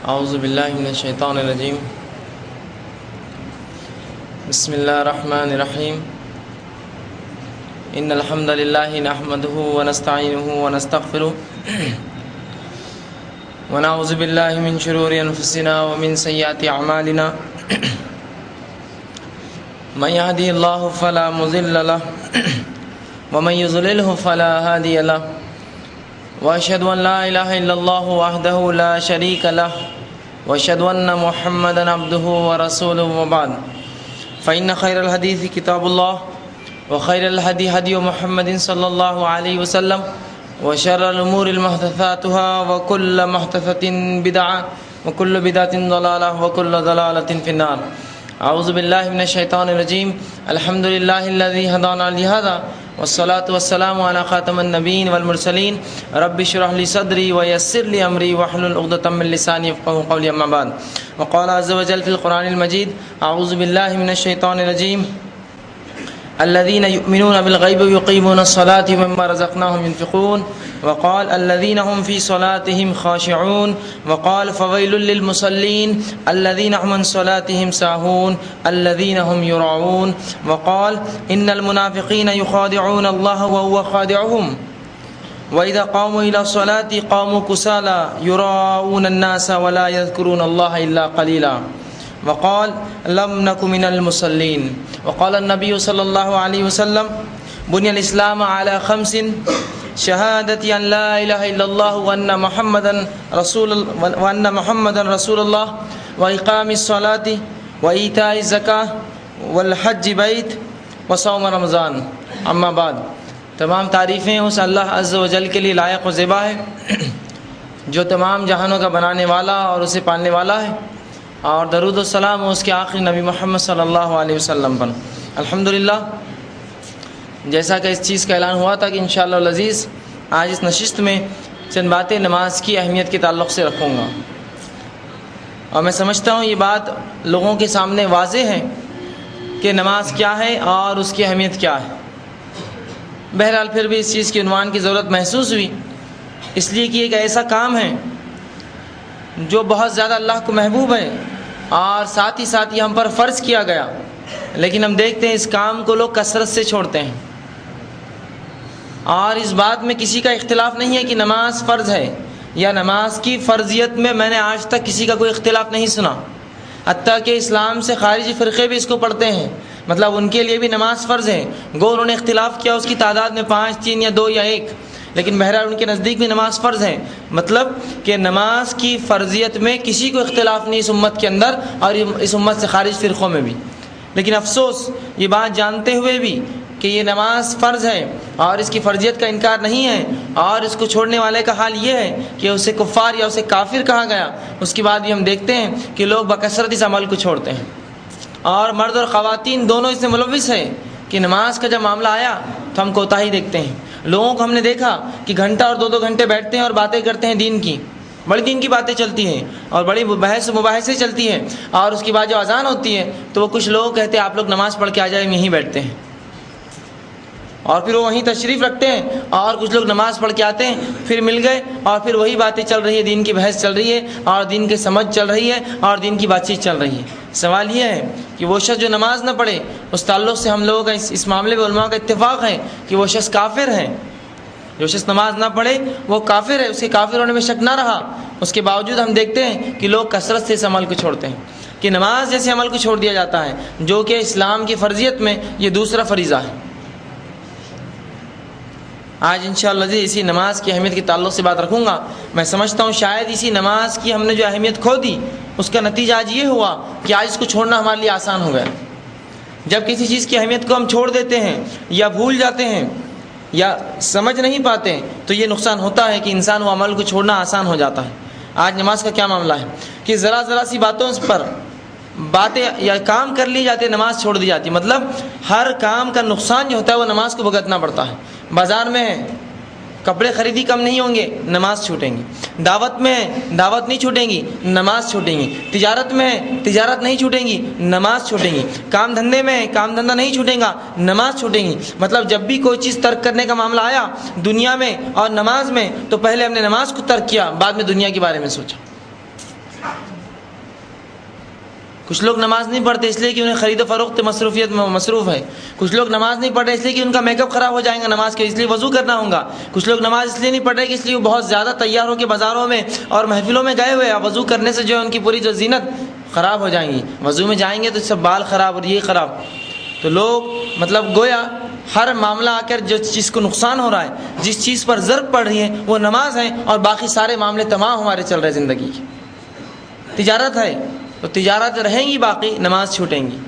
اعوذ باللہ من الشیطان الرجیم بسم اللہ الرحمن الرحیم ان الحمد للہ نحمده ونستعینه ونستغفره ونعوذ باللہ من شرور انفسنا ومن سیئات اعمالنا من يهدي الله فلا مضل له ومن يضلله فلا هادي له واشهد ان لا اله الا الله وحده لا شريك له واشهد ان محمدا عبده ورسوله وبعد فان خير الحديث كتاب الله وخير الهدي هدي محمد صلى الله عليه وسلم وشر الامور محدثاتها وكل محدثة بدعة وكل بدعة ضلالة وكل ضلالة في النار. اعوذ باللہ من الشیطان الرجیم. الحمد للہ الذی ہدانا لہذا والصلاة والسلام علی خاتم النبیین والمرسلین. رب اشرح لی صدری ویسر لی امری واحلل عقدۃ من لسانی یفقهوا قولی. اما بعد. وقال عز وجل فی القرآن المجید اعوذ باللہ من الشیطان الرجیم الذين يؤمنون بالغيب ويقيمون الصلاة ومما رزقناهم ينفقون. وقال الذين هم في صلاتهم خاشعون. وقال فويل للمصلين الذين هم عن صلاتهم ساهون الذين هم يراعون. وقال إن المنافقين يخادعون الله وهو خادعهم وإذا قاموا إلى الصلاة قاموا كسالى يراءون الناس ولا يذكرون الله إلا قليلا. وقال لم نكن من المصلين. وقال النبي صلى الله عليه وسلم بني الإسلام على خمس شهادة أن لا إله إلا الله وأن محمدا رسول الله وإقام الصلاة وإيتاء الزكاة والحج بيت وصوم رمضان. اما بعد. تمام تعریفیں اس اللہ عز و جل کے لیے لائق و زیبا ہے جو تمام جہانوں کا بنانے والا اور اسے پالنے والا ہے، اور درود و سلام اس کے آخری نبی محمد صلی اللہ علیہ وسلم پر. الحمدللہ، جیسا کہ اس چیز کا اعلان ہوا تھا کہ انشاءاللہ العزیز آج اس نشست میں چند باتیں نماز کی اہمیت کے تعلق سے رکھوں گا، اور میں سمجھتا ہوں یہ بات لوگوں کے سامنے واضح ہے کہ نماز کیا ہے اور اس کی اہمیت کیا ہے. بہرحال پھر بھی اس چیز کی عنوان کی ضرورت محسوس ہوئی، اس لیے کہ ایک ایسا کام ہے جو بہت زیادہ اللہ کو محبوب ہے اور ساتھ ہی ساتھ یہ ہم پر فرض کیا گیا، لیکن ہم دیکھتے ہیں اس کام کو لوگ کثرت سے چھوڑتے ہیں. اور اس بات میں کسی کا اختلاف نہیں ہے کہ نماز فرض ہے، یا نماز کی فرضیت میں نے آج تک کسی کا کوئی اختلاف نہیں سنا. حتیٰ کہ اسلام سے خارجی فرقے بھی اس کو پڑھتے ہیں، مطلب ان کے لیے بھی نماز فرض ہے. گو انہوں نے اختلاف کیا اس کی تعداد میں 5، 3 یا 2 یا 1، لیکن بہرحال ان کے نزدیک بھی نماز فرض ہے. مطلب کہ نماز کی فرضیت میں کسی کو اختلاف نہیں اس امت کے اندر اور اس امت سے خارج فرقوں میں بھی. لیکن افسوس یہ بات جانتے ہوئے بھی کہ یہ نماز فرض ہے اور اس کی فرضیت کا انکار نہیں ہے، اور اس کو چھوڑنے والے کا حال یہ ہے کہ اسے کفار یا اسے کافر کہا گیا. اس کے بعد بھی ہم دیکھتے ہیں کہ لوگ بکثرت اس عمل کو چھوڑتے ہیں، اور مرد اور خواتین دونوں اس میں ملوث ہیں کہ نماز کا جب معاملہ آیا تو ہم کوتاہی دیکھتے ہیں. لوگوں کو ہم نے دیکھا کہ گھنٹہ اور 2 گھنٹے بیٹھتے ہیں اور باتیں کرتے ہیں دین کی، بڑی دین کی باتیں چلتی ہیں اور بڑی بحث و مباحثے چلتی ہیں، اور اس کے بعد جو اذان ہوتی ہے تو وہ کچھ لوگ کہتے ہیں آپ لوگ نماز پڑھ کے آ جائیں، ہم یہیں بیٹھتے ہیں، اور پھر وہ وہیں تشریف رکھتے ہیں، اور کچھ لوگ نماز پڑھ کے آتے ہیں، پھر مل گئے اور پھر وہی باتیں چل رہی ہے، دین کی بحث چل رہی ہے اور دین کی سمجھ چل رہی ہے اور دین کی بات چیت چل رہی ہے. سوال یہ ہے کہ وہ شخص جو نماز نہ پڑھے، اس تعلق سے ہم لوگوں کا اس معاملے میں علماء کا اتفاق ہے کہ وہ شخص کافر ہے. جو شخص نماز نہ پڑھے وہ کافر ہے، اس کے کافر ہونے میں شک نہ رہا. اس کے باوجود ہم دیکھتے ہیں کہ لوگ کثرت سے اس عمل کو چھوڑتے ہیں، کہ نماز جیسے عمل کو چھوڑ دیا جاتا ہے جو کہ اسلام کی فرضیت میں یہ دوسرا فریضہ ہے. آج انشاءاللہ اسی نماز کی اہمیت کے تعلق سے بات رکھوں گا. میں سمجھتا ہوں شاید اسی نماز کی ہم نے جو اہمیت کھو دی اس کا نتیجہ آج یہ ہوا کہ آج اس کو چھوڑنا ہمارے لیے آسان ہو گیا. جب کسی چیز کی اہمیت کو ہم چھوڑ دیتے ہیں یا بھول جاتے ہیں یا سمجھ نہیں پاتے تو یہ نقصان ہوتا ہے کہ انسان وہ عمل کو چھوڑنا آسان ہو جاتا ہے. آج نماز کا کیا معاملہ ہے کہ ذرا سی باتوں پر باتیں یا کام کر لی جاتی ہے، نماز چھوڑ دی جاتی ہے. مطلب ہر کام کا نقصان جو ہوتا ہے وہ نماز کو بھگتنا پڑتا ہے. بازار میں کپڑے خریدی کم نہیں ہوں گے، نماز چھوٹیں گی. دعوت میں دعوت نہیں چھوٹیں گی، نماز چھوٹیں گی. تجارت میں تجارت نہیں چھوٹیں گی، نماز چھوٹیں گی. کام دھندے میں کام دھندہ نہیں چھوٹیں گا، نماز چھوٹیں گی. مطلب جب بھی کوئی چیز ترک کرنے کا معاملہ آیا دنیا میں اور نماز میں تو پہلے ہم نے نماز کو ترک کیا، بعد میں دنیا کے بارے میں سوچا. کچھ لوگ نماز نہیں پڑھتے اس لیے کہ انہیں خرید و فروخت مصروفیت میں مصروف ہے. کچھ لوگ نماز نہیں پڑھ رہے اس لیے کہ ان کا میک اپ خراب ہو جائے گا نماز کے، اس لیے وضو کرنا ہوگا. کچھ لوگ نماز اس لیے نہیں پڑھ رہے کہ اس لیے وہ بہت زیادہ تیار ہو کے بازاروں میں اور محفلوں میں گئے ہوئے، وضو کرنے سے جو ہے ان کی پوری جو زینت خراب ہو جائیں گی. وضو میں جائیں گے تو سب بال خراب اور یہ خراب. تو لوگ مطلب گویا ہر معاملہ آ کر جو چیز کو نقصان ہو رہا ہے، جس چیز پر ضرب پڑ رہی ہے وہ نماز ہے، اور باقی سارے معاملے تمام ہمارے چل رہے زندگی کی. تجارت ہے تو تجارت رہیں گی باقی، نماز چھوٹیں گی.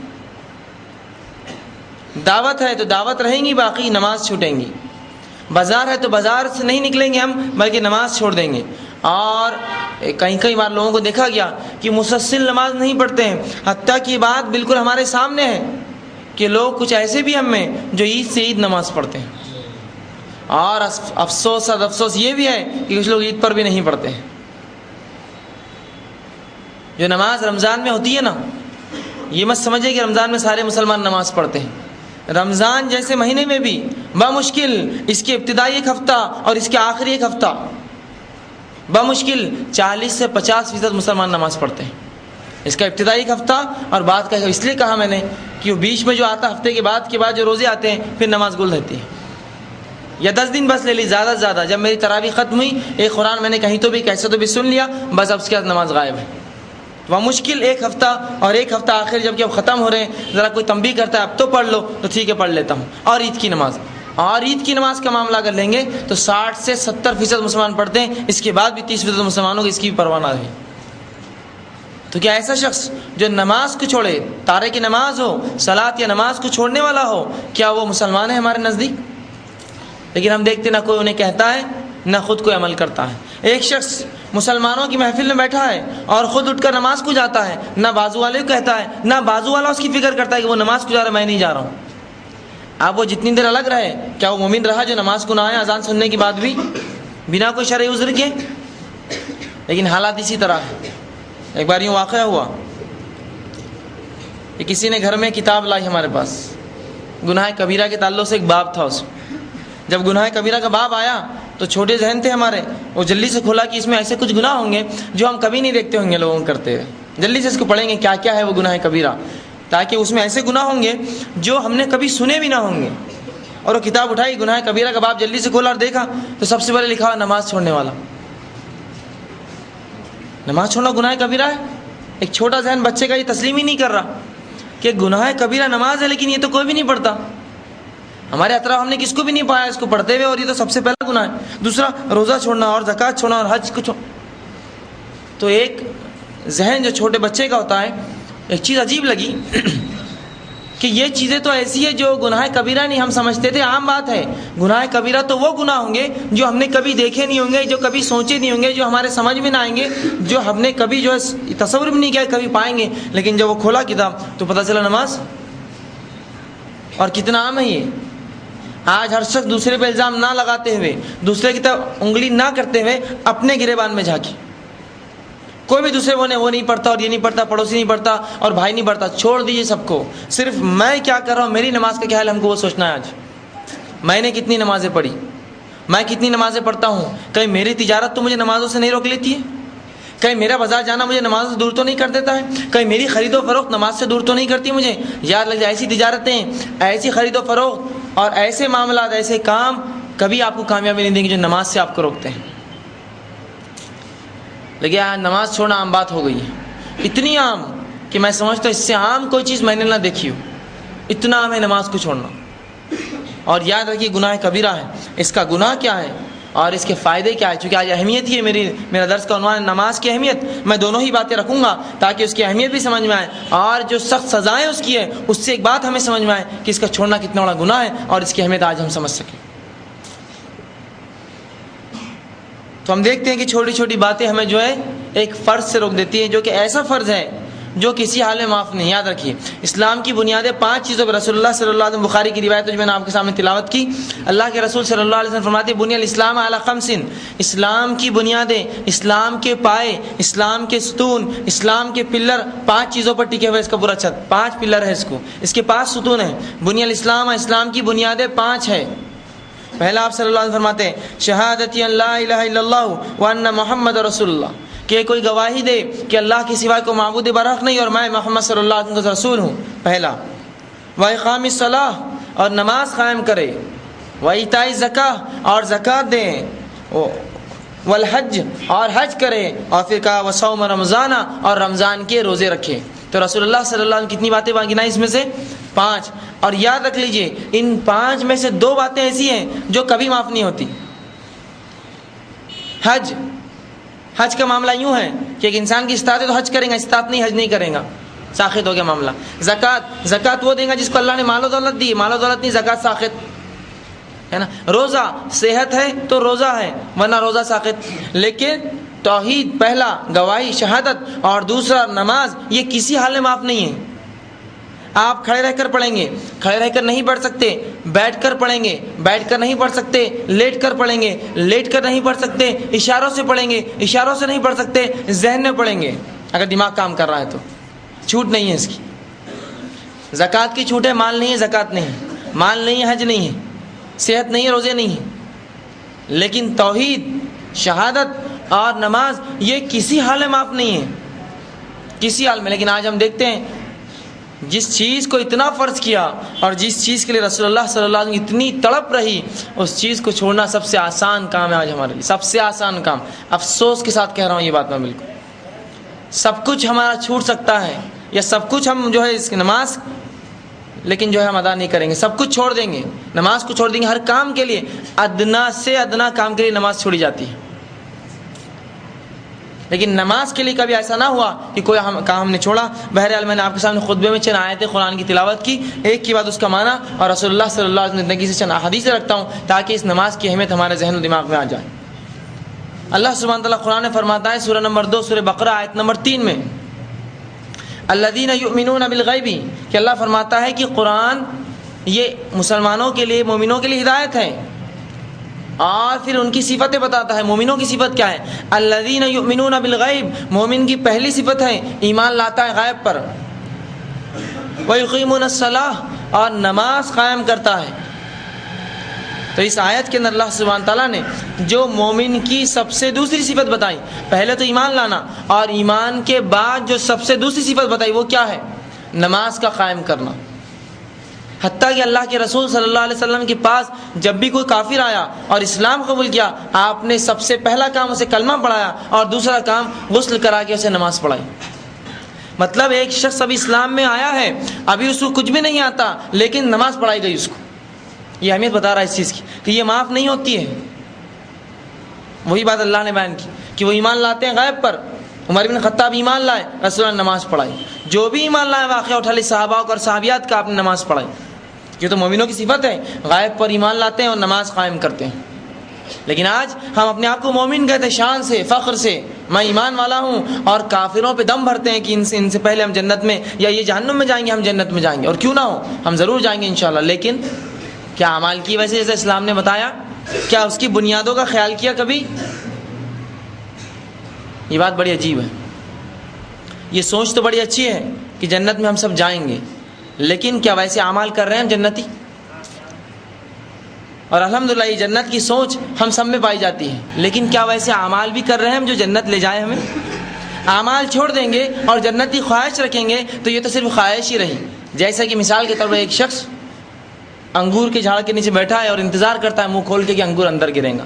دعوت ہے تو دعوت رہیں گی باقی، نماز چھوٹیں گی. بازار ہے تو بازار سے نہیں نکلیں گے ہم بلکہ نماز چھوڑ دیں گے. اور کئی بار لوگوں کو دیکھا گیا کہ مسلسل نماز نہیں پڑھتے ہیں، حتیٰ کہ بات بالکل ہمارے سامنے ہے کہ لوگ کچھ ایسے بھی ہم میں جو عید سے عید نماز پڑھتے ہیں. اور افسوس یہ بھی ہے کہ کچھ لوگ عید پر بھی نہیں پڑھتے ہیں. جو نماز رمضان میں ہوتی ہے نا، یہ مت سمجھے کہ رمضان میں سارے مسلمان نماز پڑھتے ہیں. رمضان جیسے مہینے میں بھی بمشکل اس کے ابتدائی ایک ہفتہ اور اس کے آخری ایک ہفتہ بمشکل 40 سے 50% مسلمان نماز پڑھتے ہیں. اس کا ابتدائی ایک ہفتہ اور بعد کا اس لیے کہا میں نے کہ وہ بیچ میں جو آتا ہفتے کے بعد جو روزے آتے ہیں پھر نماز گل رہتی ہے. یا 10 دن بس لے لی زیادہ سے زیادہ. جب میری تراویح ختم ہوئی ایک قرآن میں نے کہیں تو بھی کیسے تو بھی سن لیا، بس اب اس کے بعد نماز غائب ہے. وہ مشکل ایک ہفتہ اور ایک ہفتہ آخر جب کہ اب ختم ہو رہے ہیں، ذرا کوئی تنبیہ کرتا ہے اب تو پڑھ لو تو ٹھیک ہے پڑھ لیتا ہوں. اور عید کی نماز کا معاملہ اگر لیں گے تو 60 سے 70% مسلمان پڑھتے ہیں. اس کے بعد بھی 30% مسلمانوں کو اس کی بھی پرواہ نہ رہی. تو کیا ایسا شخص جو نماز کو چھوڑے، تارے کی نماز ہو، صلاۃ یا نماز کو چھوڑنے والا ہو، کیا وہ مسلمان ہے ہمارے نزدیک؟ لیکن ہم دیکھتے نہ کوئی انہیں کہتا ہے نہ خود کوئی عمل کرتا ہے. ایک شخص مسلمانوں کی محفل میں بیٹھا ہے اور خود اٹھ کر نماز کو جاتا ہے، نہ بازو والے کو کہتا ہے، نہ بازو والا اس کی فکر کرتا ہے کہ وہ نماز کو جا رہا ہے، میں نہیں جا رہا ہوں. اب وہ جتنی دیر الگ رہے، کیا وہ مومن رہا جو نماز کو نہ آئے اذان سننے کے بعد بھی بنا کوئی شرعی عذر کے؟ لیکن حالات اسی طرح ہے. ایک بار یوں واقعہ ہوا کہ کسی نے گھر میں کتاب لائی ہمارے پاس، گناہ کبیرہ کے تعلق سے ایک باب تھا. اس جب گناہ کبیرہ کا باب آیا تو چھوٹے ذہن تھے ہمارے، وہ جلدی سے کھولا کہ اس میں ایسے کچھ گناہ ہوں گے جو ہم کبھی نہیں دیکھتے ہوں گے لوگوں کو کرتے ہوئے. جلدی سے اس کو پڑھیں گے کیا کیا ہے وہ گناہ کبیرہ، تاکہ اس میں ایسے گناہ ہوں گے جو ہم نے کبھی سنے بھی نہ ہوں گے. اور وہ کتاب اٹھائی، گناہ کبیرہ کا باب جلدی سے کھولا اور دیکھا تو سب سے پہلے لکھا ہوا نماز چھوڑنے والا. نماز چھوڑنا گناہ کبیرہ ہے. ایک چھوٹا ذہن بچے کا یہ تسلیم ہی نہیں کر رہا کہ گناہ کبیرہ نماز ہے، لیکن یہ تو کوئی بھی نہیں پڑھتا. ہمارے اطراف ہم نے کس کو بھی نہیں پایا اس کو پڑھتے ہوئے، اور یہ تو سب سے پہلا گناہ ہے. دوسرا روزہ چھوڑنا اور زکوٰۃ چھوڑنا اور حج کو تو ایک ذہن جو چھوٹے بچے کا ہوتا ہے. ایک چیز عجیب لگی کہ یہ چیزیں تو ایسی ہے جو گناہ کبیرہ نہیں ہم سمجھتے تھے، عام بات ہے. گناہ کبیرہ تو وہ گناہ ہوں گے جو ہم نے کبھی دیکھے نہیں ہوں گے، جو کبھی سوچے نہیں ہوں گے، جو ہمارے سمجھ میں نہ آئیں گے، جو ہم نے کبھی جو ہے تصور بھی نہیں کیا کبھی پائیں گے. لیکن جب وہ کھولا کتاب تو پتہ چلا نماز. اور کتنا عام ہے یہ. آج ہر شخص دوسرے پہ الزام نہ لگاتے ہوئے، دوسرے کی طرف انگلی نہ کرتے ہوئے اپنے گریبان میں جھانکے. کوئی بھی دوسرے وہ نہیں پڑھتا اور یہ نہیں پڑھتا، پڑوسی نہیں پڑھتا اور بھائی نہیں پڑھتا، چھوڑ دیجیے سب کو. صرف میں کیا کر رہا ہوں، میری نماز کا کیا حال ہے، ہم کو وہ سوچنا ہے. آج میں نے کتنی نمازیں پڑھی، میں کتنی نمازیں پڑھتا ہوں. کہیں میری تجارت تو مجھے نمازوں سے نہیں روک لیتی ہے؟ کہیں میرا بازار جانا مجھے نماز سے دور تو نہیں کر دیتا ہے؟ کہیں میری خرید و فروخت نماز سے دور تو نہیں کرتی مجھے؟ یاد رکھیے ایسی تجارتیں، ایسی خرید و فروخت اور ایسے معاملات، ایسے کام کبھی آپ کو کامیابی نہیں دیں گے جو نماز سے آپ کو روکتے ہیں. لیکن آج نماز چھوڑنا عام بات ہو گئی ہے. اتنی عام کہ میں سمجھتا ہوں اس سے عام کوئی چیز میں نے نہ دیکھی ہو. اتنا عام ہے نماز کو چھوڑنا. اور یاد رکھیے گناہ کبیرہ ہے. اس کا گناہ کیا ہے اور اس کے فائدے کیا ہے؟ چونکہ آج اہمیت ہی ہے، میرا درس کا عنوان ہے نماز کی اہمیت. میں دونوں ہی باتیں رکھوں گا تاکہ اس کی اہمیت بھی سمجھ میں آئے اور جو سخت سزائیں اس کی ہے اس سے ایک بات ہمیں سمجھ میں آئے کہ اس کا چھوڑنا کتنا بڑا گناہ ہے اور اس کی اہمیت آج ہم سمجھ سکیں. تو ہم دیکھتے ہیں کہ چھوٹی چھوٹی باتیں ہمیں جو ہے ایک فرض سے روک دیتی ہیں، جو کہ ایسا فرض ہے جو کسی حال میں معاف نہیں. یاد رکھیے اسلام کی بنیادیں 5 چیزوں پر رسول اللہ صلی اللہ علیہ وسلم، بخاری کی روایت جو میں نے آپ کے سامنے تلاوت کی، اللہ کے رسول صلی اللہ علیہ وسلم فرماتے ہیں بنی الاسلام علی 5. اسلام کی بنیادیں، اسلام کے پائے، اسلام کے ستون، اسلام کے پلر 5 چیزوں پر ٹکے ہوئے. اس کا پورا چھت 5 پلر ہے، اس کے 5 ستون ہیں. بنی الاسلام، اسلام کی بنیادیں 5 ہے. پہلا آپ صلی اللہ علیہ وسلم فرماتے ہیں شہادتی ان لا الہ الا اللہ وان محمد رسول اللہ، کہ کوئی گواہی دے کہ اللہ کے سوا کو معبود برحق نہیں اور میں محمد صلی اللہ علیہ وسلم کا رسول ہوں، پہلا۔ وَإِقَامِ الصَّلَاةِ، اور نماز قائم کرے، وَإِيتَاءِ الزَّكَاةِ، اور زکوٰۃ دیں، والحج، اور حج کرے، اور پھر کہا وصوم رمضان، اور رمضان کے روزے رکھے۔ تو رسول اللہ صلی اللہ علیہ وسلم کتنی باتیں گنائیں اس میں سے؟ 5۔ اور یاد رکھ لیجئے ان 5 میں سے 2 باتیں ایسی ہیں جو کبھی معاف نہیں ہوتی۔ حج کا معاملہ یوں ہے کہ ایک انسان کی استطاعت ہے تو حج کریں گا، استطاعت نہیں حج نہیں کرے گا، ساخط ہو گیا معاملہ۔ زکوٰۃ وہ دے گا جس کو اللہ نے مال و دولت دی، مال و دولت نہیں زکوٰۃ ساخط ہے نا۔ روزہ صحت ہے تو روزہ ہے ورنہ روزہ ساخط۔ لیکن توحید پہلا گواہی شہادت اور دوسرا نماز یہ کسی حال میں معاف نہیں ہے۔ آپ کھڑے رہ کر پڑھیں گے، کھڑے رہ کر نہیں پڑھ سکتے، بیٹھ کر پڑھیں گے، بیٹھ کر نہیں پڑھ سکتے، لیٹ کر پڑھیں گے، لیٹ کر نہیں پڑھ سکتے، اشاروں سے پڑھیں گے، اشاروں سے نہیں پڑھ سکتے، ذہن میں پڑھیں گے اگر دماغ کام کر رہا ہے تو چھوٹ نہیں ہے اس کی۔ زکوٰۃ کی چھوٹ ہے، مال نہیں ہے زکوٰۃ نہیں ہے، مال نہیں ہے حج نہیں ہے، صحت نہیں ہے روزے نہیں ہے۔ لیکن توحید شہادت اور نماز یہ کسی حال میں معاف نہیں ہے، کسی حال میں۔ لیکن آج ہم دیکھتے ہیں جس چیز کو اتنا فرض کیا اور جس چیز کے لیے رسول اللہ صلی اللہ علیہ وسلم اتنی تڑپ رہی، اس چیز کو چھوڑنا سب سے آسان کام ہے آج ہمارے لیے، سب سے آسان کام۔ افسوس کے ساتھ کہہ رہا ہوں یہ بات میں، بالکل سب کچھ ہمارا چھوٹ سکتا ہے یا سب کچھ ہم جو ہے اس کی نماز لیکن جو ہے ہم ادا نہیں کریں گے، سب کچھ چھوڑ دیں گے، نماز کو چھوڑ دیں گے ہر کام کے لیے، ادنا سے ادنا کام کے لیے نماز چھوڑی جاتی ہے۔ لیکن نماز کے لیے کبھی ایسا نہ ہوا کہ کوئی کام ہم نے چھوڑا۔ بہرحال میں نے آپ کے سامنے خطبے میں چند آیتیں قرآن کی تلاوت کی، ایک کے بعد اس کا معنی اور رسول اللہ صلی اللہ علیہ وسلم زندگی سے چند احادیث رکھتا ہوں تاکہ اس نماز کی اہمیت ہمارے ذہن و دماغ میں آ جائے۔ اللہ سبحانہ تعالیٰ قرآن میں فرماتا ہے سورہ نمبر 2 سورہ بقرہ آیت نمبر 3 میں الذین یؤمنون بالغیب، کہ اللہ فرماتا ہے کہ قرآن یہ مسلمانوں کے لیے، مومنوں کے لیے ہدایت ہے، اور پھر ان کی صفتیں بتاتا ہے۔ مومنوں کی صفت کیا ہے؟ الذین یؤمنون بالغیب، مومن کی پہلی صفت ہے ایمان لاتا ہے غیب پر، ویقیمون الصلاۃ، اور نماز قائم کرتا ہے۔ تو اس آیت کے اندر اللہ سبحانہ تعالیٰ نے جو مومن کی سب سے دوسری صفت بتائی، پہلے تو ایمان لانا، اور ایمان کے بعد جو سب سے دوسری صفت بتائی وہ کیا ہے؟ نماز کا قائم کرنا۔ حتیٰ کہ اللہ کے رسول صلی اللہ علیہ وسلم کے پاس جب بھی کوئی کافر آیا اور اسلام قبول کیا، آپ نے سب سے پہلا کام اسے کلمہ پڑھایا اور دوسرا کام غسل کرا کے اسے نماز پڑھائی۔ مطلب ایک شخص ابھی اسلام میں آیا ہے، ابھی اس کو کچھ بھی نہیں آتا، لیکن نماز پڑھائی گئی اس کو۔ یہ اہمیت بتا رہا ہے اس چیز کی کہ یہ معاف نہیں ہوتی ہے۔ وہی بات اللہ نے بیان کی کہ وہ ایمان لاتے ہیں غیب پر۔ عمر بن خطاب ایمان لائے، رسول اللہ نے نماز پڑھائی۔ جو بھی ایمان لائے واقعہ اٹھا لے صحابہ اور صحابیات کا، آپ نے نماز پڑھائی۔ یہ تو مومنوں کی صفت ہے، غیب پر ایمان لاتے ہیں اور نماز قائم کرتے ہیں۔ لیکن آج ہم اپنے آپ کو مومن کہتے ہیں، شان سے، فخر سے، میں ایمان والا ہوں، اور کافروں پہ دم بھرتے ہیں کہ ان سے پہلے ہم جنت میں، یا یہ جہنم میں جائیں گے، ہم جنت میں جائیں گے، اور کیوں نہ ہو ہم ضرور جائیں گے انشاءاللہ۔ لیکن کیا اعمال کی وجہ سے جیسے اسلام نے بتایا؟ کیا اس کی بنیادوں کا خیال کیا کبھی؟ یہ بات بڑی عجیب ہے۔ یہ سوچ تو بڑی اچھی ہے کہ جنت میں ہم سب جائیں گے، لیکن کیا ویسے اعمال کر رہے ہیں ہم جنتی؟ اور الحمدللہ یہ جنت کی سوچ ہم سب میں پائی جاتی ہے، لیکن کیا ویسے اعمال بھی کر رہے ہیں ہم جو جنت لے جائے ہمیں؟ اعمال چھوڑ دیں گے اور جنتی خواہش رکھیں گے تو یہ تو صرف خواہش ہی رہی۔ جیسا کہ مثال کے طور پر ایک شخص انگور کے جھاڑ کے نیچے بیٹھا ہے اور انتظار کرتا ہے منہ کھول کے کہ انگور اندر گریں گا۔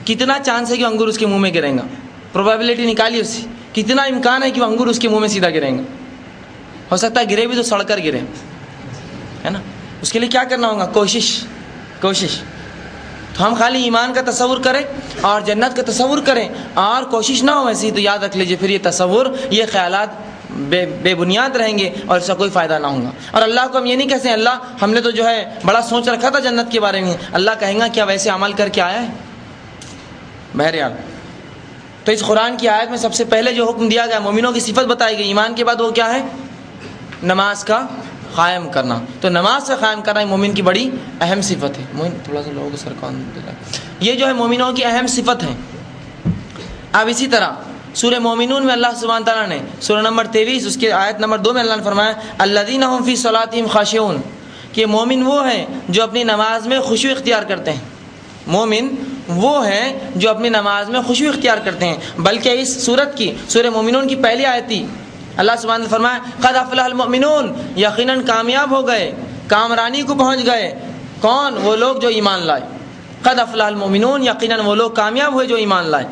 کتنا چانس ہے کہ انگور اس کے منہ میں گریں گا؟ پروبیبلٹی نکالی اس کی، کتنا امکان ہے کہ وہ انگور اس کے منہ میں سیدھا گریں گا؟ ہو سکتا ہے گرے بھی تو سڑ کر گرے، ہے نا؟ اس کے لیے کیا کرنا ہوگا؟ کوشش۔ تو ہم خالی ایمان کا تصور کریں اور جنت کا تصور کریں اور کوشش نہ ہو ایسی، تو یاد رکھ لیجئے پھر یہ تصور، یہ خیالات بے بنیاد رہیں گے اور اس کا کوئی فائدہ نہ ہوگا۔ اور اللہ کو ہم یہ نہیں کہتے ہیں اللہ ہم نے تو جو ہے بڑا سوچ رکھا تھا جنت کے بارے میں، اللہ کہیں گا کیا ویسے عمل کر کے آیا ہے؟ بہرحال تو اس قرآن کی آیت میں سب سے پہلے جو حکم دیا گیا، مومنوں کی صفت بتائی گئی، ایمان کے بعد وہ کیا ہے؟ نماز کا قائم کرنا۔ تو نماز کا قائم کرنا مومن کی بڑی اہم صفت ہے۔ مومن تھوڑا سا لوگوں کو سرکان دلا، یہ جو ہے مومنوں کی اہم صفت ہے۔ اب اسی طرح سورہ مومنون میں اللہ سبحانہ تعالیٰ نے سورہ نمبر 23 اس کے آیت نمبر 2 میں اللہ نے فرمایا الذین هم فی صلاتہم خاشعون، کہ مومن وہ ہیں جو اپنی نماز میں خشوع اختیار کرتے ہیں۔ مومن وہ ہیں جو اپنی نماز میں خشوع اختیار کرتے ہیں. بلکہ اس سورت کی سورہ مومنون کی پہلی آیت تھی. اللہ سبحانہ نے فرمایا قد افلح المؤمنون، یقیناً کامیاب ہو گئے، کامرانی کو پہنچ گئے. کون؟ وہ لوگ جو ایمان لائے. قد افلح المؤمنون، یقیناً وہ لوگ کامیاب ہوئے جو ایمان لائے.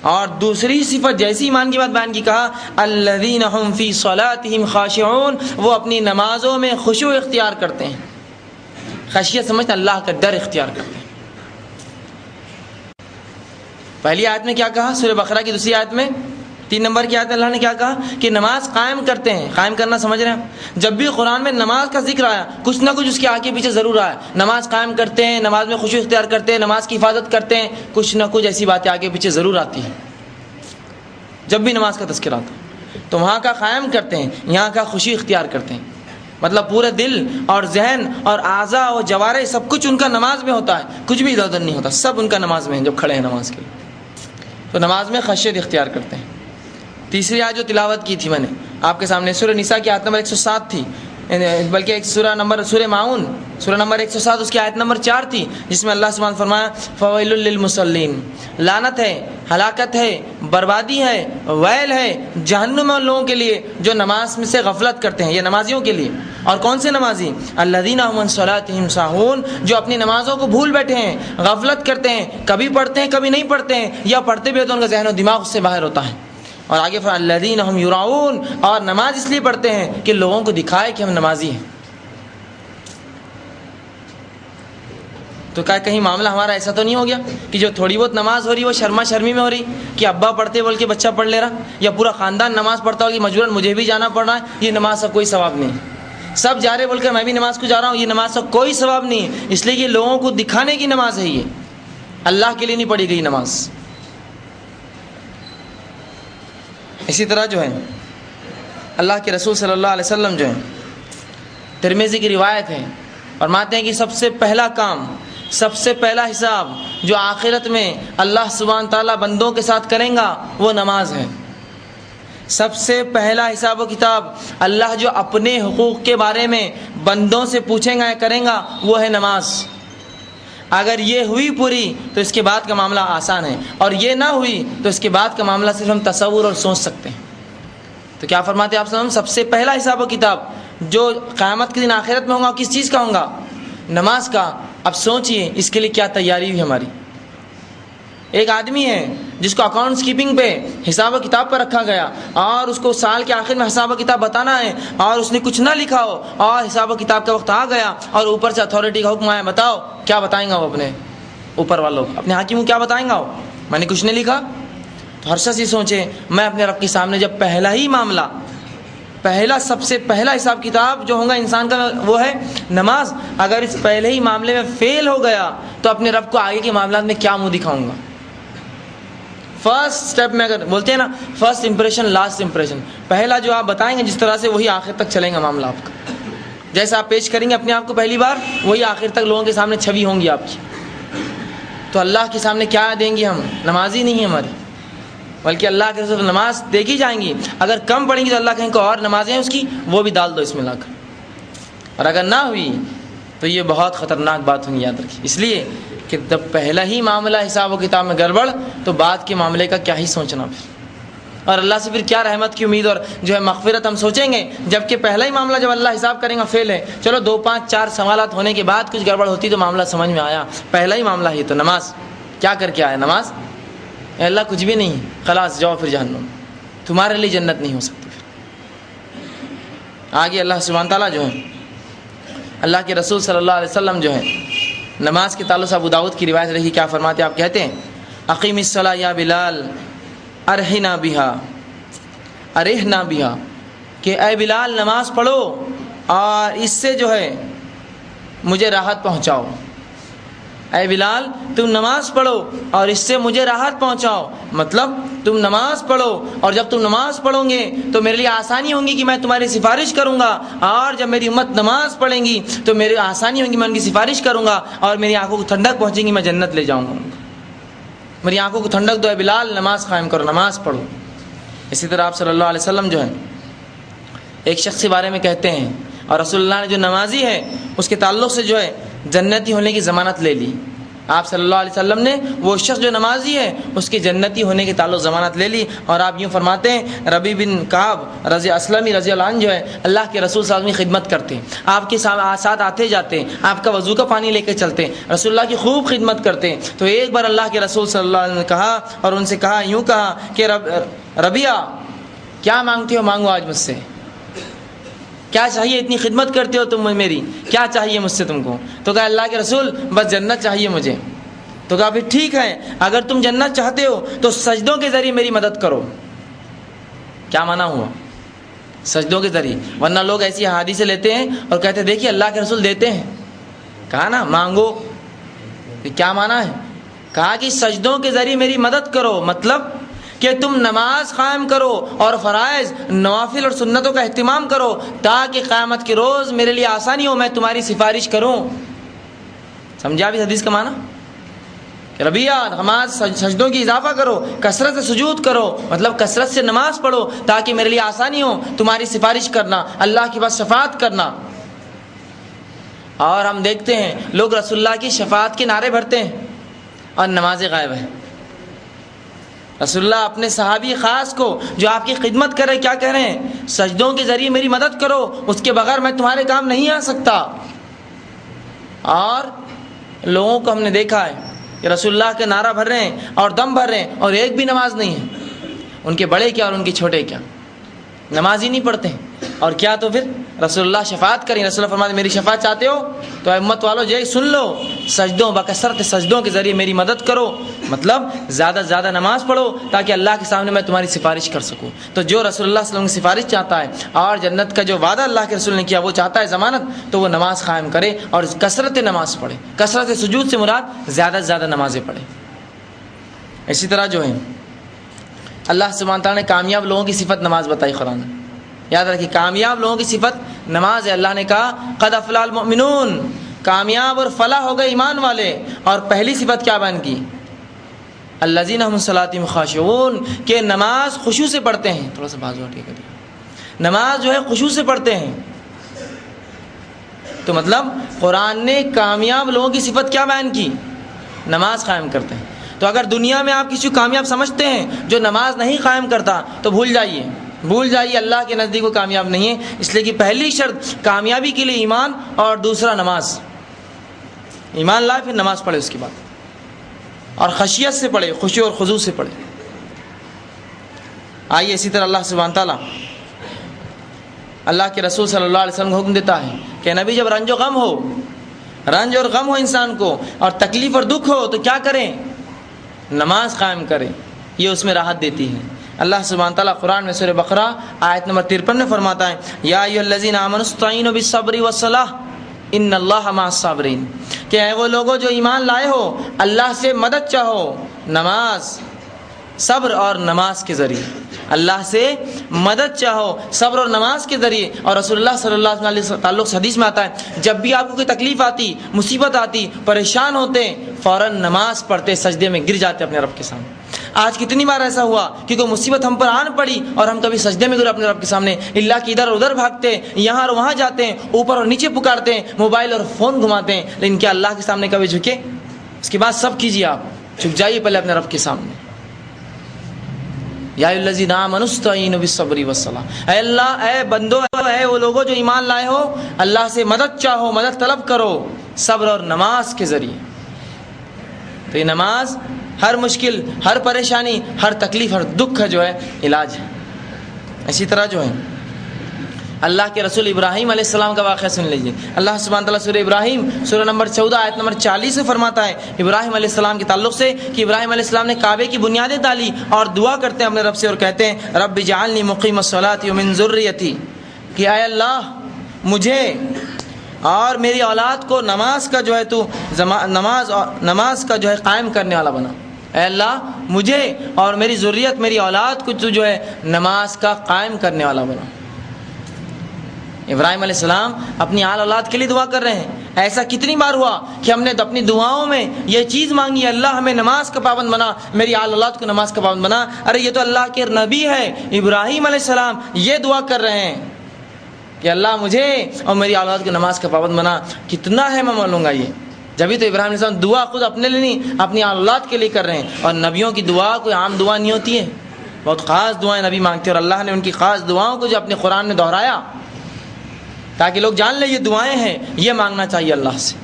اور دوسری صفت جیسی ایمان کی بات بیان کی، کہا الذین هم فی صلاتهم خاشعون، وہ اپنی نمازوں میں خشوع اختیار کرتے ہیں. خشیت سمجھتے اللہ کا ڈر اختیار کرتے ہیں. پہلی آیت میں کیا کہا؟ سورہ بقرہ کی دوسری آیت میں 3 نمبر کی آیت میں اللہ نے کیا کہا کہ نماز قائم کرتے ہیں. قائم کرنا سمجھ رہے ہیں؟ جب بھی قرآن میں نماز کا ذکر آیا کچھ نہ کچھ اس کے آگے پیچھے ضرور آیا. نماز قائم کرتے ہیں، نماز میں خشوع اختیار کرتے ہیں، نماز کی حفاظت کرتے ہیں، کچھ نہ کچھ ایسی باتیں آگے پیچھے ضرور آتی ہیں. جب بھی نماز کا تذکرہ آتا تو وہاں کا قائم کرتے ہیں، یہاں کا خشوع اختیار کرتے ہیں. مطلب پورے دل اور ذہن اور اعضاء اور جوارح سب کچھ ان کا نماز میں ہوتا ہے، کچھ بھی ادھر ادھر نہیں ہوتا، سب ان کا نماز میں ہے جب کھڑے ہیں نماز کے لیے. تو نماز میں خشیت اختیار کرتے ہیں. تیسری آیت جو تلاوت کی تھی میں نے آپ کے سامنے سورہ نساء کی آیت نمبر 107 تھی، بلکہ ایک سورہ ماؤن سورہ نمبر 107 اس کی آیت نمبر 4 تھی، جس میں اللہ سبحانہ فرمایا فویل للمصلین، لعنت ہے، ہلاکت ہے، بربادی ہے، ویل ہے جہنم ان لوگوں کے لیے جو نماز میں سے غفلت کرتے ہیں. یہ نمازیوں کے لیے. اور کون سے نمازی؟ الذین هم عن صلاتهم ساہون، جو اپنی نمازوں کو بھول بیٹھے ہیں، غفلت کرتے ہیں، کبھی پڑھتے ہیں کبھی نہیں پڑھتے ہیں، یا پڑھتے بھی تو ان کا ذہن و دماغ اس سے باہر ہوتا ہے. اور آگے فرمایا الذین هم یراؤون، اور نماز اس لیے پڑھتے ہیں کہ لوگوں کو دکھائے کہ ہم نمازی ہیں. تو کہیں معاملہ ہمارا ایسا تو نہیں ہو گیا کہ جو تھوڑی بہت نماز ہو رہی وہ شرما شرمی میں ہو رہی کہ ابا پڑھتے بول کے بچہ پڑھ لے رہا، یا پورا خاندان نماز پڑھتا ہو کہ مجبوراً مجھے بھی جانا پڑ رہا ہے. یہ نماز کا کوئی ثواب نہیں. سب جا رہے بول کر میں بھی نماز کو جا رہا ہوں، یہ نماز کا کوئی ثواب نہیں ہے. اس لیے یہ لوگوں کو دکھانے کی نماز ہے، یہ اللہ کے لیے نہیں پڑھی گئی نماز. اسی طرح جو ہے اللہ کے رسول صلی اللہ علیہ وسلم جو ہے ترمذی کی روایت ہے، فرماتے ہیں کہ سب سے پہلا کام، سب سے پہلا حساب جو آخرت میں اللہ سبحانہ تعالیٰ بندوں کے ساتھ کریں گا وہ نماز ہے. سب سے پہلا حساب و کتاب اللہ جو اپنے حقوق کے بارے میں بندوں سے پوچھیں گا یا کریں گا وہ ہے نماز. اگر یہ ہوئی پوری تو اس کے بعد کا معاملہ آسان ہے، اور یہ نہ ہوئی تو اس کے بعد کا معاملہ صرف ہم تصور اور سوچ سکتے ہیں. تو کیا فرماتے ہیں آپ صلی اللہ علیہ وسلم؟ سب سے پہلا حساب و کتاب جو قیامت کے دن آخرت میں ہوگا کس چیز کا ہوگا؟ نماز کا. اب سوچئے اس کے لیے کیا تیاری ہوئی ہماری. ایک آدمی ہے جس کو اکاؤنٹس کیپنگ پہ حساب و کتاب پر رکھا گیا، اور اس کو سال کے آخر میں حساب و کتاب بتانا ہے، اور اس نے کچھ نہ لکھا ہو، اور حساب و کتاب کا وقت آ گیا اور اوپر سے اتھارٹی کا حکم آیا، بتاؤ کیا بتائیں گا وہ اپنے اوپر والوں کو، اپنے حاکم کو کیا بتائیں گا وہ؟ میں نے کچھ نہیں لکھا. تو ہر شخص یہ سوچے میں اپنے رب کے سامنے جب پہلا ہی معاملہ، سب سے پہلا حساب کتاب جو ہوگا انسان کا وہ ہے نماز، اگر اس پہلے ہی معاملے میں فیل ہو گیا تو اپنے رب کو آگے کے معاملات میں کیا منہ دکھاؤں گا. فرسٹ سٹیپ میں اگر بولتے ہیں نا فرسٹ امپریشن لاسٹ امپریشن، پہلا جو آپ بتائیں گے جس طرح سے وہی آخر تک چلیں گا معاملہ آپ کا. جیسا آپ پیش کریں گے اپنے آپ کو پہلی بار وہی آخر تک لوگوں کے سامنے چھوی ہوں گی آپ کی. تو اللہ کے سامنے کیا دیں گے ہم؟ نمازی نہیں ہماری، بلکہ اللہ کے رسول نماز دیکھی جائیں گی. اگر کم پڑھیں گی تو اللہ کہیں کو اور نمازیں ہیں اس کی وہ بھی ڈال دو اس میں لا کر. اور اگر نہ ہوئی تو یہ بہت خطرناک بات ہوگی، یاد رکھیے. اس لیے کہ جب پہلا ہی معاملہ حساب و کتاب میں گڑبڑ تو بعد کے معاملے کا کیا ہی سوچنا پھر. اور اللہ سے پھر کیا رحمت کی امید اور جو ہے مغفرت ہم سوچیں گے، جبکہ پہلا ہی معاملہ جب اللہ حساب کریں گا فیل ہے. چلو 2 5 4 سوالات ہونے کے بعد کچھ گڑبڑ ہوتی تو معاملہ سمجھ میں آیا. پہلا ہی معاملہ ہی تو نماز کیا کر کے آیا؟ نماز اے اللہ کچھ بھی نہیں، خلاص جاؤ پھر جہنم، تمہارے لیے جنت نہیں ہو سکتی. پھر آگے اللہ سبحانہ تعالیٰ جو ہے اللہ کے رسول صلی اللہ علیہ وسلم جو ہے نماز کے تعلق سے ابو داؤد کی روایت رہی، کیا فرماتے آپ کہتے ہیں اقیم الصلاۃ یا بلال ارحنا بہا، ارحنا بہا، کہ اے بلال نماز پڑھو اور اس سے جو ہے مجھے راحت پہنچاؤ. اے بلال تم نماز پڑھو اور اس سے مجھے راحت پہنچاؤ. مطلب تم نماز پڑھو اور جب تم نماز پڑھو گے تو میرے لیے آسانی ہوگی کہ میں تمہاری سفارش کروں گا، اور جب میری امت نماز پڑھیں گی تو میری آسانی ہوگی میں ان کی سفارش کروں گا، اور میری آنکھوں کو ٹھنڈک پہنچے گی، میں جنت لے جاؤں گا. میری آنکھوں کو ٹھنڈک دو اے بلال، نماز قائم کرو، نماز پڑھو. اسی طرح آپ صلی اللہ علیہ وسلم جو ہے ایک شخص کے بارے میں کہتے ہیں، اور رسول اللہ نے جو نمازی ہے اس کے تعلق سے جو ہے جنتی ہونے کی ضمانت لے لی. آپ صلی اللہ علیہ وسلم نے وہ شخص جو نمازی ہے اس کے جنتی ہونے کے تعلق ضمانت لے لی. اور آپ یوں فرماتے ہیں ربی بن کعب رضی اسلمی رضی اللہ عنہ جو ہے اللہ کے رسول صلی اللہ علیہ وسلم کی خدمت کرتے ہیں, آپ کے ساتھ آتے جاتے ہیں, آپ کا وضو کا پانی لے کے چلتے ہیں, رسول اللہ کی خوب خدمت کرتے ہیں. تو ایک بار اللہ کے رسول صلی اللہ علیہ وسلم نے کہا اور ان سے کہا, یوں کہا کہ ربیہ کیا مانگتے ہو مانگو آج مجھ سے, کیا چاہیے, اتنی خدمت کرتے ہو تم میری, کیا چاہیے مجھ سے تم کو؟ تو کہا اللہ کے رسول بس جنت چاہیے مجھے. تو کہا پھر ٹھیک ہے, اگر تم جنت چاہتے ہو تو سجدوں کے ذریعے میری مدد کرو. کیا معنی ہوا؟ سجدوں کے ذریعے. ورنہ لوگ ایسی احادیث لیتے ہیں اور کہتے ہیں دیکھیے اللہ کے رسول دیتے ہیں, کہا نا مانگو. کیا معنی ہے؟ کہا کہ سجدوں کے ذریعے میری مدد کرو, مطلب کہ تم نماز قائم کرو اور فرائض نوافل اور سنتوں کا اہتمام کرو تاکہ قیامت کے روز میرے لیے آسانی ہو, میں تمہاری سفارش کروں. سمجھا بھی حدیث کا معنی؟ کہ ربیہ نماز سجدوں کی اضافہ کرو, کثرت سے سجود کرو, مطلب کثرت سے نماز پڑھو تاکہ میرے لیے آسانی ہو تمہاری سفارش کرنا, اللہ کے پاس شفاعت کرنا. اور ہم دیکھتے ہیں لوگ رسول اللہ کی شفاعت کے نعرے بھرتے ہیں اور نمازیں غائب ہیں. رسول اللہ اپنے صحابی خاص کو جو آپ کی خدمت کر رہے کیا کہہ رہے ہیں؟ سجدوں کے ذریعے میری مدد کرو, اس کے بغیر میں تمہارے کام نہیں آ سکتا. اور لوگوں کو ہم نے دیکھا ہے کہ رسول اللہ کے نعرہ بھر رہے ہیں اور دم بھر رہے ہیں اور ایک بھی نماز نہیں ہے. ان کے بڑے کیا اور ان کے چھوٹے کیا, نماز ہی نہیں پڑھتے ہیں. اور کیا تو پھر رسول اللہ شفاعت کریں. رسول اللہ فرماتے میری شفاعت چاہتے ہو تو امت والو جی سن لو, سجدوں بکثرت سجدوں کے ذریعے میری مدد کرو, مطلب زیادہ سے زیادہ نماز پڑھو تاکہ اللہ کے سامنے میں تمہاری سفارش کر سکوں. تو جو رسول اللہ صلی اللہ علیہ وسلم کی سفارش چاہتا ہے اور جنت کا جو وعدہ اللہ کے رسول نے کیا وہ چاہتا ہے ضمانت, تو وہ نماز قائم کرے اور کثرت نماز پڑھے. کثرت سجود سے مراد زیادہ سے زیادہ نمازیں پڑھے. اسی طرح جو ہے اللہ سبحانہ تعالیٰ نے کامیاب لوگوں کی صفت نماز بتائی قرآن میں. یاد رکھیے کامیاب لوگوں کی صفت نماز ہے. اللہ نے کہا قد افلح المؤمنون, کامیاب اور فلاح ہو گئے ایمان والے. اور پہلی صفت کیا بیان کی؟ الذین هم صلاتهم خاشعون, کہ نماز خشوع سے پڑھتے ہیں. تھوڑا سا بازو ہٹے کریے. نماز جو ہے خشوع سے پڑھتے ہیں. تو مطلب قرآن نے کامیاب لوگوں کی صفت کیا بیان کی؟ نماز قائم کرتے ہیں. تو اگر دنیا میں آپ کسی کو کامیاب سمجھتے ہیں جو نماز نہیں قائم کرتا تو بھول جائیے اللہ کے نزدیک وہ کامیاب نہیں ہے. اس لیے کہ پہلی شرط کامیابی کے لیے ایمان اور دوسرا نماز. ایمان لائے پھر نماز پڑھے اس کے بعد, اور خشیت سے پڑھے, خشوع اور خضوع سے پڑھے. آئیے اسی طرح اللہ سبحانہ تعالیٰ اللہ کے رسول صلی اللہ علیہ وسلم کو حکم دیتا ہے کہ نبی جب رنج اور غم ہو انسان کو اور تکلیف اور دکھ ہو تو کیا کریں؟ نماز قائم کریں. یہ اس میں راحت دیتی ہے. اللہ سبحانہ تعالیٰ قرآن میں سورہ بقرہ آیت نمبر 53 میں فرماتا ہے یا ایھا الذین آمنوا استعینوا بالصبر والصلاۃ ان اللہ مع الصابرین, کہ اے وہ لوگوں جو ایمان لائے ہو اللہ سے مدد چاہو نماز, صبر اور نماز کے ذریعے. اللہ سے مدد چاہو صبر اور نماز کے ذریعے. اور رسول اللہ صلی اللہ علیہ وسلم تعلق حدیث میں آتا ہے جب بھی آپ کو کوئی تکلیف آتی, مصیبت آتی, پریشان ہوتے, فوراً نماز پڑھتے, سجدے میں گر جاتے اپنے رب کے سامنے. آج کتنی بار ایسا ہوا کہ کوئی مصیبت ہم پر آن پڑی اور ہم کبھی سجدے میں گرے اپنے رب کے سامنے, اللہ کی ادھر ادھر بھاگتے, یہاں اور وہاں جاتے ہیں, اوپر اور نیچے پکارتے ہیں, موبائل اور فون گھماتے ہیں, لیکن کیا اللہ کے سامنے کبھی جھکے؟ اس کے بعد سب کیجیے, آپ جھک جائیے پہلے اپنے رب کے سامنے. یا ایھا الذین آمنوا استعینوا بالصبر والصلاۃ, اے اللہ, اے بندو, اے وہ لوگوں جو ایمان لائے ہو اللہ سے مدد چاہو, مدد طلب کرو صبر اور نماز کے ذریعے. تو یہ نماز ہر مشکل, ہر پریشانی, ہر تکلیف, ہر دکھ کا جو ہے علاج ہے. اسی طرح جو ہے اللہ کے رسول ابراہیم علیہ السلام کا واقعہ سن لیجیے. اللہ سبحانہ تعالیٰ سورہ ابراہیم سورہ نمبر 14 آیت نمبر 40 میں فرماتا ہے ابراہیم علیہ السلام کے تعلق سے کہ ابراہیم علیہ السلام نے کعبے کی بنیادیں ڈالی اور دعا کرتے ہیں اپنے رب سے اور کہتے ہیں رب اجعلنی مقیم الصلاۃ ومن ذریتی, کہ اے اللہ مجھے اور میری اولاد کو نماز کا جو ہے تو نماز کا جو ہے قائم کرنے والا بنا. اے اللہ مجھے اور میری ذریت, میری اولاد کو تو جو ہے نماز کا قائم کرنے والا بنا. ابراہیم علیہ السلام اپنی آل اولاد کے لیے دعا کر رہے ہیں. ایسا کتنی بار ہوا کہ ہم نے اپنی دعاؤں میں یہ چیز مانگی, اللہ ہمیں نماز کا پابند بنا, میری آل اولاد کو نماز کا پابند بنا. ارے یہ تو اللہ کے نبی ہے ابراہیم علیہ السلام, یہ دعا کر رہے ہیں کہ اللہ مجھے اور میری اولاد کو نماز کا پابند بنا. کتنا ہے میں مانوں گا یہ, جبھی تو ابراہیم علیہ السلام دعا خود اپنے لیے نہیں اپنی اولاد کے لیے کر رہے ہیں. اور نبیوں کی دعا کوئی عام دعا نہیں ہوتی ہے، بہت خاص دعائیں نبی مانگتے ہیں، اور اللہ نے ان کی خاص دعاؤں کو جو اپنے قرآن میں دہرایا تاکہ لوگ جان لیں یہ دعائیں ہیں، یہ مانگنا چاہیے اللہ سے.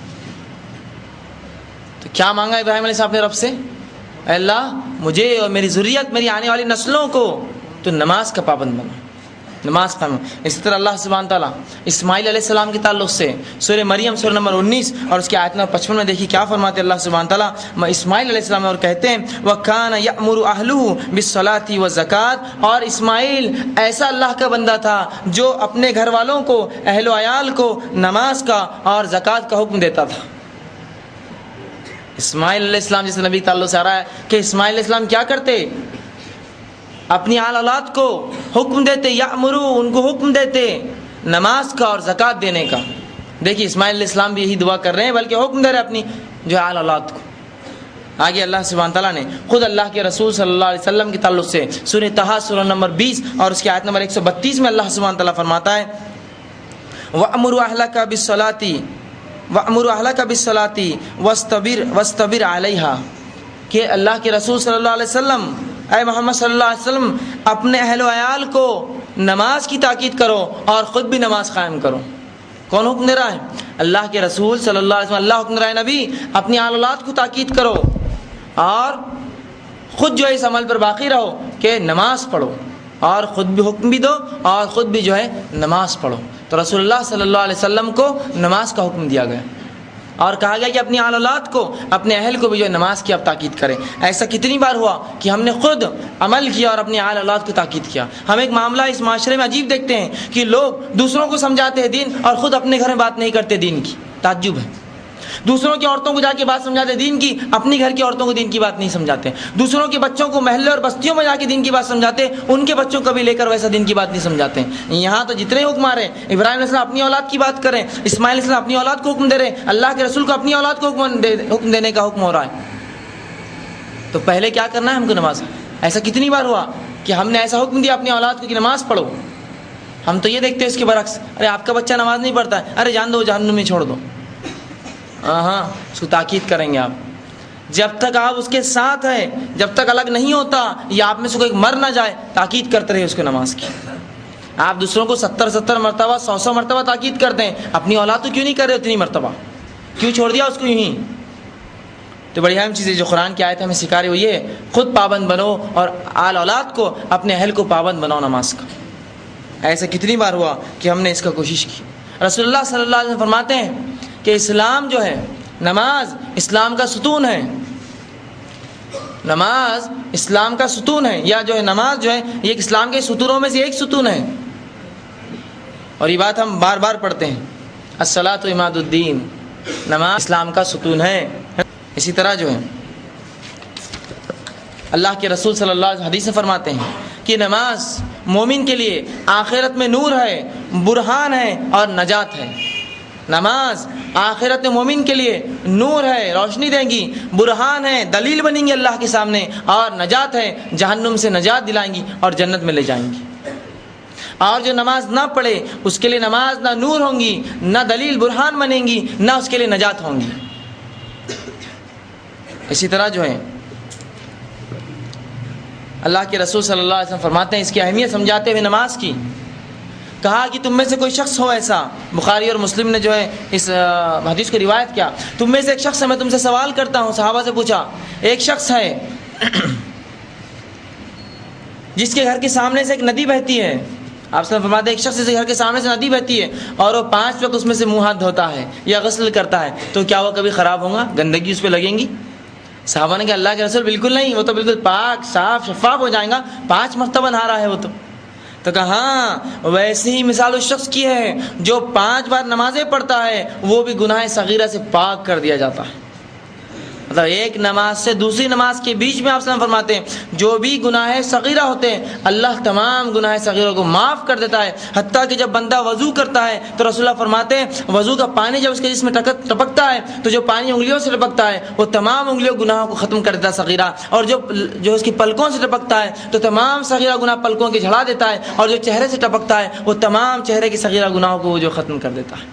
تو کیا مانگا ابراہیم علیہ السلام اپنے رب سے؟ اے اللہ مجھے اور میری ذریت، میری آنے والی نسلوں کو تو نماز کا پابند بنا، نماز قائم. اسی طرح اللہ سبحانہ تعالیٰ اسماعیل علیہ السلام کے تعلق سے سورہ مریم سورہ نمبر 19 اور اس کی آیت نمبر 55 میں دیکھیے کیا فرماتے اللہ سبحانہ تعالیٰ اسماعیل علیہ السلام اور کہتے ہیں وَكَانَ يَأْمُرُ أَهْلُهُ بِالصَّلَاةِ وَالزَّكَاةِ، اور اسماعیل ایسا اللہ کا بندہ تھا جو اپنے گھر والوں کو، اہل و عیال کو نماز کا اور زکوٰۃ کا حکم دیتا تھا. اسماعیل علیہ السلام جیسے نبی تعلق سے آ رہا ہے کہ اسماعیل علیہ السلام کیا کرتے؟ اپنی آل اولاد کو حکم دیتے، یامرو، ان کو حکم دیتے نماز کا اور زکوٰۃ دینے کا. دیکھیے اسماعیل علیہ السلام بھی یہی دعا کر رہے ہیں، بلکہ حکم دے رہے اپنی جو آل اولاد کو. آگے اللہ سبحانہ تعالیٰ نے خود اللہ کے رسول صلی اللہ علیہ وسلم کے تعلق سے سورہ طہ سورہ نمبر 20 اور اس کی آیت نمبر 132 میں اللہ سبحانہ تعالیٰ فرماتا ہے وَأْمُرُ أَهْلَكَ بِالصَّلَاةِ وَاسْتَبِرْ عَلَيْهَا، کہ اللہ کے رسول صلی اللہ علیہ وسلم، اے محمد صلی اللہ علیہ وسلم، اپنے اہل و عیال کو نماز کی تاکید کرو اور خود بھی نماز قائم کرو. کون حکم دے رہا ہے؟ اللہ کے رسول صلی اللہ علیہ وسلم. اللہ حکم دے رہا ہے نبی اپنی آل اولاد کو تاکید کرو اور خود جو ہے اس عمل پر باقی رہو کہ نماز پڑھو، اور خود بھی حکم بھی دو اور خود بھی جو ہے نماز پڑھو. تو رسول اللہ صلی اللہ علیہ وسلم کو نماز کا حکم دیا گیا اور کہا گیا کہ اپنی آل اولاد کو، اپنے اہل کو بھی جو ہے نماز کی اب تاکید کریں. ایسا کتنی بار ہوا کہ ہم نے خود عمل کیا اور اپنی آل اولاد کو تاکید کیا. ہم ایک معاملہ اس معاشرے میں عجیب دیکھتے ہیں کہ لوگ دوسروں کو سمجھاتے ہیں دین اور خود اپنے گھر میں بات نہیں کرتے دین کی. تعجب ہے. دوسروں کی عورتوں کو جا کے بات سمجھاتے دین کی، اپنی گھر کی عورتوں کو دین کی بات نہیں سمجھاتے. دوسروں کے بچوں کو محلے اور بستیوں میں جا کے دین کی بات سمجھاتے، ان کے بچوں کو بھی لے کر ویسا دین کی بات نہیں سمجھاتے. یہاں تو جتنے حکم آ رہے ہیں، ابراہیم علیہ السلام اپنی اولاد کی بات کریں، اسماعیل علیہ السلام اپنی اولاد کو حکم دے رہے ہیں، اللہ کے رسول کو اپنی اولاد کو حکم دینے کا حکم ہو رہا ہے. تو پہلے کیا کرنا ہے ہم کو؟ نماز. ایسا کتنی بار ہوا کہ ہم نے ایسا حکم دیا اپنی اولاد کو کہ نماز پڑھو. ہم تو یہ دیکھتے ہیں اس کے برعکس، ارے آپ کا بچہ نماز نہیں پڑھتا ہے، ارے جان دو جہنم میں چھوڑ دو. ہاں اس کو تاکید کریں گے آپ. جب تک آپ اس کے ساتھ ہیں، جب تک الگ نہیں ہوتا یا آپ میں سے کوئی مر نہ جائے، تاکید کرتے رہے اس کو نماز کی. آپ دوسروں کو 70 مرتبہ 100 مرتبہ تاکید کرتے ہیں، اپنی اولاد تو کیوں نہیں کر رہے اتنی مرتبہ؟ کیوں چھوڑ دیا اس کو یوں ہی؟ تو بڑی اہم چیز ہے جو قرآن کی آیت ہمیں سکھا رہی، وہ یہ ہے خود پابند بنو اور آل اولاد کو، اپنے اہل کو پابند بناؤ نماز کا. ایسا کتنی بار ہوا کہ ہم نے اس کا کوشش کی. رسول اللہ صلی اللہ علیہ وسلم فرماتے ہیں کہ اسلام جو ہے، نماز اسلام کا ستون ہے. نماز اسلام کا ستون ہے، یا جو ہے نماز جو ہے یہ اسلام کے ستونوں میں سے ایک ستون ہے. اور یہ بات ہم بار بار پڑھتے ہیں، الصلاۃ عماد الدین، نماز اسلام کا ستون ہے. اسی طرح جو ہے اللہ کے رسول صلی اللہ علیہ وسلم حدیث میں فرماتے ہیں کہ نماز مومن کے لیے آخرت میں نور ہے، برہان ہے اور نجات ہے. نماز آخرت میں مومن کے لیے نور ہے، روشنی دیں گی، برہان ہے، دلیل بنیں گی اللہ کے سامنے، اور نجات ہے، جہنم سے نجات دلائیں گی اور جنت میں لے جائیں گی. اور جو نماز نہ پڑھے اس کے لیے نماز نہ نور ہوں گی، نہ دلیل برہان بنیں گی، نہ اس کے لیے نجات ہوں گی. اسی طرح جو ہے اللہ کے رسول صلی اللہ علیہ وسلم فرماتے ہیں اس کی اہمیت سمجھاتے ہوئے نماز کی، کہا کہ تم میں سے کوئی شخص ہو ایسا، بخاری اور مسلم نے جو ہے اس حدیث کو روایت کیا، تم میں سے ایک شخص ہے، میں تم سے سوال کرتا ہوں. صحابہ سے پوچھا، ایک شخص ہے جس کے گھر کے سامنے سے ایک ندی بہتی ہے. آپ سے فرماتے ہیں ایک شخص کے گھر کے سامنے سے ندی بہتی ہے اور وہ 5 وقت اس میں سے منہ ہاتھ دھوتا ہے یا غسل کرتا ہے، تو کیا وہ کبھی خراب ہوگا؟ گندگی اس پہ لگیں گی؟ صحابہ نے کہا اللہ کے رسول بالکل نہیں، وہ تو بالکل پاک صاف شفاف ہو جائے گا، 5 مرتبہ نہا رہا ہے وہ تو کہا ہاں ویسے ہی مثال اس شخص کی ہے جو 5 بار نمازیں پڑھتا ہے، وہ بھی گناہ صغیرہ سے پاک کر دیا جاتا ہے. مطلب ایک نماز سے دوسری نماز کے بیچ میں آپ صلی اللہ علیہ وسلم فرماتے ہیں جو بھی گناہ صغیرہ ہوتے ہیں اللہ تمام گناہ صغیروں کو معاف کر دیتا ہے. حتیٰ کہ جب بندہ وضو کرتا ہے تو رسول اللہ فرماتے ہیں وضو کا پانی جب اس کے جسم میں ٹپکتا ہے تو جو پانی انگلیوں سے ٹپکتا ہے وہ تمام انگلیوں گناہوں کو ختم کر دیتا ہے صغیرہ، اور جو اس کی پلکوں سے ٹپکتا ہے تو تمام صغیرہ گناہ پلکوں کے جھڑا دیتا ہے، اور جو چہرے سے ٹپکتا ہے وہ تمام چہرے کے صغیرہ گناہوں کو جو ختم کر دیتا ہے.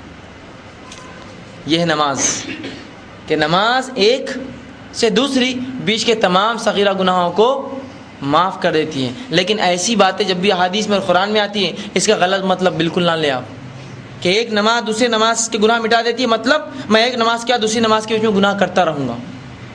یہ ہے نماز کہ نماز ایک سے دوسری بیچ کے تمام صغیرہ گناہوں کو معاف کر دیتی ہے. لیکن ایسی باتیں جب بھی احادیث میں اور قرآن میں آتی ہیں اس کا غلط مطلب بالکل نہ لیں آپ کہ ایک نماز دوسری نماز کے گناہ مٹا دیتی ہے، مطلب میں ایک نماز کیا دوسری نماز کے بیچ میں گناہ کرتا رہوں گا،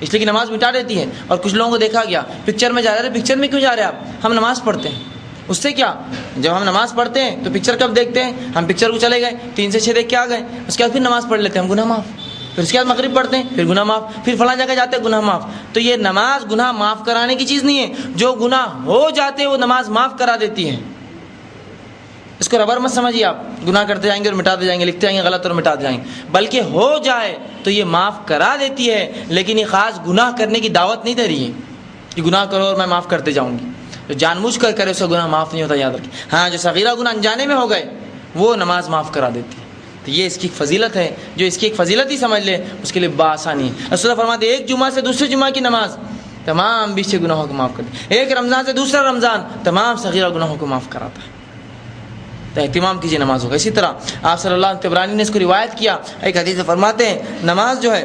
اس لیے کہ نماز مٹا دیتی ہے. اور کچھ لوگوں کو دیکھا گیا پکچر میں جا رہے ہیں، پکچر میں کیوں جا رہے ہیں آپ؟ ہم نماز پڑھتے ہیں. اس سے کیا؟ جب ہم نماز پڑھتے ہیں تو پکچر کب دیکھتے ہیں؟ ہم پکچر کو چلے گئے 3 سے 6 دیکھ کے آ گئے، اس کے بعد پھر نماز پڑھ لیتے ہیں، ہم گناہ معاف. پھر اس کے بعد مغرب پڑھتے ہیں، پھر گناہ معاف، پھر فلاں جگہ جاتے ہیں، گناہ معاف. تو یہ نماز گناہ معاف کرانے کی چیز نہیں ہے. جو گناہ ہو جاتے ہیں وہ نماز معاف کرا دیتی ہے. اس کو ربر مت سمجھیے آپ، گناہ کرتے جائیں گے اور مٹاتے جائیں گے، لکھتے جائیں گے غلط اور مٹاتے جائیں گے. بلکہ ہو جائے تو یہ معاف کرا دیتی ہے، لیکن یہ خاص گناہ کرنے کی دعوت نہیں دے رہی ہے کہ گناہ کرو اور میں معاف کرتے جاؤں گی. جو جان بوجھ کر کرے اس کا گناہ معاف نہیں ہوتا، یاد رکھیں. ہاں جو صغیرہ گناہ انجانے میں ہو گئے وہ نماز معاف کرا دیتی ہے. تو یہ اس کی ایک فضیلت ہے، جو اس کی ایک فضیلت ہی سمجھ لے اس کے لیے بآسانی ہے. رسول اللہ فرماتے ایک جمعہ سے دوسرے جمعہ کی نماز تمام بیچ کے گناہوں کو معاف کر دی. ایک رمضان سے دوسرا رمضان تمام صغیرہ گناہوں کو معاف کراتا ہے. تو اہتمام کیجیے نمازوں کا. اسی طرح آپ صلی اللہ علیہ وسلم طبرانی نے اس کو روایت کیا، ایک حدیث میں فرماتے ہیں نماز جو ہے،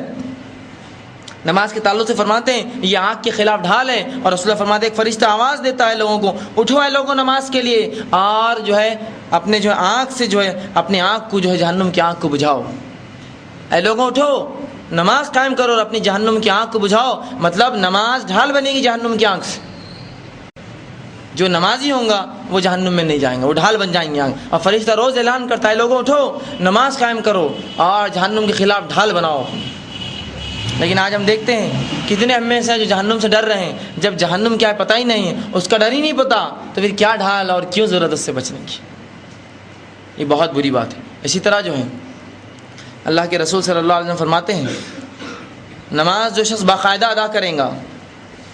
نماز کے تعلق سے فرماتے ہیں یہ آنکھ کے خلاف ڈھال ہے. اور رسول اللہ فرماتے ہیں ایک فرشتہ آواز دیتا ہے لوگوں کو، اٹھو اے لوگوں نماز کے لیے، اور جو ہے اپنے جو ہے آنکھ سے جو ہے اپنے آنکھ کو جو ہے جہنم کی آنکھ کو بجھاؤ. اے لوگوں اٹھو نماز قائم کرو اور اپنی جہنم کی آنکھ کو بجھاؤ. مطلب نماز ڈھال بنے گی جہنم کی آنکھ سے. جو نمازی ہوں گا وہ جہنم میں نہیں جائیں گے، وہ ڈھال بن جائیں گے آنکھ. اور فرشتہ روز اعلان کرتا ہے لوگوں اٹھو نماز قائم کرو اور جہنم کے خلاف ڈھال بناؤ. لیکن آج ہم دیکھتے ہیں کتنے ہم میں سے جو جہنم سے ڈر رہے ہیں، جب جہنم کیا ہے پتہ ہی نہیں ہے، اس کا ڈر ہی نہیں پتا، تو پھر کیا ڈھال اور کیوں ضرورت اس سے بچنے کی. یہ بہت بری بات ہے. اسی طرح جو ہے اللہ کے رسول صلی اللہ علیہ وسلم فرماتے ہیں نماز جو شخص باقاعدہ ادا کرے گا،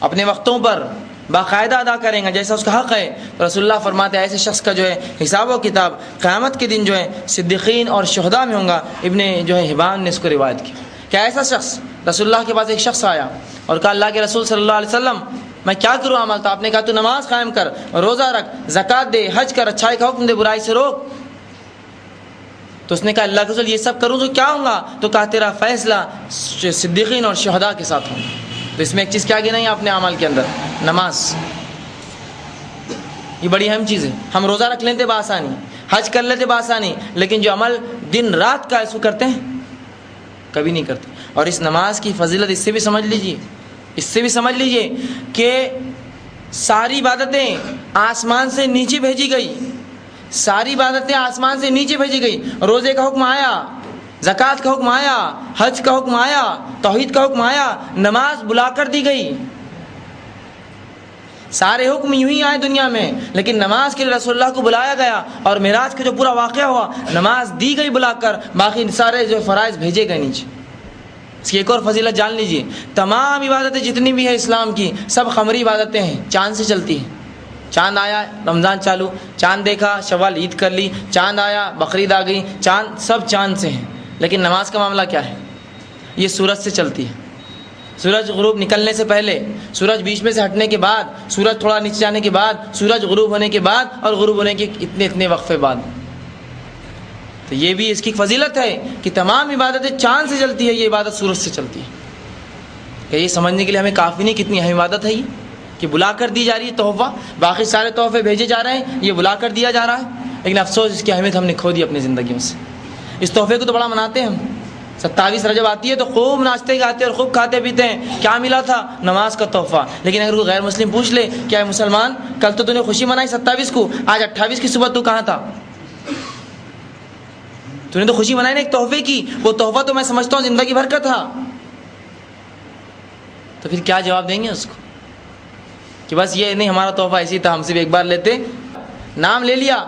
اپنے وقتوں پر باقاعدہ ادا کریں گا جیسا اس کا حق ہے، تو رسول اللہ فرماتے ہیں ایسے شخص کا جو ہے حساب و کتاب قیامت کے دن جو ہے صدیقین اور شہداء میں ہوں گا. ابن جو ہے حبان نے اس کو روایت کی کہ ایسا شخص، رسول اللہ کے پاس ایک شخص آیا اور کہا اللہ کے رسول صلی اللہ علیہ وسلم میں کیا کروں عمل؟ تو آپ نے کہا تو نماز قائم کر، روزہ رکھ، زکوٰۃ دے، حج کر، اچھائی کا حکم دے، برائی سے روک. تو اس نے کہا اللہ کے رسول یہ سب کروں تو کیا ہوں گا؟ تو کہا تیرا فیصلہ صدیقین اور شہداء کے ساتھ ہوں. تو اس میں ایک چیز کیا گئی نہیں اپنے اعمال کے اندر؟ نماز. یہ بڑی اہم چیز ہے. ہم روزہ رکھ لیتے بآسانی، حج کر لیتے بآسانی، لیکن جو عمل دن رات کا اس کو کرتے ہیں کبھی نہیں کرتے. اور اس نماز کی فضیلت اس سے بھی سمجھ لیجئے کہ ساری عبادتیں آسمان سے نیچے بھیجی گئی، ساری عبادتیں آسمان سے نیچے بھیجی گئی. روزے کا حکم آیا، زکوٰۃ کا حکم آیا، حج کا حکم آیا، توحید کا حکم آیا، نماز بلا کر دی گئی. سارے حکم یوں ہی آئے دنیا میں، لیکن نماز کے لیے رسول اللہ کو بلایا گیا. اور معراج کا جو پورا واقعہ ہوا نماز دی گئی بلا کر، باقی سارے جو فرائض بھیجے گئے نیچے. اس کی ایک اور فضیلت جان لیجیے، تمام عبادتیں جتنی بھی ہیں اسلام کی سب قمری عبادتیں ہیں، چاند سے چلتی ہیں. چاند آیا رمضان چالو، چاند دیکھا شوال عید کر لی، چاند آیا بقرعید آ گئی، چاند سب چاند سے ہیں. لیکن نماز کا معاملہ کیا ہے؟ یہ سورج سے چلتی ہے. سورج غروب نکلنے سے پہلے، سورج بیچ میں سے ہٹنے کے بعد، سورج تھوڑا نیچے جانے کے بعد، سورج غروب ہونے کے بعد، اور غروب ہونے کے اتنے وقفے بعد. تو یہ بھی اس کی فضیلت ہے کہ تمام عبادتیں چاند سے چلتی ہے، یہ عبادت سورج سے چلتی ہے. کہ یہ سمجھنے کے لیے ہمیں کافی نہیں کتنی اہم عبادت ہے یہ، کہ بلا کر دی جا رہی ہے تحفہ. باقی سارے تحفے بھیجے جا رہے ہیں، یہ بلا کر دیا جا رہا ہے. لیکن افسوس اس کی اہمیت ہم نے کھو دی اپنی زندگیوں سے. اس تحفے کو تو بڑا مناتے ہیں ہم، 27 رجب آتی ہے تو خوب ناچتے گاتے اور خوب کھاتے پیتے ہیں. کیا ملا تھا؟ نماز کا تحفہ. لیکن اگر کوئی غیر مسلم پوچھ لے کیا ہے مسلمان، کل تو نے خوشی منائی 27 کو، آج 28 کی صبح تو کہاں تھا؟ تو نے تو خوشی منائی نا ایک تحفے کی، وہ تحفہ تو میں سمجھتا ہوں زندگی بھر کا تھا. تو پھر کیا جواب دیں گے اس کو کہ بس یہ نہیں ہمارا تحفہ ایسی تھا، ہم صرف ایک بار لیتے، نام لے لیا،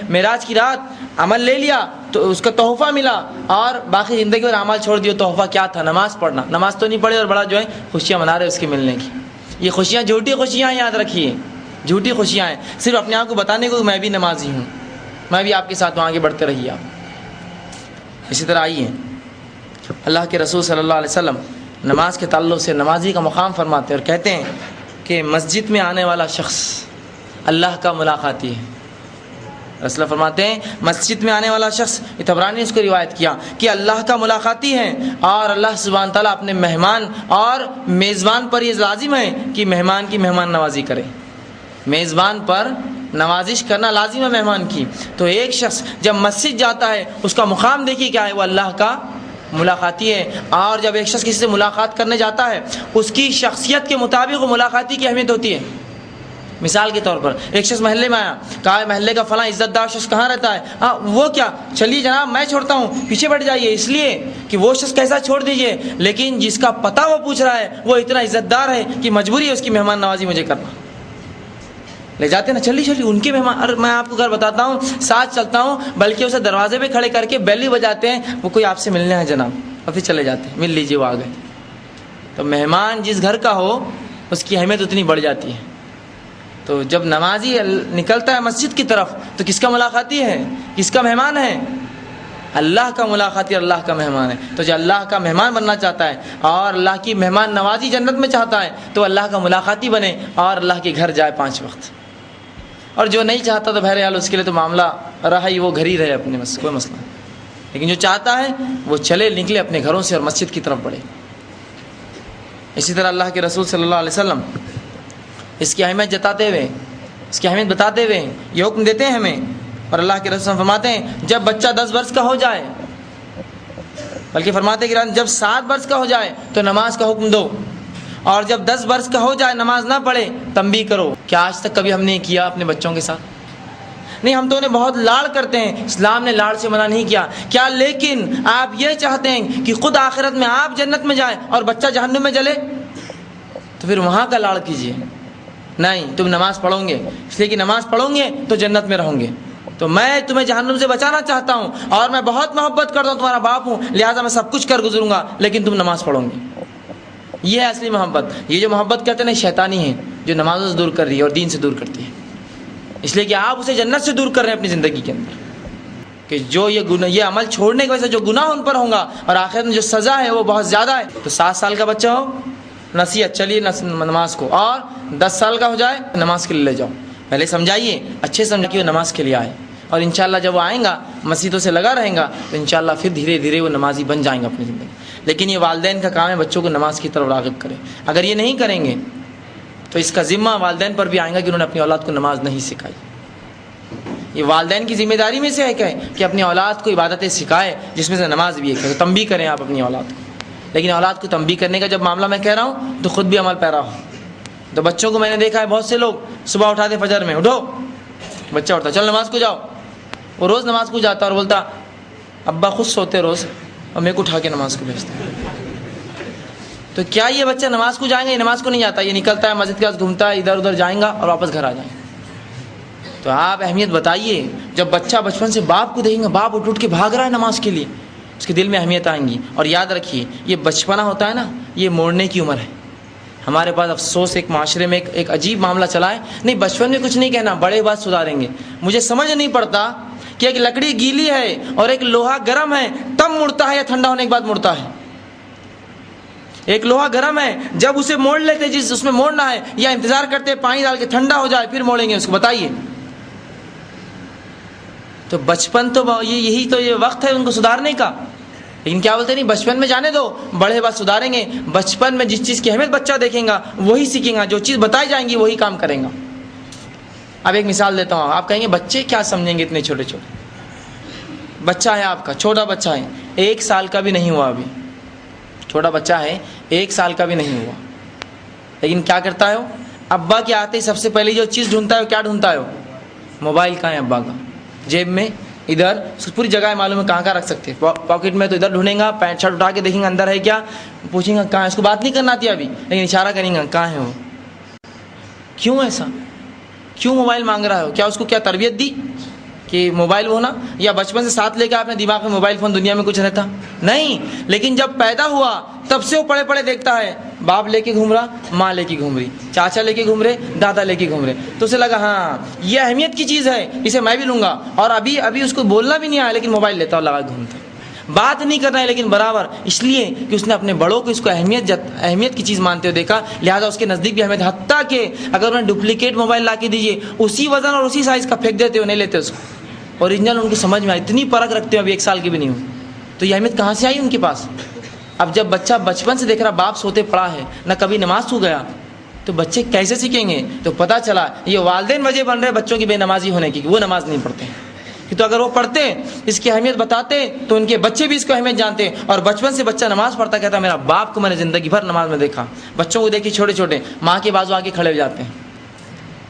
معراج کی رات عمل لے لیا تو اس کا تحفہ ملا، اور باقی زندگی میں اعمال چھوڑ دیو. تحفہ کیا تھا؟ نماز پڑھنا. نماز تو نہیں پڑھی اور بڑا جو ہے خوشیاں منا رہے اس کے ملنے کی. یہ خوشیاں جھوٹی خوشیاں ہیں، یاد رکھیے، جھوٹی خوشیاں ہیں. صرف اپنے آپ کو بتانے کو میں بھی نمازی ہوں، میں بھی آپ کے ساتھ آگے بڑھتے رہیے آپ. اسی طرح آئیے اللہ کے رسول صلی اللہ علیہ وسلم نماز کے تعلق سے نمازی کا مقام فرماتے ہیں اور کہتے ہیں کہ مسجد میں آنے والا شخص اللہ کا ملاقاتی ہے. رسول فرماتے ہیں مسجد میں آنے والا شخص، طبرانی نے اس کو روایت کیا کہ اللہ کا ملاقاتی ہے، اور اللہ سبحانہ تعالیٰ اپنے مہمان اور میزبان پر یہ لازم ہے کہ مہمان کی مہمان نوازی کرے، میزبان پر نوازش کرنا لازم ہے مہمان کی۔ تو ایک شخص جب مسجد جاتا ہے اس کا مقام دیکھیے کیا ہے، وہ اللہ کا ملاقاتی ہے۔ اور جب ایک شخص کسی سے ملاقات کرنے جاتا ہے اس کی شخصیت کے مطابق وہ ملاقاتی کی اہمیت ہوتی ہے۔ مثال کے طور پر ایک شخص محلے میں آیا، کہا محلے کا فلاں عزت دار شخص کہاں رہتا ہے؟ وہ کیا، چلیے جناب میں چھوڑتا ہوں، پیچھے بیٹھ جائیے، اس لیے کہ وہ شخص کیسا چھوڑ دیجئے، لیکن جس کا پتہ وہ پوچھ رہا ہے وہ اتنا عزت دار ہے کہ مجبوری ہے اس کی مہمان نوازی مجھے کرنا۔ لے جاتے ہیں نا، چلیے ان کے مہمان، اور میں آپ کو گھر بتاتا ہوں ساتھ چلتا ہوں، بلکہ اسے دروازے پہ کھڑے کر کے بیل بھی بجاتے ہیں، وہ کوئی آپ سے ملنے ہے جناب، اور پھر چلے جاتے ہیں، مل لیجیے وہ آ گئے۔ تو مہمان جس گھر کا ہو اس کی اہمیت اتنی بڑھ جاتی ہے۔ تو جب نمازی نکلتا ہے مسجد کی طرف تو کس کا ملاقاتی ہے، کس کا مہمان ہے؟ اللہ کا ملاقاتی، اللہ کا مہمان ہے۔ تو جو اللہ کا مہمان بننا چاہتا ہے اور اللہ کی مہمان نوازی جنت میں چاہتا ہے تو اللہ کا ملاقاتی بنے اور اللہ کے گھر جائے 5 وقت۔ اور جو نہیں چاہتا تو بہرحال اس کے لیے تو معاملہ رہا ہی، وہ گھر ہی رہے اپنے، کوئی مسئلہ نہیں۔ لیکن جو چاہتا ہے وہ چلے نکلے اپنے گھروں سے اور مسجد کی طرف بڑھے۔ اسی طرح اللہ کے رسول صلی اللہ علیہ وسلم اس کی اہمیت جتاتے ہوئے، اس کی اہمیت بتاتے ہوئے یہ حکم دیتے ہیں ہمیں، اور اللہ کے رسول فرماتے ہیں جب بچہ 10 برس کا ہو جائے، بلکہ فرماتے ہیں کہ جب 7 برس کا ہو جائے تو نماز کا حکم دو، اور جب 10 برس کا ہو جائے نماز نہ پڑھے تنبیہ کرو۔ کیا آج تک کبھی ہم نے کیا اپنے بچوں کے ساتھ؟ نہیں، ہم تو انہیں بہت لاڑ کرتے ہیں، اسلام نے لاڑ سے منع نہیں کیا کیا، لیکن آپ یہ چاہتے ہیں کہ خود آخرت میں آپ جنت میں جائیں اور بچہ جہنم میں جلے، تو پھر وہاں کا لاڑ کیجیے۔ نہیں، تم نماز پڑھو گے، اس لیے کہ نماز پڑھو گے تو جنت میں رہوں گے، تو میں تمہیں جہنم سے بچانا چاہتا ہوں اور میں بہت محبت کرتا ہوں، تمہارا باپ ہوں، لہٰذا میں سب کچھ کر گزروں گا لیکن تم نماز پڑھو گے۔ یہ ہے اصلی محبت۔ یہ جو محبت کہتے ہیں نا شیطانی ہے، جو نمازوں سے دور کر رہی ہے اور دین سے دور کرتی ہے، اس لیے کہ آپ اسے جنت سے دور کر رہے ہیں اپنی زندگی کے اندر، کہ جو یہ عمل چھوڑنے کی وجہ سے جو گناہ ان پر ہوگا اور آخرت میں جو سزا ہے وہ بہت زیادہ ہے۔ تو 7 سال کا بچہ ہو، نصیحت چلیے نماز کو، اور 10 سال کا ہو جائے نماز کے لیے لے جاؤ، پہلے سمجھائیے، اچھے سمجھ کے وہ نماز کے لیے آئے، اور انشاءاللہ جب وہ آئیں گا مسجدوں سے لگا رہیں گا تو انشاءاللہ پھر دھیرے دھیرے وہ نمازی بن جائیں گے اپنی زندگی۔ لیکن یہ والدین کا کام ہے بچوں کو نماز کی طرف راغب کریں۔ اگر یہ نہیں کریں گے تو اس کا ذمہ والدین پر بھی آئے گا کہ انہوں نے اپنی اولاد کو نماز نہیں سکھائی۔ یہ والدین کی ذمہ داری میں سے ہے کہ اپنی اولاد کو عبادتیں سکھائے، جس میں سے نماز بھی ہے، تنبیہ کریں آپ اپنی اولاد کو۔ لیکن اولاد کو تنبیہ کرنے کا جب معاملہ میں کہہ رہا ہوں تو خود بھی عمل پیرا ہو۔ تو بچوں کو میں نے دیکھا ہے، بہت سے لوگ صبح اٹھاتے فجر میں، اٹھو، بچہ اٹھتا چل نماز کو جاؤ، وہ روز نماز کو جاتا اور بولتا ابا خود سوتے روز اور میرے کو اٹھا کے نماز کو بھیجتے۔ تو کیا یہ بچہ نماز کو جائیں گا؟ یہ نماز کو نہیں جاتا، یہ نکلتا ہے مسجد کے پاس گھومتا ہے، ادھر ادھر جائیں گا اور واپس گھر آ جائیں گے۔ تو آپ اہمیت بتائیے، جب بچہ بچپن سے باپ کو دیکھیں گا، باپ اٹھ کے بھاگ رہا ہے نماز کے لیے، اس کے دل میں اہمیت آئیں گی۔ اور یاد رکھیے یہ بچپنا ہوتا ہے نا، یہ موڑنے کی عمر ہے۔ ہمارے پاس افسوس ایک معاشرے میں ایک عجیب معاملہ چلا ہے، نہیں بچپن میں کچھ نہیں کہنا، بڑے بات سدھاریں گے۔ مجھے سمجھ نہیں پڑتا کہ ایک لکڑی گیلی ہے اور ایک لوہا گرم ہے، تب مڑتا ہے یا ٹھنڈا ہونے کے بعد مڑتا ہے؟ ایک لوہا گرم ہے، جب اسے موڑ لیتے جس اس میں موڑنا ہے، یا انتظار کرتے پانی ڈال کے ٹھنڈا ہو جائے پھر موڑیں گے اس کو؟ بتائیے۔ تو بچپن تو یہی تو یہ وقت ہے ان کو سدھارنے کا، لیکن کیا بولتے نہیں بچپن میں جانے دو، بڑے بات سدھاریں گے۔ بچپن میں جس چیز کی اہمیت بچہ دیکھیں گا وہی سیکھیں گا، جو چیز بتائی جائیں گی وہی کام کریں گا۔ اب ایک مثال دیتا ہوں، آپ کہیں گے بچے کیا سمجھیں گے اتنے چھوٹے چھوٹے؟ بچہ ہے آپ کا، چھوٹا بچہ ہے، 1 سال کا بھی نہیں ہوا ابھی، چھوٹا بچہ ہے 1 سال کا بھی نہیں ہوا، لیکن کیا کرتا ہے وہ؟ ابا کے آتے ہی سب سے پہلے جو چیز ڈھونڈتا ہے وہ کیا ڈھونڈتا ہے؟ وہ موبائل کہاں ہے ابا کا، جیب میں، ادھر، پوری جگہ ہے معلوم ہے کہاں کہاں رکھ سکتے ہیں، پاکٹ میں تو ادھر ڈھونڈیں گا، پینٹ شرٹ اٹھا کے دیکھیں گا اندر ہے کیا، پوچھیں گا کہاں ہے، اس کو بات نہیں کرنا آتی ابھی لیکن اشارہ کریں گا کہاں ہے وہ۔ کیوں ایسا؟ کیوں موبائل مانگ رہا ہے؟ کیا اس کو کیا تربیت دی کہ موبائل ہونا، یا بچپن سے ساتھ لے کے آپ نے دماغ میں موبائل فون دنیا میں کچھ رہتا نہیں؟ لیکن جب پیدا ہوا تب سے وہ پڑے پڑے دیکھتا ہے، باپ لے کے گھوم رہا، ماں لے کے گھوم رہی، چاچا لے کے گھوم رہے، دادا لے کے گھوم رہے، تو اسے لگا ہاں یہ اہمیت کی چیز ہے، اسے میں بھی لوں گا، اور ابھی اس کو بولنا بھی نہیں آیا لیکن موبائل لیتا اور لگا گھومتا، بات نہیں کرنا ہے لیکن برابر، اس لیے کہ اس نے اپنے بڑوں کو اس کو اہمیت کی چیز مانتے ہوئے دیکھا، لہٰذا اس کے نزدیک بھی اہمیت، حتیٰ کہ اگر انہیں ڈپلیکیٹ موبائل لا کے دیجیے اسی وزن اور اسی سائز کا پھینک دیتے ہو، نہیں لیتے اس کو، اوریجنل ان کو سمجھ میں آئی، اتنی پرکھ رکھتے ہیں، ابھی 1 سال کی بھی نہیں ہوئی، تو یہ اہمیت کہاں سے آئی ان کے پاس؟ اب جب بچہ بچپن سے دیکھ رہا باپ سوتے پڑا ہے، نہ کبھی نماز سو گیا، تو بچے کیسے سیکھیں گے؟ تو پتہ چلا یہ والدین وجہ بن رہے بچوں کی بے نمازی ہونے کی، کہ وہ نماز نہیں پڑھتے ہیں۔ تو اگر وہ پڑھتے اس کی اہمیت بتاتے تو ان کے بچے بھی اس کو اہمیت جانتے، اور بچپن سے بچہ نماز پڑھتا کہتا میرا باپ کو میں نے زندگی بھر نماز میں دیکھا۔ بچوں کو دیکھیں چھوٹے چھوٹے ماں کے بازو آگے کھڑے ہو جاتے ہیں،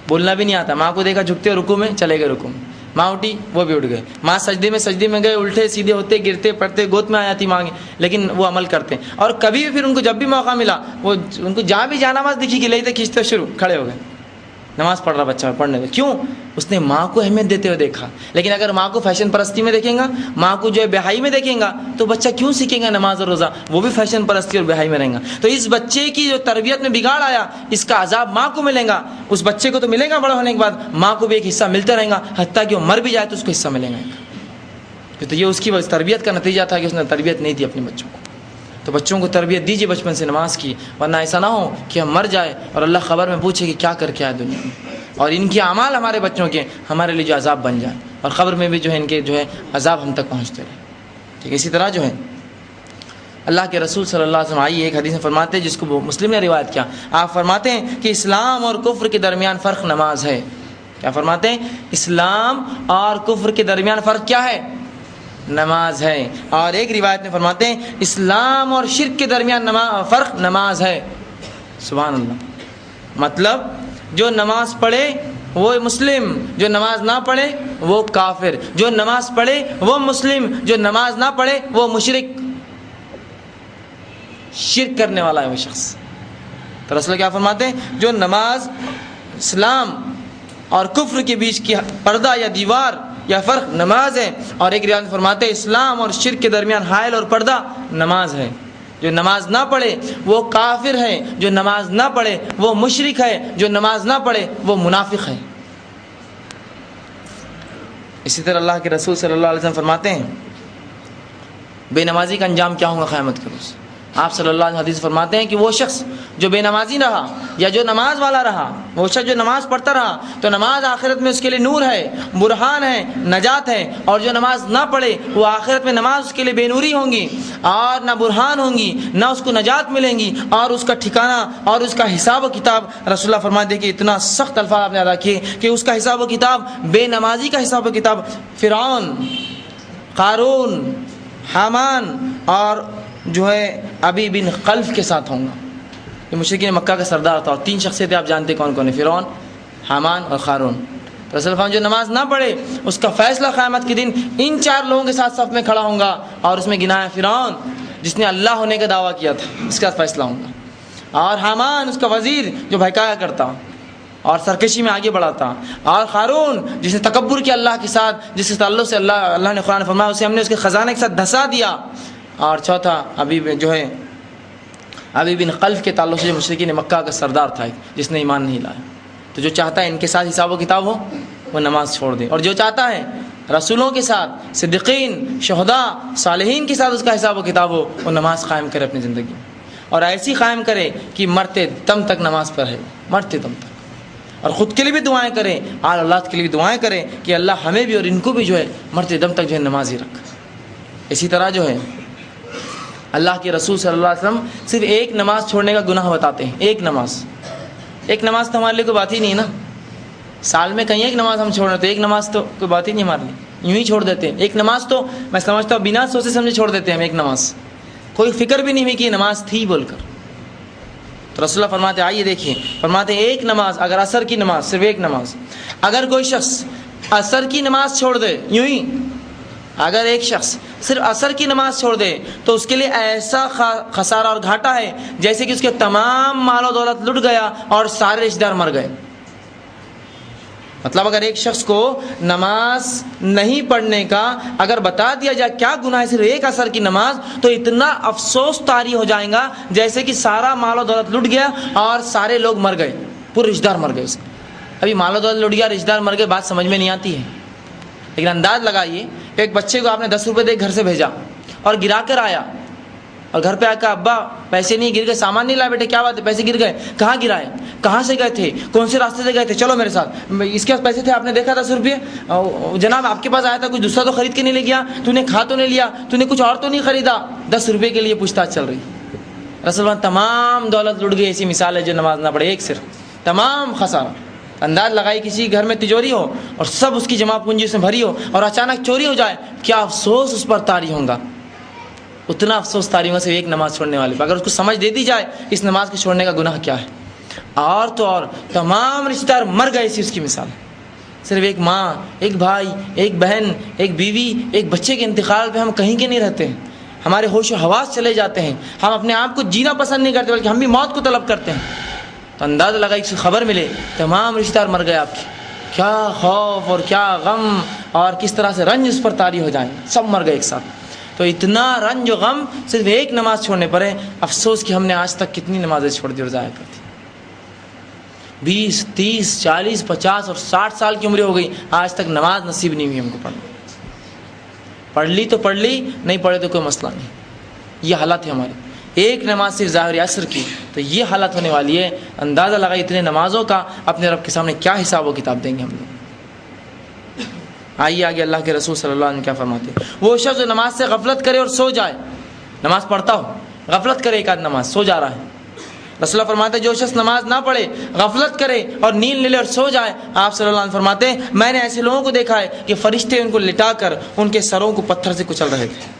بولنا بھی نہیں آتا، ماں کو دیکھا جھکتے رکوع میں چلے گئے رکوع میں، ماں اٹھی وہ بھی اٹھ گئے، ماں سجدے میں گئے، الٹے سیدھے ہوتے گرتے پڑتے گود میں آ جاتی ماں، لیکن وہ عمل کرتے۔ اور کبھی بھی پھر ان کو جب بھی موقع ملا وہ ان کو جہاں بھی جانا نماز دکھی کہ لے کھینچتے شروع کھڑے ہو گئے، نماز پڑھ رہا بچہ پڑھنے دے، کیوں؟ اس نے ماں کو اہمیت دیتے ہوئے دیکھا۔ لیکن اگر ماں کو فیشن پرستی میں دیکھیں گا، ماں کو جو ہے بے حیائی میں دیکھیں گا، تو بچہ کیوں سیکھیں گا نماز اور روزہ؟ وہ بھی فیشن پرستی اور بے حیائی میں رہیں گا۔ تو اس بچے کی جو تربیت میں بگاڑ آیا، اس کا عذاب ماں کو ملے گا، اس بچے کو تو ملے گا بڑا ہونے کے بعد، ماں کو بھی ایک حصہ ملتا رہے گا، حتیٰ کہ وہ مر بھی جائے تو اس کو حصہ ملے گا۔ تو یہ اس کی تربیت کا نتیجہ تھا کہ اس نے تربیت نہیں دی اپنے بچوں کو۔ تو بچوں کو تربیت دیجیے بچپن سے نماز کی، ورنہ ایسا نہ ہو کہ ہم مر جائے اور اللہ خبر میں پوچھے کہ کیا کر کے آئے دنیا میں، اور ان کے اعمال ہمارے بچوں کے ہمارے لیے جو عذاب بن جائے، اور قبر میں بھی جو ہے ان کے جو ہے عذاب ہم تک پہنچتے رہے۔ ٹھیک ہے، اسی طرح جو ہے اللہ کے رسول صلی اللہ علیہ وسلم آئیے ایک حدیث میں فرماتے ہیں، جس کو مسلم نے روایت کیا، آپ فرماتے ہیں کہ اسلام اور کفر کے درمیان فرق نماز ہے۔ کیا فرماتے ہیں؟ اسلام اور کفر کے درمیان فرق کیا ہے؟ نماز ہے۔ اور ایک روایت میں فرماتے ہیں اسلام اور شرک کے درمیان فرق نماز ہے۔ سبحان اللہ۔ مطلب جو نماز پڑھے وہ مسلم، جو نماز نہ پڑھے وہ کافر، جو نماز پڑھے وہ مسلم، جو نماز نہ پڑھے وہ مشرک، شرک کرنے والا ہے وہ شخص۔ تو رسول کیا فرماتے ہیں؟ جو نماز اسلام اور کفر کے بیچ کی پردہ یا دیوار یا فرق نماز ہے، اور ایک روایت فرماتے ہیں اسلام اور شرک کے درمیان حائل اور پردہ نماز ہے۔ جو نماز نہ پڑھے وہ کافر ہے، جو نماز نہ پڑھے وہ مشرک ہے، جو نماز نہ پڑھے وہ منافق ہے۔ اسی طرح اللہ کے رسول صلی اللہ علیہ وسلم فرماتے ہیں بے نمازی کا انجام کیا ہوگا قیامت کے روز؟ آپ صلی اللہ علیہ وسلم حدیث فرماتے ہیں کہ وہ شخص جو بے نمازی رہا یا جو نماز والا رہا، وہ شخص جو نماز پڑھتا رہا تو نماز آخرت میں اس کے لیے نور ہے، برہان ہے، نجات ہے، اور جو نماز نہ پڑھے وہ آخرت میں نماز اس کے لیے بے نوری ہوں گی، اور نہ برہان ہوں گی، نہ اس کو نجات ملیں گی، اور اس کا ٹھکانہ اور اس کا حساب و کتاب، رسول اللہ فرماتے ہیں کہ اتنا سخت الفاظ آپ نے ادا کیے کہ اس کا حساب و کتاب، بے نمازی کا حساب و کتاب فرعون، قارون، حامان اور جو ہے ابی بن خلف کے ساتھ ہوں گا۔ یہ مشرکین مکہ کا سردار تھا، اور 3 شخصیتیں آپ جانتے کون کون ہیں، فرعون، حامان اور قارون۔ رسول اللہ جو نماز نہ پڑھے اس کا فیصلہ قیامت کے دن ان 4 لوگوں کے ساتھ صف میں کھڑا ہوں گا، اور اس میں گنایا فرعون جس نے اللہ ہونے کا دعویٰ کیا تھا، اس کا فیصلہ ہوں گا، اور حامان اس کا وزیر جو بہکایا کرتا اور سرکشی میں آگے بڑھاتا، اور قارون جس نے تکبر کیا اللہ کے ساتھ، جس کے تعلق سے اللہ نے قرآن فرمایا اسے ہم نے اس کے خزانے کے ساتھ دھسا دیا، اور چوتھا ابی بن خلف کے تعلق سے جو مشرکین مکہ کا سردار تھا جس نے ایمان نہیں لایا۔ تو جو چاہتا ہے ان کے ساتھ حساب و کتاب ہو وہ نماز چھوڑ دے، اور جو چاہتا ہے رسولوں کے ساتھ، صدیقین، شہداء، صالحین کے ساتھ اس کا حساب و کتاب ہو، وہ نماز قائم کرے اپنی زندگی میں، اور ایسی قائم کرے کہ مرتے دم تک نماز پڑھے، مرتے دم تک، اور خود کے لیے بھی دعائیں کرے، آل اولاد کے لیے بھی دعائیں کرے کہ اللہ ہمیں بھی اور ان کو بھی جو ہے مرتے دم تک جو ہے نمازی رکھ۔ اسی طرح جو ہے اللہ کے رسول صلی اللہ علیہ وسلم صرف ایک نماز چھوڑنے کا گناہ بتاتے ہیں۔ ایک نماز تو ہمارے لیے کوئی بات ہی نہیں ہے نا، سال میں کہیں ایک نماز ہم چھوڑ رہے تو ایک نماز تو کوئی بات ہی نہیں ہمارے لیے، یوں ہی چھوڑ دیتے ہیں۔ ایک نماز تو میں سمجھتا ہوں بنا سوچے سمجھے چھوڑ دیتے ہیں ہم، ایک نماز کوئی فکر بھی نہیں ہوئی کہ یہ نماز تھی بول کر۔ تو رسول اللہ فرماتے آئیے دیکھیے، فرماتے ایک نماز، اگر عصر کی نماز، صرف ایک نماز، اگر کوئی شخص عصر کی نماز چھوڑ دے، یوں ہی اگر ایک شخص صرف عصر کی نماز چھوڑ دے تو اس کے لیے ایسا خسارہ اور گھاٹا ہے جیسے کہ اس کے تمام مال و دولت لٹ گیا اور سارے رشتہ دار مر گئے۔ مطلب اگر ایک شخص کو نماز نہیں پڑھنے کا اگر بتا دیا جائے کیا گناہ ہے صرف ایک عصر کی نماز، تو اتنا افسوس طاری ہو جائے گا جیسے کہ سارا مال و دولت لٹ گیا اور سارے لوگ مر گئے، پورے رشتہ دار مر گئے اس کے۔ ابھی مال و دولت لٹ گیا، رشتہ دار مر گئے، بات سمجھ میں نہیں آتی ہے، لیکن انداز لگائیے ایک بچے کو آپ نے 10 روپے دے گھر سے بھیجا اور گرا کر آیا، اور گھر پہ آ کر ابا پیسے نہیں گر گئے, سامان نہیں لائے بیٹے, کیا بات ہے پیسے گر گئے, کہاں گرائے, کہاں سے گئے تھے, کون سے راستے سے گئے تھے, چلو میرے ساتھ, اس کے پاس پیسے تھے آپ نے دیکھا 10 روپئے, جناب آپ کے پاس آیا تھا, کچھ دوسرا تو خرید کے نہیں لے گیا, تو نے کھا تو نہیں لیا, تو نے کچھ اور تو نہیں خریدا, 10 روپئے کے لیے پوچھ تاچھ چل رہی. رسول اللہ تمام دولت لٹ گئی. ایسی مثال ہے جو نماز نہ پڑھے, ایک صرف تمام خسارہ. انداز لگائی کسی گھر میں تجوری ہو اور سب اس کی جمع پونجی اس میں بھری ہو اور اچانک چوری ہو جائے, کیا افسوس اس پر طاری ہوگا, اتنا افسوس طاری ہوگا صرف ایک نماز چھوڑنے والے پر. اگر اس کو سمجھ دے دی جائے اس نماز کے چھوڑنے کا گناہ کیا ہے, اور تو اور تمام رشتہ دار مر گئے. اسی اس کی مثال ہے. صرف ایک ماں, ایک بھائی, ایک بہن, ایک بیوی, ایک بچے کے انتقال پہ ہم کہیں کے نہیں رہتے ہیں, ہمارے ہوش و حواس چلے جاتے ہیں, ہم اپنے آپ کو جینا پسند نہیں کرتے بلکہ ہم بھی موت کو طلب کرتے ہیں. تو اندازہ لگا ایک خبر ملے تمام رشتہ دار مر گئے آپ کی, کیا خوف اور کیا غم اور کس طرح سے رنج اس پر طاری ہو جائیں, سب مر گئے ایک ساتھ. تو اتنا رنج و غم صرف ایک نماز چھوڑنے پر ہے. افسوس کہ ہم نے آج تک کتنی نمازیں چھوڑ دی اور ضائع کر دی. 20, 30, 40, 50 اور 60 سال کی عمر ہو گئی, آج تک نماز نصیب نہیں ہوئی ہم کو پڑھنا. پڑھ لی تو پڑھ لی, نہیں پڑھے تو کوئی مسئلہ نہیں. یہ حالت ہے ہماری. ایک نماز صرف ظاہر عصر کی, تو یہ حالت ہونے والی ہے. اندازہ لگا اتنے نمازوں کا اپنے رب کے سامنے کیا حساب و کتاب دیں گے ہم لوگ. آئیے آگے اللہ کے رسول صلی اللہ علیہ وسلم کیا فرماتے ہیں. وہ شخص جو نماز سے غفلت کرے اور سو جائے, نماز پڑھتا ہو غفلت کرے, ایک آدھ نماز سو جا رہا ہے, رسول اللہ فرماتے ہیں جو شخص نماز نہ پڑھے, غفلت کرے اور نیند لے لے اور سو جائے, آپ صلی اللہ علیہ وسلم فرماتے ہیں میں نے ایسے لوگوں کو دیکھا ہے کہ فرشتے ان کو لٹا کر ان کے سروں کو پتھر سے کچل رہے تھے.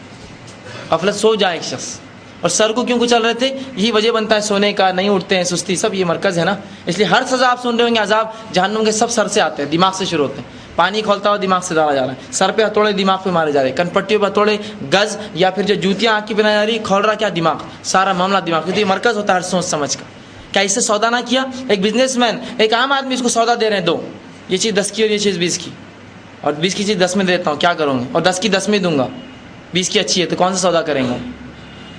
غفلت سو جائے ایک شخص, اور سر کو کیوں کچل رہے تھے, یہی وجہ بنتا ہے سونے کا, نہیں اٹھتے ہیں, سستی, سب یہ مرکز ہے نا. اس لیے ہر سزا آپ سن رہے ہوں گے, عذاب جہنم کے سب سر سے آتے ہیں, دماغ سے شروع ہوتے ہیں. پانی کھولتا ہوا دماغ سے ڈالا جا رہا ہے, سر پہ ہتھوڑے دماغ پہ مارے جا رہے ہیں, کن پٹیوں پہ ہتھوڑے, گز یا پھر جو جوتیاں آنکھ کی بنائی جا رہی, کھول رہا کیا دماغ, سارا معاملہ دماغ, کیونکہ یہ مرکز ہوتا ہے ہر سوچ سمجھ کا. کیا اس سے سودا نہ کیا؟ ایک بزنس مین, ایک عام آدمی اس کو سودا دے رہے ہیں, دو یہ چیز 10 کی اور یہ چیز 20 کی, اور 20 کی چیز 10 میں دیتا ہوں, کیا کروں گا, اور 10 کی 10 میں دوں گا, 20 کی اچھی ہے تو کون سا سودا کریں گا,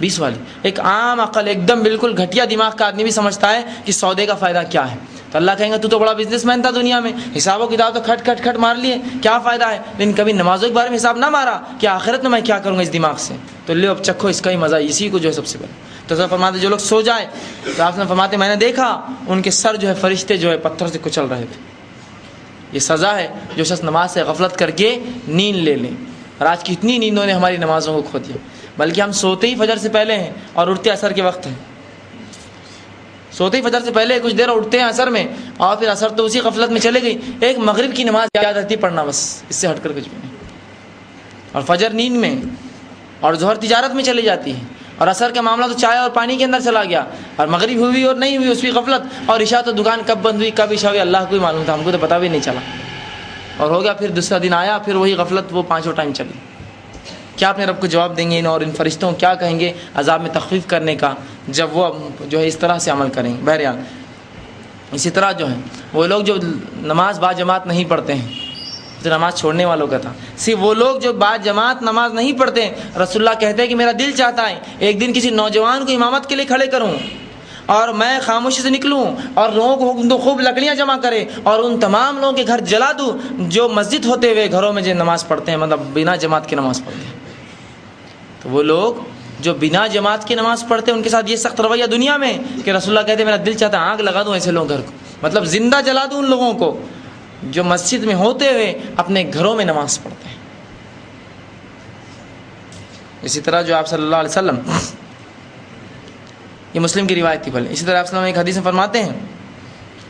20 والی. ایک عام عقل ایک دم بالکل گھٹیا دماغ کا آدمی بھی سمجھتا ہے کہ سودے کا فائدہ کیا ہے. تو اللہ کہیں گے تو بڑا بزنس مین تھا دنیا میں, حساب و کتاب تو کھٹ کھٹ کھٹ مار لیے, کیا فائدہ ہے, لیکن کبھی نمازوں کے بارے میں حساب نہ مارا کہ آخرت میں کیا کروں گا اس دماغ سے. تو لے اب چکھو اس کا ہی مزہ, اسی کو جو ہے سب سے پہلے. تو سر فرماتے جو لوگ سو جائے, تو آپ نے فرماتے میں نے دیکھا ان کے سر جو ہے فرشتے جو ہے پتھر سے کچل رہے تھے. یہ سزا ہے جو شخص نماز سے غفلت کر کے نیند لے لیں. اور آج کتنی نیندوں نے ہماری نمازوں کو کھو دیا, بلکہ ہم سوتے ہی فجر سے پہلے ہیں اور اٹھتے عصر کے وقت ہیں. سوتے ہی فجر سے پہلے کچھ دیر اٹھتے ہیں عصر میں, اور پھر عصر تو اسی غفلت میں چلے گئی, ایک مغرب کی نماز یاد رہتی پڑھنا بس, اس سے ہٹ کر کچھ بھی نہیں. اور فجر نیند میں, اور ظہر تجارت میں چلی جاتی ہے, اور عصر کا معاملہ تو چائے اور پانی کے اندر چلا گیا, اور مغرب ہوئی اور نہیں ہوئی اس کی غفلت, اور عشاء تو دکان کب بند ہوئی کب عشاء ہوئی اللہ کو ہی معلوم تھا, ہم کو تو پتہ بھی نہیں چلا. اور ہو گیا پھر دوسرا دن آیا, پھر وہی غفلت وہ 5 ٹائم چلی. کیا اپنے رب کو جواب دیں گے ان اور ان فرشتوں کیا کہیں گے عذاب میں تخفیف کرنے کا, جب وہ جو ہے اس طرح سے عمل کریں. بہرحال اسی طرح جو ہے وہ لوگ جو نماز با جماعت نہیں پڑھتے ہیں, جو نماز چھوڑنے والوں کا تھا, صرف وہ لوگ جو با جماعت نماز نہیں پڑھتے ہیں, رسول اللہ کہتے ہیں کہ میرا دل چاہتا ہے ایک دن کسی نوجوان کو امامت کے لیے کھڑے کروں, اور میں خاموشی سے نکلوں اور لوگوں کو خوب لکڑیاں جمع کرے اور ان تمام لوگوں کے گھر جلا دوں جو مسجد ہوتے ہوئے گھروں میں جو نماز پڑھتے ہیں, مطلب بنا جماعت کی نماز پڑھتے ہیں. تو وہ لوگ جو بنا جماعت کی نماز پڑھتے ہیں ان کے ساتھ یہ سخت رویہ دنیا میں کہ رسول اللہ کہتے ہیں میرا دل چاہتا ہے آگ لگا دوں ایسے لوگ گھر کو, مطلب زندہ جلا دوں ان لوگوں کو جو مسجد میں ہوتے ہوئے اپنے گھروں میں نماز پڑھتے ہیں. اسی طرح جو آپ صلی اللہ علیہ وسلم, یہ مسلم کی روایت تھی بھلے, اسی طرح آپ صلی اللہ علیہ وسلم ایک حدیث میں فرماتے ہیں,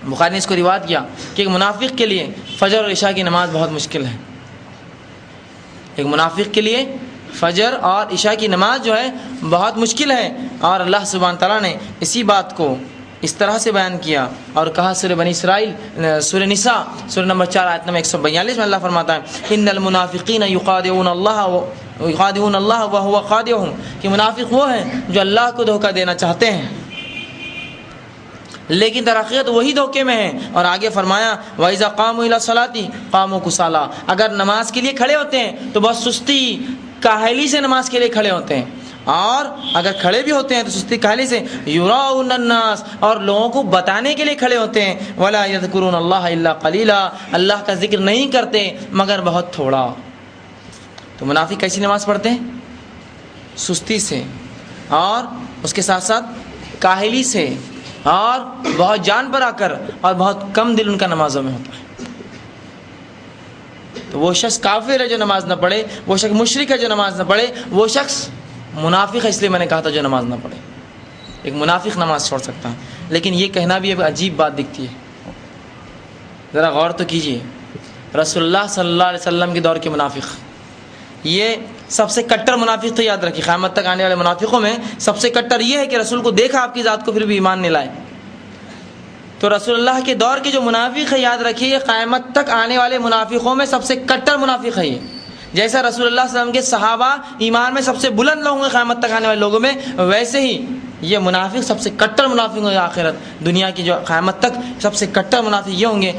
بخاری نے اس کو روایت کیا کہ ایک منافق کے لیے فجر اور عشاء کی نماز بہت مشکل ہے. ایک منافق کے لیے فجر اور عشاء کی نماز جو ہے بہت مشکل ہے, اور اللہ سبحانہ تعالیٰ نے اسی بات کو اس طرح سے بیان کیا اور کہا سورہ بنی اسرائیل سورہ نساء سورہ نمبر 4 آیت نمبر 142 میں اللہ فرماتا ہے ان المنافقین یخادعون اللہ وهو خادعهم, کہ منافق وہ ہیں جو اللہ کو دھوکہ دینا چاہتے ہیں لیکن در حقیقت وہی دھوکے میں ہیں. اور آگے فرمایا وَإِذَا قَامُوا إِلَى الصَّلَاةِ قَامُوا كُسَالَىٰ, اگر نماز کے لیے کھڑے ہوتے ہیں تو بہت سستی کاہلی سے نماز کے لیے کھڑے ہوتے ہیں, اور اگر کھڑے بھی ہوتے ہیں تو سستی کاہلی سے. یراؤن الناس, اور لوگوں کو بتانے کے لیے کھڑے ہوتے ہیں. ولا یذکرون اللہ الا قلیلا, اللہ کا ذکر نہیں کرتے مگر بہت تھوڑا. تو منافق کیسی نماز پڑھتے ہیں؟ سستی سے, اور اس کے ساتھ ساتھ کاہلی سے اور بہت جان پر آ کر اور بہت کم دل ان کا نمازوں میں ہوتا ہے. تو وہ شخص کافر ہے جو نماز نہ پڑھے، وہ شخص مشرک ہے جو نماز نہ پڑھے، وہ شخص منافق ہے، اس لیے میں نے کہا تھا جو نماز نہ پڑھے. ایک منافق نماز چھوڑ سکتا ہے، لیکن یہ کہنا بھی ایک عجیب بات دکھتی ہے. ذرا غور تو کیجئے، رسول اللہ صلی اللہ علیہ وسلم کے دور کے منافق، یہ سب سے کٹر منافق تھے. یاد رکھیے قیامت تک آنے والے منافقوں میں سب سے کٹر یہ ہے کہ رسول کو دیکھا آپ کی ذات کو پھر بھی ایمان نہیں لائے. تو رسول اللہ کے دور کے جو منافق ہے، یاد رکھیے یہ قیامت تک آنے والے منافقوں میں سب سے کٹر منافق ہے. یہ جیسا رسول اللہ صلی اللہ علیہ وسلم کے صحابہ ایمان میں سب سے بلند لوگ ہیں قیامت تک آنے والے لوگوں میں، ویسے ہی یہ منافق سب سے کٹر منافق ہوں گے آخرت دنیا کی جو قیامت تک سب سے کٹر منافق یہ ہوں گے.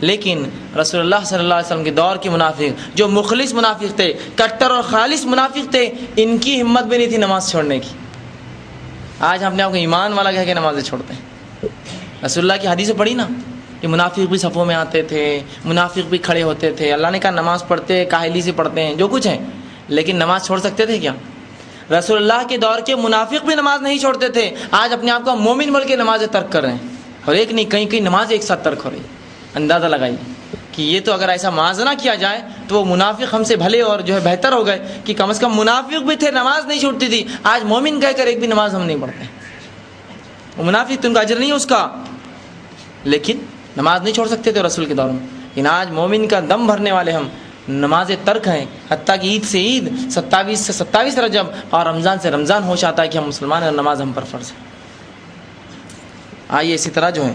لیکن رسول اللہ صلی اللہ علیہ وسلم کے دور کے منافق جو مخلص منافق تھے، کٹر اور خالص منافق تھے، ان کی ہمت بھی نہیں تھی نماز چھوڑنے کی. آج ہم نے آپ کو ایمان والا کہہ کے نمازیں چھوڑتے ہیں. رسول اللہ کی حدیثیں پڑھی نا کہ منافق بھی صفوں میں آتے تھے، منافق بھی کھڑے ہوتے تھے. اللہ نے کہا نماز پڑھتے کاہلی سے پڑھتے ہیں جو کچھ ہیں، لیکن نماز چھوڑ سکتے تھے کیا؟ رسول اللہ کے دور کے منافق بھی نماز نہیں چھوڑتے تھے. آج اپنے آپ کو مومن بول کے نمازیں ترک کر رہے ہیں، اور ایک نہیں کہیں نماز ایک ساتھ ترک ہو رہی. اندازہ لگائیے کہ یہ تو اگر ایسا موازنہ کیا جائے تو وہ منافق ہم سے بھلے اور جو ہے بہتر ہو گئے کہ کم از کم منافق بھی تھے نماز نہیں چھوٹتی تھی. آج مومن کہہ کر ایک بھی نماز ہم نہیں پڑھتے. وہ منافق تو ان کا اجر نہیں ہے اس کا، لیکن نماز نہیں چھوڑ سکتے تھے رسول کے دور میں. لیکن آج مومن کا دم بھرنے والے ہم نماز ترک ہیں، حتیٰ کہ عید سے عید، 27 سے 27 رجب اور رمضان سے رمضان ہوش آتا ہے کہ ہم مسلمان ہیں اور نماز ہم پر فرض ہے. آئیے اسی طرح جو ہے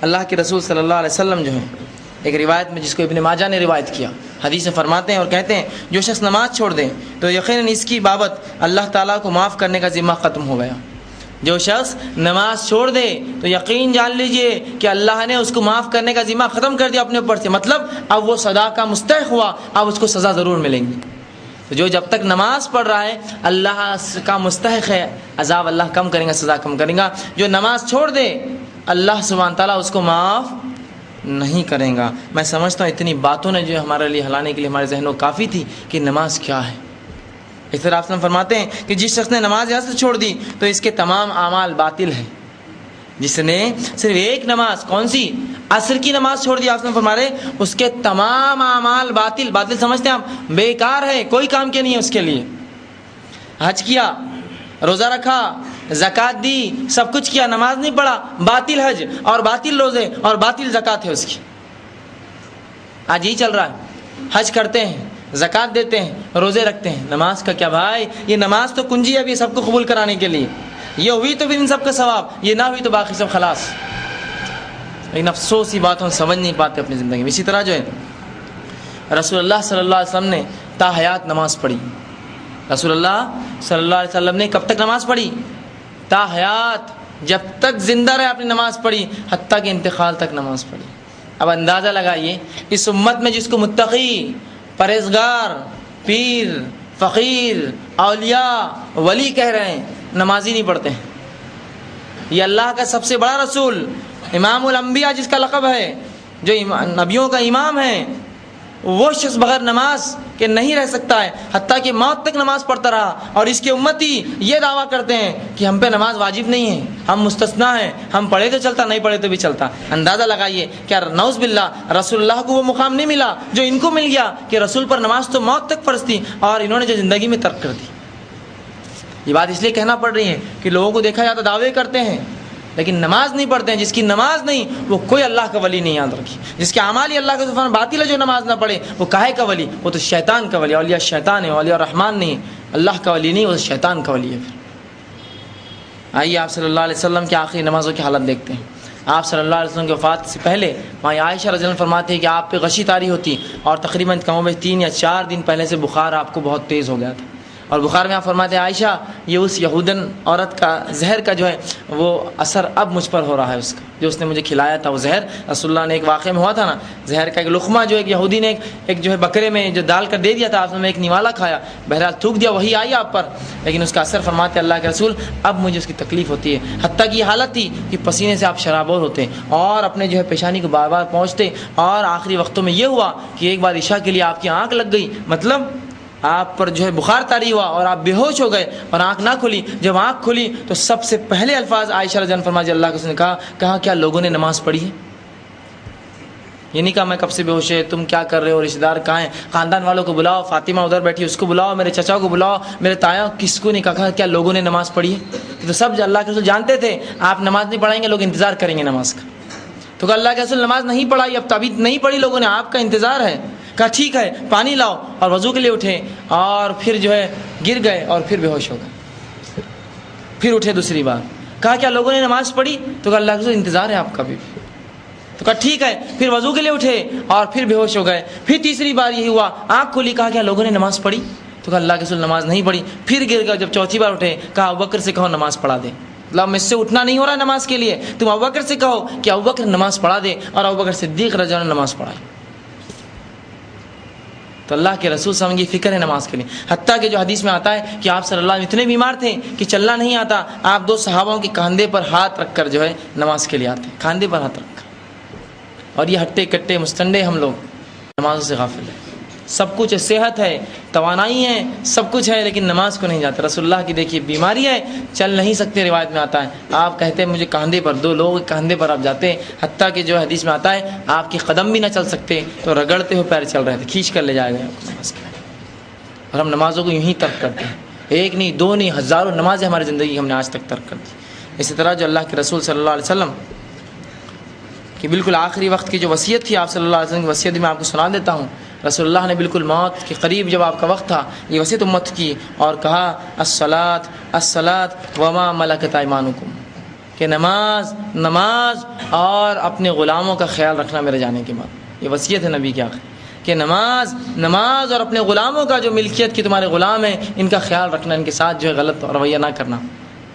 اللہ کے رسول صلی اللہ علیہ وسلم جو ہے ایک روایت میں جس کو ابن ماجہ نے روایت کیا، حدیث میں فرماتے ہیں اور کہتے ہیں جو شخص نماز چھوڑ دے تو یقیناً اس کی بابت اللہ تعالیٰ کو معاف کرنے کا ذمہ ختم ہو گیا. جو شخص نماز چھوڑ دے تو یقین جان لیجئے کہ اللہ نے اس کو معاف کرنے کا ذمہ ختم کر دیا اپنے اوپر سے. مطلب اب وہ سزا کا مستحق ہوا، اب اس کو سزا ضرور ملیں گی. تو جو جب تک نماز پڑھ رہا ہے اللہ کا مستحق ہے، عذاب اللہ کم کریں گا، سزا کم کریں گا. جو نماز چھوڑ دے اللہ سبحانہ تعالیٰ اس کو معاف نہیں کریں گا. میں سمجھتا ہوں اتنی باتوں نے جو ہمارے لیے ہلانے کے لیے ہمارے ذہنوں کافی تھی کہ نماز کیا ہے. اس طرح آپ فرماتے ہیں کہ جس شخص نے نماز عصر چھوڑ دی تو اس کے تمام اعمال باطل ہیں. جس نے صرف ایک نماز، کون سی؟ عصر کی نماز چھوڑ دی، آپ نے فرمایا اس کے تمام اعمال باطل. باطل سمجھتے ہیں آپ؟ بیکار ہے، کوئی کام کے نہیں ہے اس کے لیے. حج کیا، روزہ رکھا، زکوٰۃ دی، سب کچھ کیا، نماز نہیں پڑھا، باطل حج اور باطل روزے اور باطل زکوٰۃ ہے اس کی. آج یہی چل رہا ہے، حج کرتے ہیں، زکوٰۃ دیتے ہیں، روزے رکھتے ہیں، نماز کا کیا بھائی؟ یہ نماز تو کنجی ہے ابھی سب کو قبول کرانے کے لیے. یہ ہوئی تو پھر ان سب کا ثواب، یہ نہ ہوئی تو باقی سب خلاص. لیکن افسوس یہ بات ہم سمجھ نہیں پاتے اپنی زندگی میں. اسی طرح جو ہے رسول اللہ صلی اللہ علیہ وسلم نے تا حیات نماز پڑھی. رسول اللہ صلی اللہ علیہ وسلم نے کب تک نماز پڑھی؟ تا حیات، جب تک زندہ رہے اپنی نماز پڑھی، حتیٰ کہ انتقال تک نماز پڑھی. اب اندازہ لگائیے اس امت میں جس کو متقی، پرہیزگار، پیر، فقیر، اولیاء، ولی کہہ رہے ہیں، نمازی نہیں پڑھتے ہیں. یہ اللہ کا سب سے بڑا رسول، امام الانبیاء جس کا لقب ہے، جو نبیوں کا امام ہے، وہ شخص بغیر نماز کے نہیں رہ سکتا ہے، حتیٰ کہ موت تک نماز پڑھتا رہا. اور اس کے امتی یہ دعویٰ کرتے ہیں کہ ہم پہ نماز واجب نہیں ہے، ہم مستثنا ہیں، ہم پڑھے تو چلتا، نہیں پڑھے تو بھی چلتا. اندازہ لگائیے کیا نعوذ باللہ رسول اللہ کو وہ مقام نہیں ملا جو ان کو مل گیا کہ رسول پر نماز تو موت تک فرض تھی اور انہوں نے جو زندگی میں ترک کر دی. یہ بات اس لیے کہنا پڑ رہی ہے کہ لوگوں کو دیکھا جاتا دعوے کرتے ہیں لیکن نماز نہیں پڑھتے ہیں. جس کی نماز نہیں وہ کوئی اللہ کا ولی نہیں. یاد رکھیے جس کے اعمال ہی اللہ کا سبحان باطل ہے، جو نماز نہ پڑھے وہ کاہے کا ولی؟ وہ تو شیطان کا ولی. اولیاء شیطان ہے، اولیاء رحمان نہیں، اللہ کا ولی نہیں، وہ شیطان کا ولی ہے. پھر آئیے آپ صلی اللہ علیہ وسلم کی آخری نمازوں کی حالت دیکھتے ہیں. آپ صلی اللہ علیہ وسلم کی وفات سے پہلے وہاں عائشہ رضی اللہ عنہا فرماتی ہے کہ آپ پہ غشی طاری ہوتی اور تقریباً کم و بیش 3 یا 4 دن پہلے سے بخار آپ کو بہت تیز ہو گیا تھا. اور بخار میں آپ فرماتے ہیں عائشہ یہ اس یہودن عورت کا زہر کا جو ہے وہ اثر اب مجھ پر ہو رہا ہے، اس کا جو اس نے مجھے کھلایا تھا وہ زہر. رسول اللہ نے ایک واقعے میں ہوا تھا نا، زہر کا ایک لقمہ جو ایک یہودی نے ایک جو ہے بکرے میں جو ڈال کر دے دیا تھا، آپ نے ایک نوالا کھایا، بہرحال تھوک دیا، وہی آئی آپ پر، لیکن اس کا اثر فرماتے اللہ کے رسول اب مجھے اس کی تکلیف ہوتی ہے. حتیٰ کہ یہ حالت تھی کہ پسینے سے آپ شرابور ہوتے اور اپنے جو ہے پیشانی کو بار بار پہنچتے. اور آخری وقتوں میں یہ ہوا کہ ایک بار عشاء کے لیے آپ کی آنکھ لگ گئی. مطلب آپ پر جو ہے بخار طاری ہوا اور آپ بے ہوش ہو گئے اور آنکھ نہ کھلی. جب آنکھ کھلی تو سب سے پہلے الفاظ عائشہ رضی اللہ عنہا فرمایا اللہ کے رسول نے کہا کیا لوگوں نے نماز پڑھی ہے؟ یہ نہیں کہا میں کب سے بے ہوش ہے، تم کیا کر رہے ہو، رشتہ دار کہاں ہیں، خاندان والوں کو بلاؤ، فاطمہ ادھر بیٹھی اس کو بلاؤ، میرے چچا کو بلاؤ، میرے تایا، کس کو نہیں کہا کیا لوگوں نے نماز پڑھی ہے؟ تو سب اللہ کے رسول جانتے تھے آپ نماز نہیں پڑھائیں گے لوگ انتظار کریں گے نماز کا. تو کہا اللہ کے رسول نماز نہیں پڑھائی، اب ابھی نہیں پڑھی لوگوں نے، آپ کا انتظار ہے. کہا ٹھیک ہے پانی لاؤ، اور وضو کے لیے اٹھے اور پھر جو ہے گر گئے اور پھر بے ہوش ہو گئے. پھر اٹھے دوسری بار، کہا کیا لوگوں نے نماز پڑھی؟ تو کہا اللہ کے رسول انتظار ہے آپ کا بھی. تو کہا ٹھیک ہے، پھر وضو کے لیے اٹھے اور پھر بے ہوش ہو گئے. پھر تیسری بار یہی ہوا، آنکھ کھلی، کہا کیا لوگوں نے نماز پڑھی؟ تو کہا اللہ کے رسول نماز نہیں پڑھی. پھر گر گئے. جب چوتھی بار اٹھے کہا ابوبکر سے کہو نماز پڑھا دے. مطلب مجھ سے اٹھنا نہیں ہو رہا نماز کے لیے، تم ابوبکر سے کہو کہ ابوبکر نماز پڑھا دے، اور ابوبکر صدیق رضی اللہ عنہ نماز پڑھائی. تو اللہ کے رسول صلی اللہ علیہ وسلم کی فکر ہے نماز کے لیے. حتیٰ کہ جو حدیث میں آتا ہے کہ آپ صلی اللہ علیہ وسلم اتنے بیمار تھے کہ چلنا نہیں آتا، آپ 2 صحابوں کے کاندھے پر ہاتھ رکھ کر جو ہے نماز کے لیے آتے، کاندھے پر ہاتھ رکھ کر. اور یہ ہٹے کٹے مستنڈے ہم لوگ نمازوں سے غافل ہیں. سب کچھ ہے، صحت ہے، توانائی ہے، سب کچھ ہے، لیکن نماز کو نہیں جاتے. رسول اللہ کی دیکھیے بیماری ہے، چل نہیں سکتے، روایت میں آتا ہے آپ کہتے ہیں مجھے کاندھے پر، 2 لوگ کاندھے پر آپ جاتے ہیں. حتیٰ کہ جو حدیث میں آتا ہے آپ کے قدم بھی نہ چل سکتے تو رگڑتے ہوئے پیر چل رہے تھے، کھینچ کر لے جائے گئے آپ کو نماز کے لیے. اور ہم نمازوں کو یوں ہی ترک کرتے ہیں، 1 نہیں 2 نہیں ہزاروں نمازیں ہماری زندگی ہم نے آج تک ترک کر دی. اسی طرح جو اللہ کے رسول صلی اللہ علیہ وسلم کہ بالکل آخری وقت کی جو وصیت تھی آپ صلی اللہ علیہ وسلم کی وصیت میں آپ کو سنا دیتا ہوں. رسول اللہ نے بالکل موت کے قریب جب آپ کا وقت تھا یہ وصیت امت کی اور کہا الصلاۃ الصلاۃ وما ملکت ایمانکم، کہ نماز نماز اور اپنے غلاموں کا خیال رکھنا میرے جانے کے بعد. یہ وصیت ہے نبی کی آخر کہ نماز نماز اور اپنے غلاموں کا جو ملکیت کی تمہارے غلام ہیں ان کا خیال رکھنا، ان کے ساتھ جو ہے غلط رویہ نہ کرنا،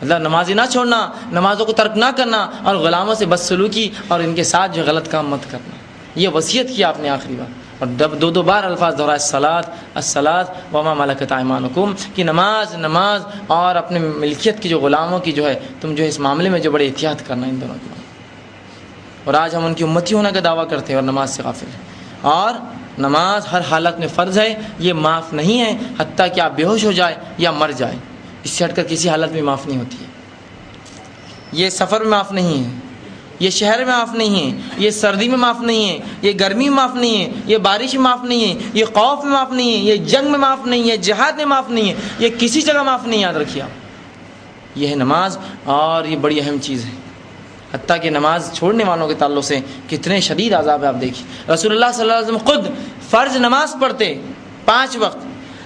مطلب نمازی نہ چھوڑنا، نمازوں کو ترک نہ کرنا، اور غلاموں سے بدسلوکی اور ان کے ساتھ جو غلط کام مت کرنا. یہ وصیت کی آپ نے آخری بار، اور 2 بار الفاظ دہرائے الصلاۃ الصلاۃ وما ملکت ایمانکم، کہ نماز نماز اور اپنے ملکیت کی جو غلاموں کی جو ہے تم جو ہے اس معاملے میں جو بڑے احتیاط کرنا ان دونوں کی. اور آج ہم ان کی امتی ہونے کا دعویٰ کرتے ہیں اور نماز سے غافل ہیں. اور نماز ہر حالت میں فرض ہے، یہ معاف نہیں ہے حتیٰ کہ آپ بے ہوش ہو جائے یا مر جائے، اس سے ہٹ کر کسی حالت میں معاف نہیں ہوتی ہے. یہ سفر میں معاف نہیں ہے، یہ شہر میں معاف نہیں ہے، یہ سردی میں معاف نہیں ہے، یہ گرمی میں معاف نہیں ہے، یہ بارش میں معاف نہیں ہے، یہ خوف میں معاف نہیں ہے، یہ جنگ میں معاف نہیں ہے، جہاد میں معاف نہیں ہے، یہ کسی جگہ معاف نہیں. یاد رکھیے آپ، یہ ہے نماز اور یہ بڑی اہم چیز ہے. حتیٰ کہ نماز چھوڑنے والوں کے تعلق سے کتنے شدید عذاب ہے آپ دیکھیے. رسول اللہ صلی اللہ علیہ وسلم خود فرض نماز پڑھتے 5 وقت،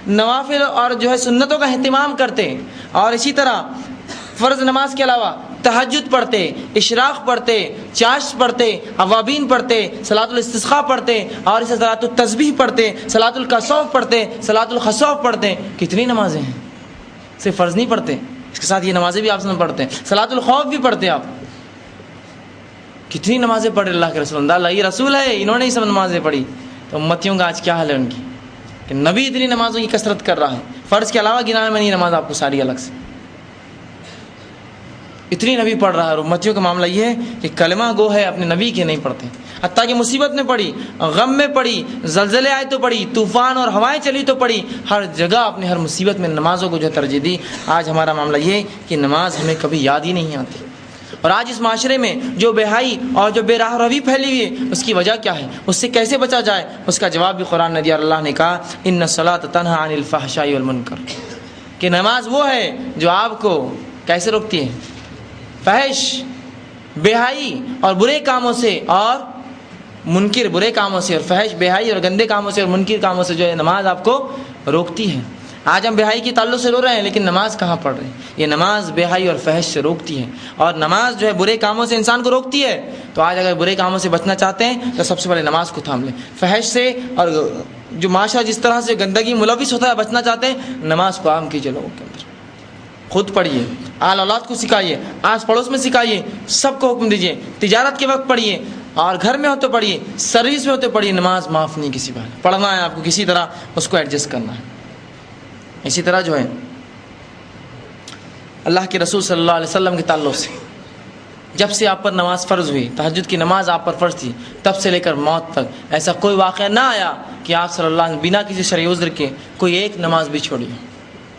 نوافل اور جو ہے سنتوں کا اہتمام کرتے، اور اسی طرح فرض نماز کے علاوہ تہجد پڑھتے، اشراق پڑھتے، چاشت پڑھتے، اوابین پڑھتے، صلاۃ الاستسقاء پڑھتے، اور اسے صلاۃ التسبیح پڑھتے، صلاۃ الکسوف پڑھتے، صلاۃ الخسوف پڑھتے. کتنی نمازیں ہیں، صرف فرض نہیں پڑھتے، اس کے ساتھ یہ نمازیں بھی آپ سے پڑھتے ہیں. صلاۃ الخوف بھی پڑھتے آپ. کتنی نمازیں پڑھے اللہ کے رسول، اللہ یہ رسول ہے انہوں نے ہی سب نمازیں پڑھی. تو امتیوں کا آج کیا حال ہے ان کی، کہ نبی اتنی نمازوں کی کثرت کر رہا ہے، فرض کے علاوہ گنانے میں نہیں نماز آپ کو ساری الگ سے اتنی نبی پڑھ رہا ہے. اور امتیوں کا معاملہ یہ ہے کہ کلمہ گو ہے اپنے نبی کے نہیں پڑھتے. حتیٰ کہ مصیبت میں پڑھی، غم میں پڑھی، زلزلے آئے تو پڑھی، طوفان اور ہوائیں چلی تو پڑھی، ہر جگہ اپنے ہر مصیبت میں نمازوں کو جو ترجیح دی. آج ہمارا معاملہ یہ ہے کہ نماز ہمیں کبھی یاد ہی نہیں آتی. اور آج اس معاشرے میں جو بے حیائی اور جو بے راہ روی پھیلی ہوئی ہے اس کی وجہ کیا ہے، اس سے کیسے بچا جائے، اس کا جواب بھی قرآن نے دیا. اللہ نے کہا ان الصلاۃ تنہی عن الفحشاء والمنکر، کہ نماز وہ ہے جو آپ کو کیسے روکتی ہے، فحش، بے حیائی اور برے کاموں سے، اور منکر برے کاموں سے، اور فحش بے حیائی اور گندے کاموں سے اور منکر کاموں سے جو ہے نماز آپ کو روکتی ہے. آج ہم بے حیائی کے تعلق سے رو رہے ہیں لیکن نماز کہاں پڑھ رہے ہیں. یہ نماز بے حیائی اور فحش سے روکتی ہے، اور نماز جو ہے برے کاموں سے انسان کو روکتی ہے. تو آج اگر برے کاموں سے بچنا چاہتے ہیں تو سب سے پہلے نماز کو تھام لیں. فحش سے اور جو معاشرہ جس طرح سے گندگی ملوث ہوتا ہے بچنا چاہتے ہیں، نماز کو عام کیجیے لوگوں کے اندر. خود پڑھیے، آل اولاد کو سکھائیے، آس پڑوس میں سکھائیے، سب کو حکم دیجیے. تجارت کے وقت پڑھیے، اور گھر میں ہو تو پڑھیے، سروس میں ہو تو پڑھیے. نماز معاف نہیں کسی بات، پڑھنا ہے آپ کو، کسی طرح اس کو ایڈجسٹ کرنا ہے. اسی طرح جو ہے اللہ کے رسول صلی اللہ علیہ وسلم کے تعلق سے جب سے آپ پر نماز فرض ہوئی، تہجد کی نماز آپ پر فرض تھی، تب سے لے کر موت تک ایسا کوئی واقعہ نہ آیا کہ آپ صلی اللہ علیہ وسلم بنا کسی شرعی عذر کے کوئی ایک نماز بھی چھوڑی ہو۔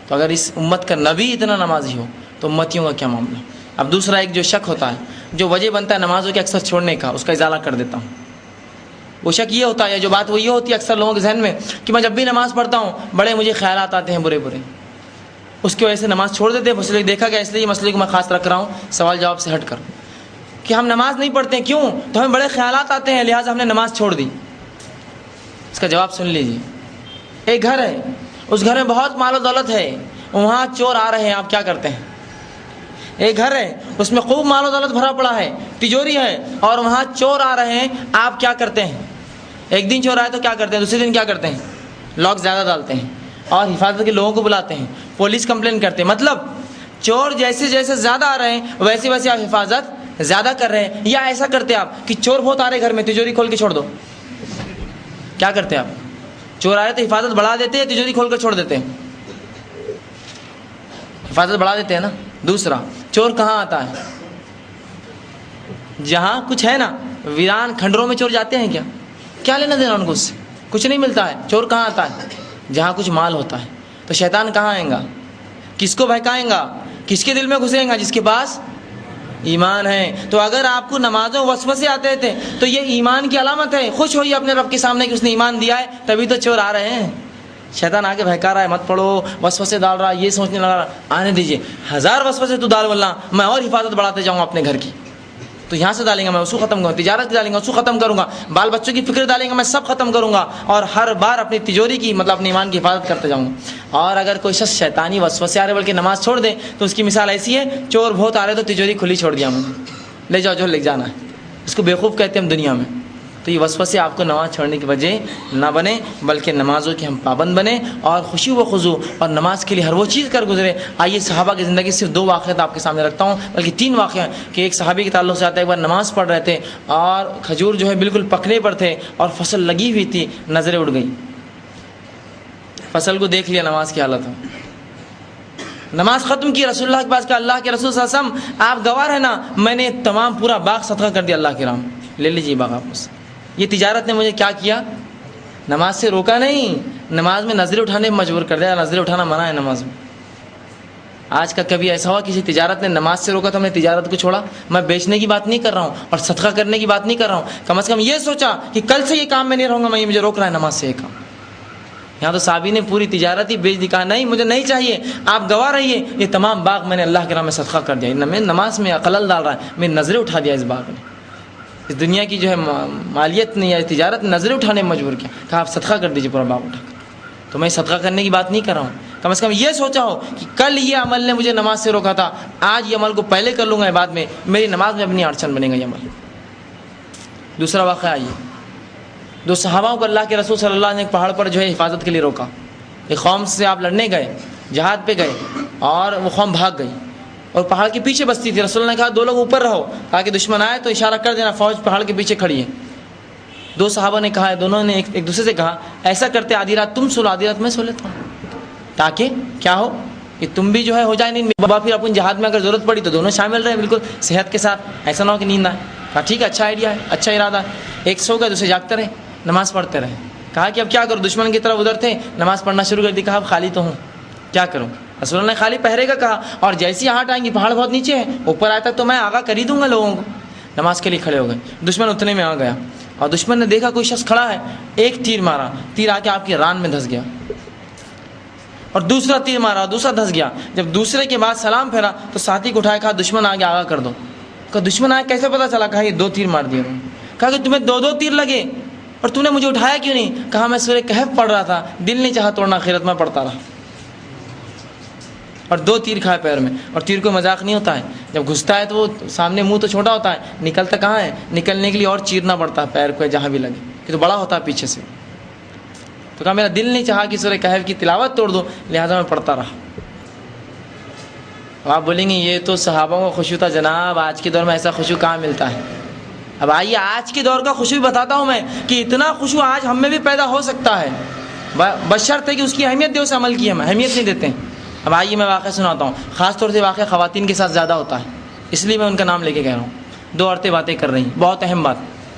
تو اگر اس امت کا نبی اتنا نمازی ہو تو امتیوں کا کیا معاملہ۔ اب دوسرا ایک جو شک ہوتا ہے، جو وجہ بنتا ہے نمازوں کے اکثر چھوڑنے کا، اس کا ازالہ کر دیتا ہوں۔ وہ شک یہ ہوتا ہے، جو بات وہ یہ ہوتی ہے اکثر لوگوں کے ذہن میں کہ میں جب بھی نماز پڑھتا ہوں بڑے مجھے خیالات آتے ہیں برے برے، اس کی وجہ سے نماز چھوڑ دیتے ہیں۔ مسئلے دیکھا گیا، اس لیے یہ مسئلے کو میں خاص رکھ رہا ہوں سوال جواب سے ہٹ کر، کہ ہم نماز نہیں پڑھتے ہیں کیوں؟ تو ہمیں بڑے خیالات آتے ہیں لہٰذا ہم نے نماز چھوڑ دی۔ اس کا جواب سن لیجیے۔ ایک گھر ہے، اس گھر میں بہت مال و دولت ہے، وہاں چور آ رہے ہیں، آپ کیا کرتے ہیں؟ ایک گھر ہے، اس میں خوب مال و دولت بھرا پڑا ہے، تجوری ہے، اور وہاں چور آ رہے ہیں، آپ کیا کرتے ہیں؟ ایک دن چور آئے تو کیا کرتے ہیں، دوسرے دن کیا کرتے ہیں؟ لاک زیادہ ڈالتے ہیں اور حفاظت کے لوگوں کو بلاتے ہیں، پولیس کمپلین کرتے ہیں۔ مطلب چور جیسے جیسے زیادہ آ رہے ہیں ویسے ویسے آپ حفاظت زیادہ کر رہے ہیں۔ یا ایسا کرتے آپ کہ چور بہت آ رہے گھر میں، تجوری کھول کے چھوڑ دو، کیا کرتے ہیں آپ؟ چور آ رہے تو حفاظت بڑھا دیتے ہیں، تجوری کھول کر چھوڑ دیتے ہیں؟ حفاظت بڑھا دیتے ہیں نا۔ دوسرا، چور کہاں آتا ہے؟ جہاں کچھ ہے نا، ویران کھنڈروں میں چور جاتے ہیں، کیا لینا دینا ان کو، اس سے کچھ نہیں ملتا ہے۔ چور کہاں آتا ہے؟ جہاں کچھ مال ہوتا ہے۔ تو شیطان کہاں آئے گا؟ کس کو بہکائیں گا؟ کس کے دل میں گھسیں گا؟ جس کے پاس ایمان ہے۔ تو اگر آپ کو نمازوں وسوسے آتے تھے تو یہ ایمان کی علامت ہے، خوش ہوئیے اپنے رب کے سامنے کہ اس نے ایمان دیا ہے، تبھی تو چور آ رہے ہیں۔ شیطان آگے بہکا رہا ہے، مت پڑھو، وسوسے ڈال رہا ہے، یہ سوچنے لگا، آنے دیجیے، 1000 وسوسے تو ڈال، واللہ میں اور حفاظت بڑھاتے جاؤں اپنے گھر کی۔ تو یہاں سے ڈالیں گا میں اس کو ختم کروں گا، تجارت ڈالیں گا اس کو ختم کروں گا، بال بچوں کی فکر ڈالیں گا میں سب ختم کروں گا، اور ہر بار اپنی تجوری کی مطلب اپنے ایمان کی حفاظت کرتے جاؤں گا۔ اور اگر کوئی شخص شیطانی وسوسے آ رہے بلکہ نماز چھوڑ دے تو اس کی مثال ایسی ہے، چور بہت آ رہے تو تجوری کھلی چھوڑ دیا میں نے، لے جاؤ جو لے جانا ہے۔ اس کو بیوقوف کہتے ہیں ہم دنیا میں۔ تو یہ وسوسے آپ کو نماز چھوڑنے کی وجہ نہ بنے، بلکہ نمازوں کے ہم پابند بنیں اور خوشی و خضوع اور نماز کے لیے ہر وہ چیز کر گزرے۔ آئیے صحابہ کی زندگی صرف 2 واقعات آپ کے سامنے رکھتا ہوں، بلکہ 3 واقعہ ہیں کہ ایک صحابی کے تعلق سے آتا ہے، ایک بار نماز پڑھ رہے تھے اور کھجور جو ہے بالکل پکنے پر تھے اور فصل لگی ہوئی تھی، نظریں اڑ گئی، فصل کو دیکھ لیا، نماز کی حالت ہے، نماز ختم کی، رسول اللہ کے پاس کہا، اللہ کے رسول صلی اللہ علیہ وسلم آپ گواہ ہیں نا، میں نے تمام پورا باغ صدقہ کر دیا اللہ کے راہ میں، لے لیجیے باغ آپ سے۔ یہ تجارت نے مجھے کیا کیا؟ نماز سے روکا نہیں، نماز میں نظریں اٹھانے میں مجبور کر دیا۔ نظریں اٹھانا منع ہے نماز میں۔ آج کا کبھی ایسا ہوا کسی تجارت نے نماز سے روکا تو ہم نے تجارت کو چھوڑا؟ میں بیچنے کی بات نہیں کر رہا ہوں اور صدقہ کرنے کی بات نہیں کر رہا ہوں، کم از کم یہ سوچا کہ کل سے یہ کام میں نہیں رہوں گا، میں یہ مجھے روک رہا ہے نماز سے یہ کام۔ یہاں تو صحابی نے پوری تجارت ہی بیچ دی، کہا نہیں مجھے نہیں چاہیے، آپ گواہ رہیے، یہ تمام باغ میں نے اللہ کے راہ میں صدقہ کر دیا، میں نماز میں خلل ڈال رہا ہے، میں نظریں اٹھا دیا اس باغ نے، اس دنیا کی جو ہے مالیت نے یا تجارت نے نظریں اٹھانے میں مجبور کیا، کہا آپ صدقہ کر دیجیے پورا باغ اٹھا کر۔ تو میں صدقہ کرنے کی بات نہیں کر رہا ہوں، کم از کم یہ سوچا ہو کہ کل یہ عمل نے مجھے نماز سے روکا تھا، آج یہ عمل کو پہلے کر لوں گا، بعد میں میری نماز میں اپنی اڑچن بنے گا یہ عمل۔ دوسرا واقعہ آئیے، 2 صحاباؤں کو اللہ کے رسول صلی اللہ علیہ وسلم نے ایک پہاڑ پر جو ہے حفاظت کے لیے روکا۔ ایک قوم سے آپ لڑنے گئے، جہاد پہ گئے اور وہ قوم بھاگ گئی اور پہاڑ کے پیچھے بستی تھی، رسول اللہ نے کہا 2 لوگ اوپر رہو تاکہ دشمن آئے تو اشارہ کر دینا، فوج پہاڑ کے پیچھے کھڑی ہے۔ 2 صحابہ نے کہا، دونوں نے ایک دوسرے سے کہا ایسا کرتے آدھی رات تم سو لو آدھی رات میں سو لیتا ہوں، تاکہ کیا ہو کہ تم بھی جو ہے ہو جائے نیند، بابا پھر اپن جہاد میں اگر ضرورت پڑی تو دونوں شامل رہے بالکل صحت کے ساتھ، ایسا نہ ہو کہ نیند آئے۔ کہا ٹھیک ہے، اچھا آئیڈیا ہے، اچھا ارادہ ہے۔ ایک سو گئے، دوسرے جاگتے رہے، نماز پڑھتے رہے۔ کہا کہ اب کیا کروں، دشمن کی طرف ادھر تھے، نماز پڑھنا شروع کر دی، کہا اب خالی تو ہوں، کیا کروں؟ رسول اللہ نے خالی پہرے کا کہا، اور جیسی ہاٹ آئیں گی، پہاڑ بہت نیچے ہے، اوپر آئے تک تو میں آگاہ کر ہی دوں گا لوگوں کو۔ نماز کے لیے کھڑے ہو گئے، دشمن اتنے میں آ گیا اور دشمن نے دیکھا کوئی شخص کھڑا ہے، ایک تیر مارا، تیر آ کے آپ کی ران میں دھس گیا، اور دوسرا تیر مارا، دوسرا دھس گیا۔ جب دوسرے کے بعد سلام پھیرا تو ساتھی کو اٹھایا، کہا دشمن آگے آگاہ کر دو۔ کہا دشمن آگے کیسے پتا چلا؟ کہا یہ 2 تیر مار دیے انہوں نے۔ کہا کہ تمہیں 2 تیر لگے اور تم نے مجھے اٹھایا کیوں نہیں؟ کہا میں سورہ کہف پڑھ رہا تھا، دل نہیں چاہا توڑنا، آخرت میں پڑھتا رہا، اور 2 تیر کھائے پیر میں۔ اور تیر کوئی مذاق نہیں ہوتا ہے، جب گھستا ہے تو وہ سامنے منہ تو چھوٹا ہوتا ہے، نکلتا کہاں ہے، نکلنے کے لیے اور چیرنا پڑتا ہے پیر کو جہاں بھی لگے، کہ تو بڑا ہوتا ہے پیچھے سے۔ تو کہا میرا دل نہیں چاہا کہ سورہ کہف کی تلاوت توڑ دو، لہٰذا میں پڑھتا رہا۔ اب آپ بولیں گے یہ تو صحابہ کو خشوع تھا جناب، آج کے دور میں ایسا خشوع کہاں ملتا ہے؟ اب آئیے آج کے دور کا خشوع بتاتا ہوں میں کہ اتنا خشوع آج ہم میں بھی پیدا ہو سکتا ہے، بشرط ہے کہ اس کی اہمیت دے، اس عمل کی ہم اہمیت نہیں دیتے ہیں۔ اب آئیے میں واقعہ سناتا ہوں، خاص طور سے واقعہ خواتین کے ساتھ زیادہ ہوتا ہے، اس لیے میں ان کا نام لے کے کہہ رہا ہوں۔ دو عورتیں باتیں کر رہی ہیں, بہت اہم بات.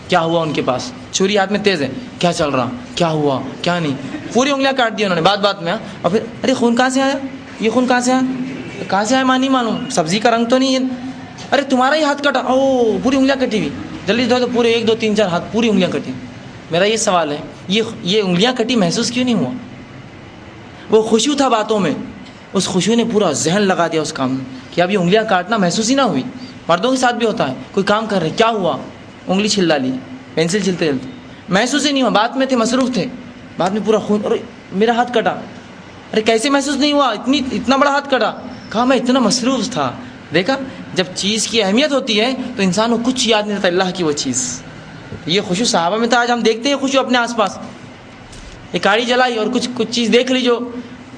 کیا ہوا ان کے پاس؟ چھری ہاتھ میں تیز ہے, کیا چل رہا, کیا ہوا, کیا نہیں, پوری انگلیاں کاٹ دی انہوں نے بات بات میں. اور پھر ارے خون کہاں سے آیا, یہ خون کہاں سے آیا, کہاں سے آیا ماں نہیں معلوم, سبزی کا رنگ تو نہیں ہے, ارے تمہارا ہی ہاتھ کٹا, او پوری انگلیاں کٹی ہوئی, جلدی دھو, تو پورے 1 2 3 4 ہاتھ پوری انگلیاں کٹی. میرا یہ سوال ہے, یہ انگلیاں کٹی محسوس کیوں نہیں ہوا؟ وہ خوشو تھا باتوں میں, اس خوشو نے پورا ذہن لگا دیا اس کام میں کہ اب یہ انگلیاں کاٹنا محسوس ہی نہ ہوئی. مردوں کے ساتھ بھی ہوتا ہے, کوئی کام کر رہے, کیا ہوا, انگلی چھل ڈالی, پینسل چھلتے چلتے, محسوس ہی نہیں ہوا, بات میں تھے, مصروف تھے, بعد میں پورا خون, ارے میرا ہاتھ کٹا, ارے کیسے محسوس نہیں ہوا, اتنا بڑا ہاتھ کٹا, کہا میں اتنا مصروف تھا. دیکھا, جب چیز کی اہمیت ہوتی ہے تو انسان کو کچھ یاد نہیں رہتا اللہ کی وہ چیز. یہ خوشو صحابہ میں تھا. آج ہم دیکھتے ہیں خوشو اپنے آس پاس, ایک کاڑی جلائی اور کچھ چیز دیکھ لی جو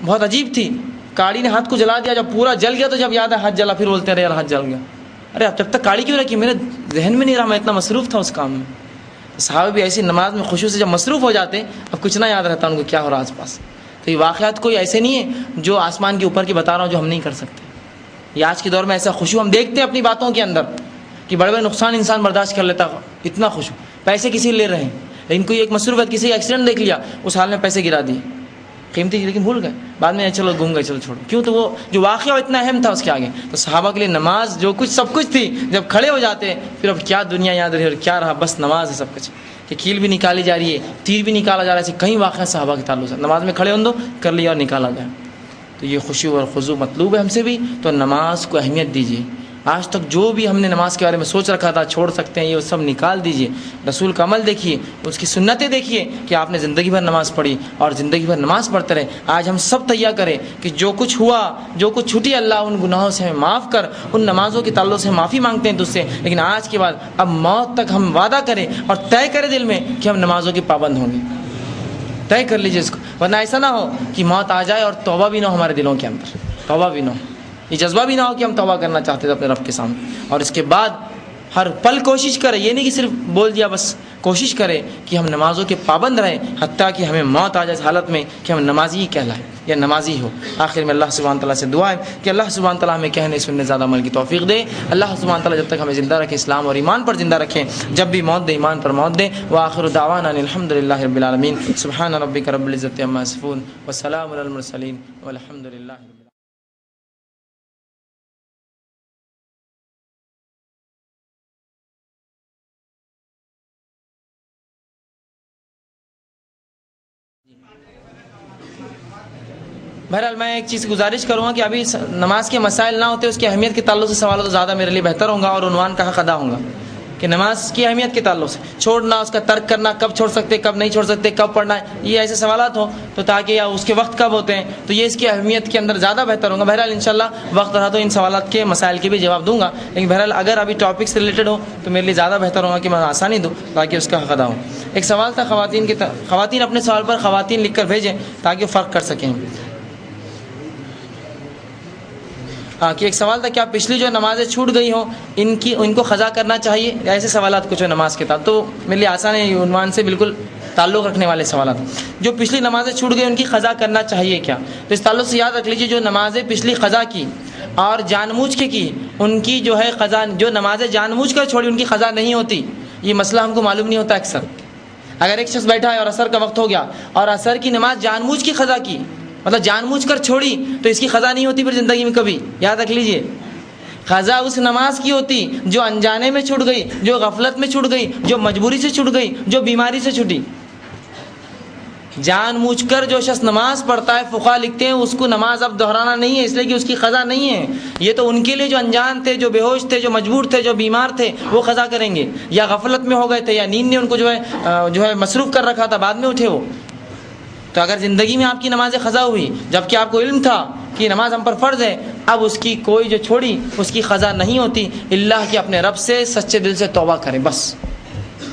بہت عجیب تھی, کاڑی نے ہاتھ کو جلا دیا, جب پورا جل گیا تو جب یاد ہے ہاتھ جلا, پھر بولتے رہے یار ہاتھ جل گیا. ارے اب جب تک کاڑی کیوں رکھی, میرے ذہن میں نہیں رہا, میں اتنا مصروف تھا اس کام میں. صحابہ بھی ایسی نماز میں خوشو سے جب مصروف ہو جاتے, اب کچھ نہ یاد رہتا ان کو کیا ہو رہا آس پاس. تو یہ واقعات کوئی ایسے نہیں ہے جو آسمان کے اوپر کی بتا رہا ہوں جو ہم نہیں کر سکتے. یہ آج کے دور میں ایسا خوشو ہم دیکھتے ہیں اپنی باتوں کے اندر کہ بڑے بڑے نقصان انسان برداشت کر لیتا, اتنا خوشو. پیسے کسی لے رہے ہیں, لیکن کوئی ایک مصروفیت, کسی کا ایکسیڈنٹ دیکھ لیا, اس حال میں پیسے گرا دیے قیمتی, لیکن بھول گئے, بعد میں چلو گھوم گئے, چلو چھوڑو. کیوں؟ تو وہ جو واقعہ اتنا اہم تھا اس کے آگے. تو صحابہ کے لیے نماز جو کچھ سب کچھ تھی, جب کھڑے ہو جاتے پھر اب کیا دنیا یاد رہی اور کیا رہا, بس نماز ہے سب کچھ. کہ کیل بھی نکالی جا رہی ہے, تیر بھی نکالا جا رہا ہے, ایسے کئی واقعہ صحابہ کے تعلق سے, نماز میں کھڑے ہوں دو کر لیا اور نکالا گیا. تو یہ خوشی اور خضوع مطلوب ہے ہم سے بھی. تو نماز کو اہمیت دیجیے. آج تک جو بھی ہم نے نماز کے بارے میں سوچ رکھا تھا چھوڑ سکتے ہیں, یہ سب نکال دیجیے. رسول کا عمل دیکھیے, اس کی سنتیں دیکھیے کہ آپ نے زندگی بھر نماز پڑھی اور زندگی بھر نماز پڑھتے رہے. آج ہم سب تیار کریں کہ جو کچھ ہوا, جو کچھ چھٹی, اللہ ان گناہوں سے ہمیں معاف کر, ان نمازوں کے تعلق سے معافی مانگتے ہیں تجھ سے. لیکن آج کے بعد اب موت تک ہم وعدہ کریں اور طے کریں دل میں کہ ہم نمازوں کے پابند ہوں گے. طے کر لیجیے اس کو, ورنہ ایسا نہ ہو کہ موت آ جائے اور توبہ بھی نہ ہو ہمارے دلوں کے اندر, توبہ بھی نہ ہو, یہ جذبہ بھی نہ ہو کہ ہم توبہ کرنا چاہتے تھے اپنے رب کے سامنے. اور اس کے بعد ہر پل کوشش کرے, یہ نہیں کہ صرف بول دیا بس, کوشش کرے کہ ہم نمازوں کے پابند رہیں, حتیٰ کہ ہمیں موت آ جائے اس حالت میں کہ ہم نمازی ہی کہلائیں یا نمازی ہو. آخر میں اللہ سبحانہ تعالیٰ سے دعا ہے کہ اللہ سبحانہ تعالیٰ ہمیں کہنے سننے زیادہ عمل کی توفیق دے. اللہ سبحانہ تعالیٰ جب تک ہمیں زندہ رکھے, اسلام اور ایمان پر زندہ رکھیں, جب بھی موت دے ایمان پر موت دے. وآخر دعوانا الحمدللہ رب العالمین. سبحان ربک رب العزت عما یصفون وسلام علی المرسلین والحمدللہ. بہرحال میں ایک چیز گزارش کروں گا کہ ابھی نماز کے مسائل نہ ہوتے, اس کی اہمیت کے تعلق سے سوال ہو تو زیادہ میرے لیے بہتر ہوں گا اور عنوان کا حق ادا ہوں گا کہ نماز کی اہمیت کے تعلق سے چھوڑنا, اس کا ترک کرنا, کب چھوڑ سکتے, کب نہیں چھوڑ سکتے, کب پڑھنا ہے, یہ ایسے سوالات ہوں تو تاکہ یا اس کے وقت کب ہوتے ہیں, تو یہ اس کی اہمیت کے اندر زیادہ بہتر ہوں گا. بہرحال انشاءاللہ وقت رہا تو ان سوالات کے مسائل کے بھی جواب دوں گا, لیکن بہرحال اگر ابھی ٹاپک سے ریلیٹڈ ہو تو میرے لیے زیادہ بہتر ہوگا کہ میں آسانی دوں تاکہ اس کا حق ادا ہو. ایک سوال تھا خواتین اپنے سوال پر خواتین لکھ کر بھیجیں تاکہ وہ فرق کر سکیں. کہ ایک سوال تھا کیا پچھلی جو نمازیں چھوٹ گئی ہوں ان کو قضا کرنا چاہیے, ایسے سوالات کچھ نماز کے تحت. تو میرے لیے آسان ہے, عنوان سے بالکل تعلق رکھنے والے سوالات. جو پچھلی نمازیں چھوٹ گئی ان کی قضا کرنا چاہیے کیا, تو اس تعلق سے یاد رکھ لیجیے جو نمازیں پچھلی قضا کی اور جان بوجھ کے کی, ان کی جو ہے قضا, جو نمازیں جان بوجھ کر چھوڑی ان کی قضا نہیں ہوتی. یہ مسئلہ ہم کو معلوم نہیں ہوتا اکثر. اگر ایک شخص بیٹھا ہے اور عصر کا وقت ہو گیا اور عصر کی نماز جان بوجھ کی قضا کی, مطلب جان بوجھ کر چھوڑی, تو اس کی قضا نہیں ہوتی پھر زندگی میں کبھی. یاد رکھ لیجیے قضا اس نماز کی ہوتی جو انجانے میں چھوٹ گئی, جو غفلت میں چھوٹ گئی, جو مجبوری سے چھوٹ گئی, جو بیماری سے چھوٹی. جان بوجھ کر جو شخص نماز پڑھتا ہے فقہا لکھتے ہیں اس کو نماز اب دہرانا نہیں ہے, اس لیے کہ اس کی قضا نہیں ہے. یہ تو ان کے لیے جو انجان تھے, جو بے ہوش تھے, جو مجبور تھے, جو بیمار تھے, وہ قضا کریں گے, یا غفلت میں ہو گئے تھے, یا نیند نے ان کو جو ہے مصروف کر رکھا تھا, بعد میں اٹھے وہ. تو اگر زندگی میں آپ کی نماز قضا ہوئی جبکہ آپ کو علم تھا کہ نماز ہم پر فرض ہے, اب اس کی کوئی جو چھوڑی اس کی قضا نہیں ہوتی, اللہ کہ اپنے رب سے سچے دل سے توبہ کریں بس,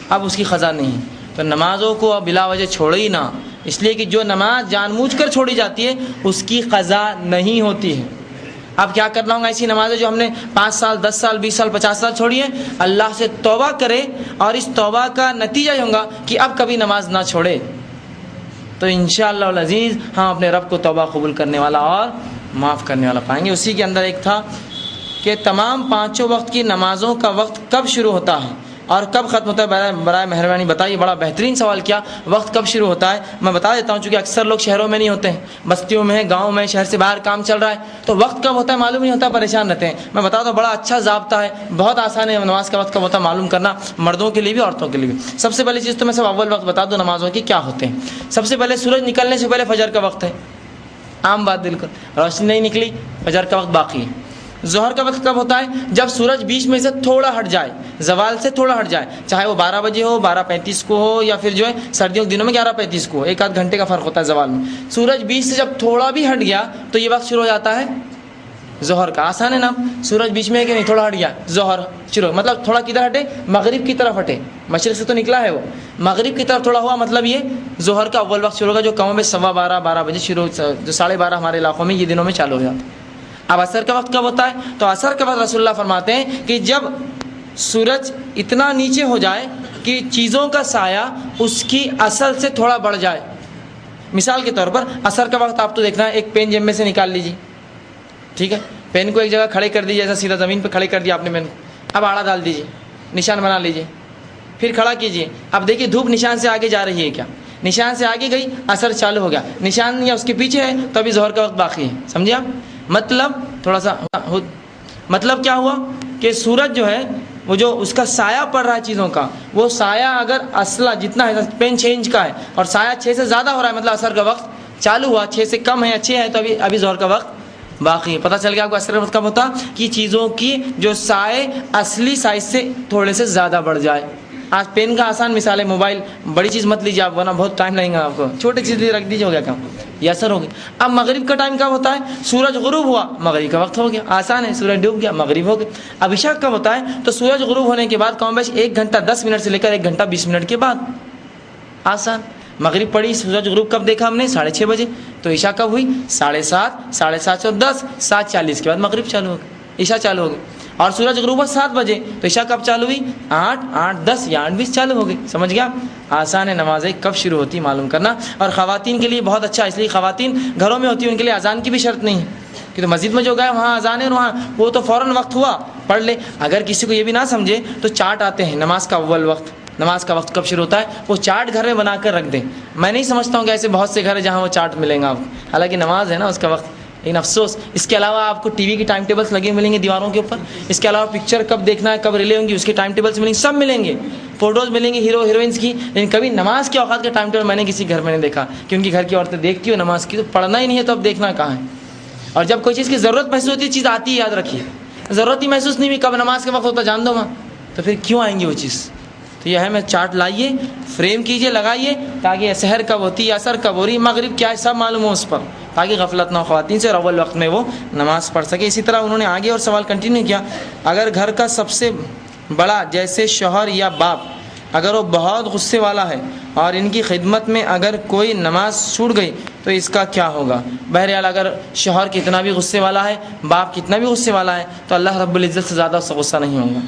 اب اس کی قضا نہیں. تو نمازوں کو اب بلا وجہ چھوڑے ہی نہ, اس لیے کہ جو نماز جان بوجھ کر چھوڑی جاتی ہے اس کی قضا نہیں ہوتی ہے. اب کیا کرنا ہوگا, ایسی نمازیں جو ہم نے 5 سال 10 سال 20 سال 50 سال چھوڑی ہیں, اللہ سے توبہ کرے اور اس توبہ کا نتیجہ یہ ہوگا کہ اب کبھی نماز نہ چھوڑے. تو انشاءاللہ العزیز ہم اپنے رب کو توبہ قبول کرنے والا اور معاف کرنے والا پائیں گے. اسی کے اندر ایک تھا کہ کہ تمام پانچوں وقت کی نمازوں کا وقت کب شروع ہوتا ہے اور کب ختم ہوتا ہے؟ برائے مہربانی بتائیے. بڑا بہترین سوال کیا. وقت کب شروع ہوتا ہے میں بتا دیتا ہوں، چونکہ اکثر لوگ شہروں میں نہیں ہوتے ہیں، بستیوں میں ہیں، گاؤں میں، شہر سے باہر کام چل رہا ہے، تو وقت کب ہوتا ہے معلوم نہیں ہوتا، پریشان رہتے ہیں. میں بتا دوں بڑا اچھا ضابطہ ہے، بہت آسان ہے نماز کا وقت کب ہوتا ہے معلوم کرنا، مردوں کے لیے بھی عورتوں کے لیے بھی. سب سے پہلی چیز تو میں سب اول وقت بتا دوں نمازوں کی کیا ہوتے ہیں. سب سے پہلے سورج نکلنے سے پہلے فجر کا وقت ہے، عام بات، بالکل روشنی نہیں نکلی فجر کا وقت باقی ہے. ظہر کا وقت کب ہوتا ہے؟ جب سورج بیچ میں سے تھوڑا ہٹ جائے، زوال سے تھوڑا ہٹ جائے، چاہے وہ 12 بجے ہو، 12:35 کو ہو، یا پھر جو ہے سردیوں کے دنوں میں 11:35 کو ہو، ایک آدھ گھنٹے کا فرق ہوتا ہے زوال میں. سورج بیچ سے جب تھوڑا بھی ہٹ گیا تو یہ وقت شروع ہو جاتا ہے ظہر کا. آسان ہے نا، سورج بیچ میں ہے کہ نہیں، تھوڑا ہٹ گیا ظہر شروع. مطلب تھوڑا کدھر ہٹے؟ مغرب کی طرف ہٹے، مشرق سے تو نکلا ہے وہ، مغرب کی طرف تھوڑا ہوا، مطلب یہ ظہر کا اول وقت شروع ہوگا، جو کم میں 12:15 بجے شروع، جو 12:30 ہمارے علاقوں میں یہ دنوں میں چالو ہو جاتا ہے. اب عصر کا وقت کب ہوتا ہے؟ تو عصر کا وقت رسول اللہ فرماتے ہیں کہ جب سورج اتنا نیچے ہو جائے کہ چیزوں کا سایہ اس کی اصل سے تھوڑا بڑھ جائے. مثال کے طور پر عصر کا وقت آپ تو دیکھنا ہے، ایک پین جیب میں سے نکال لیجیے، ٹھیک ہے، پین کو ایک جگہ کھڑے کر دیجیے، ایسا سیدھا زمین پہ کھڑے کر دیا آپ نے پین کو. اب آڑا ڈال دیجیے، نشان بنا لیجیے، پھر کھڑا کیجیے. اب دیکھیے دھوپ نشان سے آگے جا رہی ہے کیا؟ نشان سے آگے گئی، عصر چالو ہو گیا. نشان یا اس کے پیچھے ہے تو ابھی ظہر کا وقت باقی ہے. سمجھے آپ؟ مطلب تھوڑا سا مطلب کیا ہوا کہ سورج جو ہے وہ جو اس کا سایہ پڑ رہا ہے چیزوں کا، وہ سایہ اگر اصلا جتنا ہے، پین 6 انچ کا ہے اور سایہ 6 سے زیادہ ہو رہا ہے، مطلب عصر کا وقت چالو ہوا، 6 سے کم ہے یا 6 ہے تو ابھی ظہر کا وقت باقی ہے. پتہ چل گیا آپ کو عصر کا وقت کب ہوتا کہ چیزوں کی جو سائے اصلی سائز سے تھوڑے سے زیادہ بڑھ جائے. آج پین کا آسان مثال ہے، موبائل بڑی چیز مت لیجیے آپ، ورنہ بہت ٹائم لگے گا آپ کو، چھوٹی چیز رکھ دیجیے، ہو گیا کام، یہ اثر ہو گیا. اب مغرب کا ٹائم کب ہوتا ہے؟ سورج غروب ہوا، مغرب کا وقت ہو گیا، آسان ہے، سورج ڈوب گیا، مغرب ہو گیا. اب عشاء کب ہوتا ہے؟ تو سورج غروب ہونے کے بعد کم بیش 1 گھنٹہ 10 منٹ سے لے کر 1 گھنٹہ 20 منٹ کے بعد، آسان. مغرب پڑی، سورج غروب کب دیکھا ہم نے؟ 6:30 بجے. تو عشاء کب ہوئی؟ 7:30، 7:30 اور 10، 7:40 کے بعد مغرب چالو ہو گئی، عشاء چالو ہو گئی. اور سورج غروب 7 بجے تو عشاء کب چالو ہوئی؟ 8، 8:10 یا 8:20 چالو ہو گئی. سمجھ گیا؟ آسان ہے نمازیں کب شروع ہوتی معلوم کرنا. اور خواتین کے لیے بہت اچھا، اس لیے خواتین گھروں میں ہوتی ہیں، ان کے لیے اذان کی بھی شرط نہیں ہے کہ تو مسجد میں جو گئے وہاں اذان ہے اور وہاں وہ تو فوراً وقت ہوا پڑھ لے. اگر کسی کو یہ بھی نہ سمجھے تو چارٹ آتے ہیں نماز کا اول وقت، نماز کا وقت کب شروع ہوتا ہے، وہ چارٹ گھر میں بنا کر رکھ دیں. میں نہیں سمجھتا ہوں کہ ایسے بہت سے گھر ہیں جہاں وہ چارٹ ملیں گا آپ کو، حالانکہ نماز ہے نا اس کا وقت. لیکن افسوس اس کے علاوہ آپ کو ٹی وی کی ٹائم ٹیبلز لگے ملیں گے دیواروں کے اوپر، اس کے علاوہ پکچر کب دیکھنا ہے، کب ریلے ہوں گی اس کے ٹائم ٹیبلز ملیں گے، سب ملیں گے، فوٹوز ملیں گے ہیرو ہیروئنس کی. لیکن کبھی نماز کے اوقات کا ٹائم ٹیبل میں نے کسی گھر میں نہیں دیکھا کہ ان کی گھر کی عورتیں دیکھتی ہو نماز کی، تو پڑھنا ہی نہیں ہے تو اب دیکھنا کہاں ہے. اور جب کوئی چیز کی ضرورت محسوس ہوتی ہے چیز آتی ہے، یاد رکھیے، ضرورت ہی محسوس نہیں ہوئی کب نماز کے وقت ہوتا جان دو ماں، تو پھر کیوں آئیں گی وہ چیز. تو یہ ہے، میں چارٹ لائیے، فریم کیجئے، لگائیے، تاکہ سحر کب ہوتی ہے، عصر کب ہو رہی، مغرب کیا ہے، سب معلوم ہو اس پر، تاکہ غفلت نہ ہو خواتین سے اور اول وقت میں وہ نماز پڑھ سکے. اسی طرح انہوں نے آگے اور سوال کنٹینیو کیا، اگر گھر کا سب سے بڑا جیسے شوہر یا باپ اگر وہ بہت غصے والا ہے اور ان کی خدمت میں اگر کوئی نماز چھوٹ گئی تو اس کا کیا ہوگا؟ بہرحال اگر شوہر کتنا بھی غصے والا ہے، باپ کتنا بھی غصے والا ہے، تو اللہ رب العزت سے زیادہ اس سے غصہ نہیں ہوگا،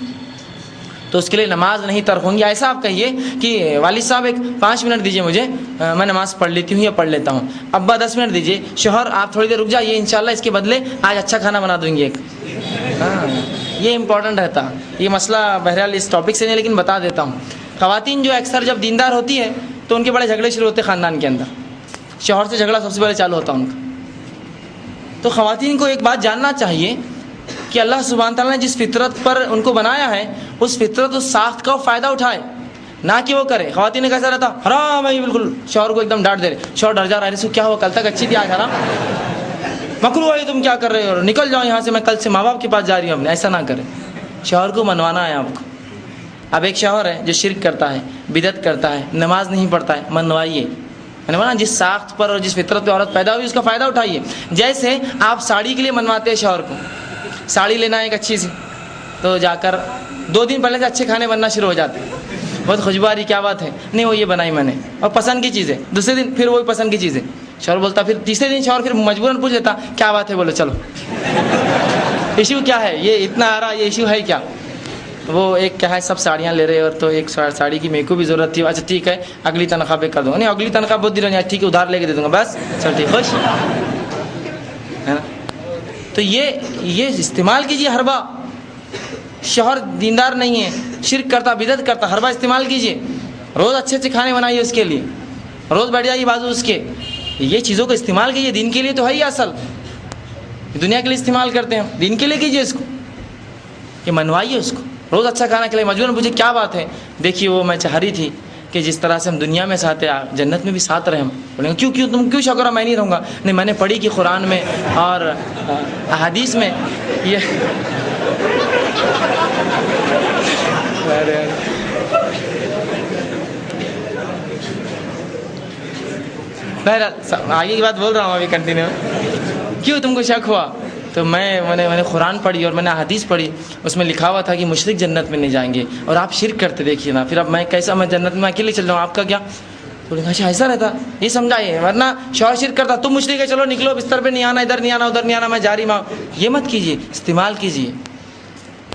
تو اس کے لیے نماز نہیں ترک ہوں گی. ایسا آپ کہیے کہ والد صاحب ایک 5 منٹ دیجئے مجھے، میں نماز پڑھ لیتی ہوں یا پڑھ لیتا ہوں. ابا 10 منٹ دیجئے. شوہر آپ تھوڑی دیر رک جائیے، انشاءاللہ اس کے بدلے آج اچھا کھانا بنا دوں گی ایک. ہاں یہ امپورٹنٹ رہتا. یہ مسئلہ بہرحال اس ٹاپک سے نہیں لیکن بتا دیتا ہوں. خواتین جو اکثر جب دیندار ہوتی ہے تو ان کے بڑے جھگڑے شروع ہوتے ہیں خاندان کے اندر، شوہر سے جھگڑا سب سے پہلے چالو ہوتا ان کا. تو خواتین کو ایک بات جاننا چاہیے کہ اللہ سبحانہ تعالیٰ نے جس فطرت پر ان کو بنایا ہے اس فطرت اس ساخت کا فائدہ اٹھائے، نہ کہ وہ کرے. خواتین کا کیسا رہتا، حرام ہے بالکل، شوہر کو ایک دم ڈانٹ دے رہے، شوہر ڈر جا رہا ہے، اس کو کیا ہوا، کل تک اچھی تھی آج حرام، مکروہ ہے، تم کیا کر رہے ہو، نکل جاؤ یہاں سے، میں کل سے ماں باپ کے پاس جا رہی ہوں. اپنے ایسا نہ کرے، شوہر کو منوانا ہے آپ کو. اب ایک شوہر ہے جو شرک کرتا ہے، بدعت کرتا ہے، نماز نہیں پڑھتا ہے، منوائیے. جس ساخت پر اور جس فطرت پہ عورت پیدا ہوئی اس کا فائدہ اٹھائیے. جیسے آپ ساڑی کے لیے منواتے ہیں شوہر کو، ساڑی لینا ہے ایک اچھی سی، تو جا کر 2 دن پہلے سے اچھے کھانے بننا شروع ہو جاتے ہیں، بہت خوشبو آ رہی، کیا بات ہے، نہیں وہ یہ بنائی میں نے، اور پسند کی چیز ہے. دوسرے دن پھر وہی پسند کی چیز ہے، شوہر بولتا، پھر تیسرے دن شوہر پھر مجبوراً پوچھ لیتا کیا بات ہے، بولو چلو ایشو کیا ہے، یہ اتنا آ رہا، یہ ایشو ہے کیا. وہ ایک کیا ہے، سب ساڑیاں لے رہے اور تو ایک ساڑی کی میرے کو بھی ضرورت تھی، اچھا ٹھیک ہے اگلی تنخواہ پہ کر دوں گا، نہیں اگلی تنخواہ بہت دن ہو جائے، ٹھیک ہے ادھار لے کے دے دوں گا، بس چل ٹھیک، خوش ہے نا. تو یہ استعمال کیجیے ہر بار. شوہر دیندار نہیں ہے، شرک کرتا، بدعت کرتا، ہر بار استعمال کیجیے. روز اچھے اچھے کھانے بنائیے اس کے لیے، روز بیٹھ جائیے بازو اس کے. یہ چیزوں کو استعمال کیجیے. دین کے لیے تو ہے ہی اصل، دنیا کے لیے استعمال کرتے ہیں، دین کے لیے کیجیے اس کو، کہ منوائیے اس کو. روز اچھا کھانا کھلائیے. مجبوراً پوچھے کیا بات ہے؟ دیکھیے وہ میں چاہ رہی تھی کہ جس طرح سے ہم دنیا میں ساتھ ہیں جنت میں بھی ساتھ رہیں. بولیں گے کیوں تم کیوں شکر میں نہیں رہوں گا؟ نہیں، میں نے پڑھی کہ قرآن میں اور احادیث میں یہ بہرحال آگے کی بات بول رہا ہوں ابھی کنٹینیو. کیوں تم کو شک ہوا؟ تو میں نے قرآن پڑھی اور میں نے حدیث پڑھی، اس میں لکھا ہوا تھا کہ مشرک جنت میں نہیں جائیں گے. اور آپ شرک کرتے دیکھیے نا، پھر اب میں کیسا، میں جنت میں اکیلے چل رہا ہوں، آپ کا کیا؟ بولے اچھا ایسا رہتا، یہ سمجھائیے. ورنہ شوہر شرک کرتا، تم مشرک ہے چلو نکلو بستر پہ، نہیں آنا ادھر، نہیں آنا ادھر، نہیں آنا، میں جاری ماں. یہ مت کیجیے. استعمال کیجیے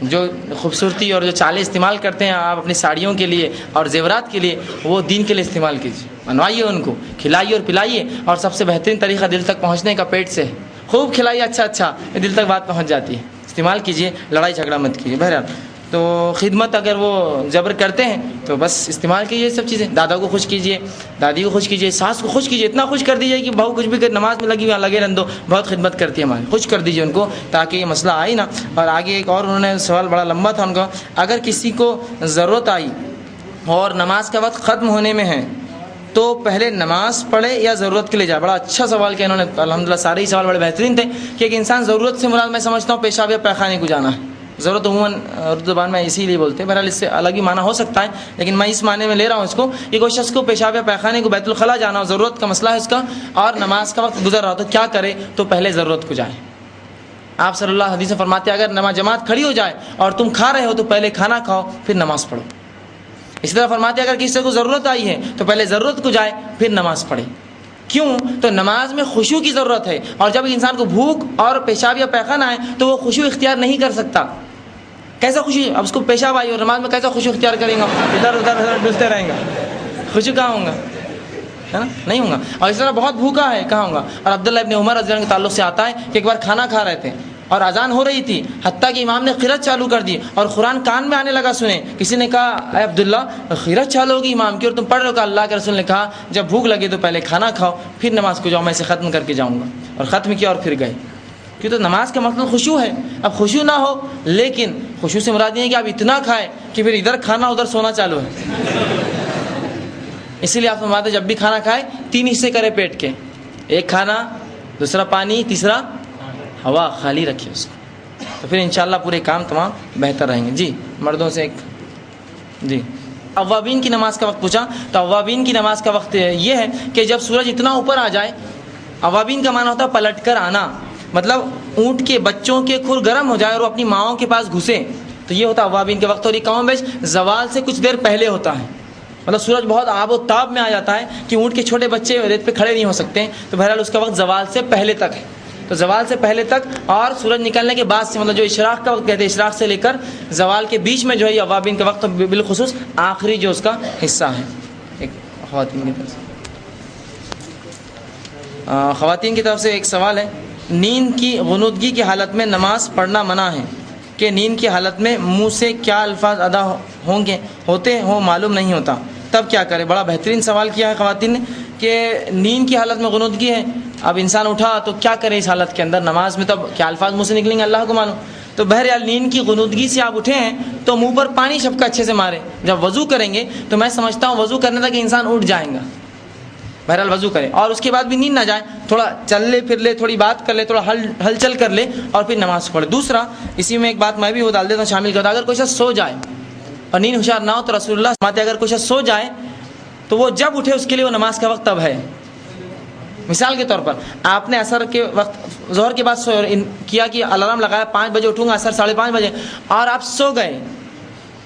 جو خوبصورتی اور جو چالیں استعمال کرتے ہیں آپ اپنی ساڑیوں کے لیے اور زیورات کے لیے، وہ دین کے لیے استعمال کیجیے. منوائیے ان کو، کھلائیے اور پلائیے. اور سب سے بہترین طریقہ دل تک پہنچنے کا پیٹ سے ہے. خوب کھلائیے اچھا، دل تک بات پہنچ جاتی ہے. استعمال کیجیے، لڑائی جھگڑا مت کیجیے. بہرحال تو خدمت اگر وہ جبر کرتے ہیں تو بس استعمال کیجیے سب چیزیں. دادا کو خوش کیجیے، دادی کو خوش کیجیے، ساس کو خوش کیجیے. اتنا خوش کر دیجیے کہ بہو کچھ بھی کر، نماز میں لگی ہوئی لگے رہن دو، بہت خدمت کرتی ہے ہماری. خوش کر دیجیے ان کو تاکہ یہ مسئلہ آئے نا. اور آگے ایک اور انہوں نے سوال بڑا لمبا تھا ان کا، اگر کسی کو ضرورت آئی اور نماز کا وقت ختم ہونے میں ہے تو پہلے نماز پڑھے یا ضرورت کے لیے جائے؟ بڑا اچھا سوال کیا انہوں نے. الحمدللہ سارے ہی سوال بڑے بہترین تھے کہ ایک انسان ضرورت سے مراد میں سمجھتا ہوں پیشاب یا پیخانے کو جانا ہے. ضرورت عموماً اردو زبان میں اسی لیے بولتے ہیں، بہرحال اس سے الگ ہی معنی ہو سکتا ہے، لیکن میں اس معنی میں لے رہا ہوں اس کو کہ کوئی شخص کو پیشاب یا پیخانے کو بیت الخلاء جانا ہو، ضرورت کا مسئلہ ہے اس کا، اور نماز کا وقت گزر رہا ہو تو کیا کرے؟ تو پہلے ضرورت کو جائے. آپ صلی اللہ علیہ وسلم حدیث میں فرماتے ہیں اگر نماز جماعت کھڑی ہو جائے اور تم کھا رہے ہو تو پہلے کھانا کھاؤ پھر نماز پڑھو. اسی طرح فرماتے ہیں اگر کسی کو ضرورت آئی ہے تو پہلے ضرورت کو جائے پھر نماز پڑھے. کیوں؟ تو نماز میں خشوع کی ضرورت ہے، اور جب انسان کو بھوک اور پیشاب یا پیخانہ آئے تو وہ خشوع اختیار نہیں کر سکتا. کیسا خوشی؟ اب اس کو پیشاب آئی اور نماز میں کیسا خوشی اختیار کریں گا؟ ادھر ادھر ڈلتے رہیں گا، خوشی کہاں ہوں گا؟ ہے نا، نہیں ہوں گا. اور اس طرح بہت بھوکا ہے، کہاں ہوں گا؟ اور عبداللہ ابن عمر رضی اللہ عنہ کے تعلق سے آتا ہے کہ ایک بار کھانا کھا رہے تھے اور اذان ہو رہی تھی، حتیٰ کہ امام نے قرأت چالو کر دی اور قرآن کان میں آنے لگا سنے. کسی نے کہا اے عبداللہ قرأت چالو ہوگی امام کی اور تم پڑھ رہے ہو؟ کہ اللہ کے رسول نے کہا جب بھوک لگے تو پہلے کھانا کھاؤ پھر نماز کو جاؤ، میں اسے ختم کر کے جاؤں گا. اور ختم کیا اور پھر گئے. کیوں؟ تو نماز کا مطلب خشوع ہے. اب خشوع نہ ہو، لیکن خشوع سے مراد یہ ہے کہ آپ اتنا کھائے کہ پھر ادھر کھانا ادھر سونا چالو ہے. اسی لیے آپ فرماتے جب بھی کھانا کھائے 3 حصے کرے پیٹ کے، ایک کھانا، دوسرا پانی، تیسرا ہوا، خالی رکھیے اس کو، تو پھر انشاءاللہ پورے کام تمام بہتر رہیں گے. جی مردوں سے ایک جی اوابین کی نماز کا وقت پوچھا. تو اوابین کی نماز کا وقت یہ ہے کہ جب سورج اتنا اوپر آ جائے. اوابین کا معنی ہوتا ہے پلٹ کر آنا، مطلب اونٹ کے بچوں کے کھر گرم ہو جائے اور وہ اپنی ماؤں کے پاس گھسے، تو یہ ہوتا ہے اوابین کے وقت. اور یہ کم بیش زوال سے کچھ دیر پہلے ہوتا ہے، مطلب سورج بہت آب و تاب میں آ جاتا ہے کہ اونٹ کے چھوٹے بچے ریت پہ کھڑے نہیں ہو سکتے. تو بہرحال اس کا وقت زوال سے پہلے تک ہے. تو زوال سے پہلے تک اور سورج نکلنے کے بعد سے، مطلب جو اشراق کا وقت کہتے ہیں، اشراق سے لے کر زوال کے بیچ میں جو ہے یہ اوابین کا وقت، بالخصوص آخری جو اس کا حصہ ہے. ایک خواتین کی طرف سے ایک سوال ہے، نیند کی غنودگی کی حالت میں نماز پڑھنا منع ہے کہ نیند کی حالت میں منہ سے کیا الفاظ ادا ہوتے ہوں معلوم نہیں ہوتا، تب کیا کرے؟ بڑا بہترین سوال کیا ہے خواتین نے کہ نیند کی حالت میں غنودگی ہے، اب انسان اٹھا تو کیا کرے اس حالت کے اندر؟ نماز میں تب کیا الفاظ منہ سے نکلیں گے اللہ کو معلوم. تو بہرحال نیند کی غنودگی سے آپ اٹھے ہیں تو منہ پر پانی چھپکا اچھے سے مارے. جب وضو کریں گے تو میں سمجھتا ہوں وضو کرنے تک انسان اٹھ جائیں گا. بہرحال وضو کرے اور اس کے بعد بھی نیند نہ جائے، تھوڑا چل لے پھر لے، تھوڑی بات کر لے، تھوڑا ہلچل کر لے اور پھر نماز پڑھے. دوسرا اسی میں ایک بات میں بھی وہ ڈال دیتا ہوں، شامل کرتا ہوں. اگر کوئی شخص سو جائے اور نیند ہوشیار نہ ہو تو رسول اللہ فرماتے ہیں اگر کوئی شخص سو جائے تو وہ جب اٹھے اس کے لیے وہ نماز کا وقت تب ہے. مثال کے طور پر آپ نے عصر کے وقت ظہر کے بعد کیا کہ الارم لگایا 5 بجے اٹھوں گا، عصر 5:30 بجے، اور آپ سو گئے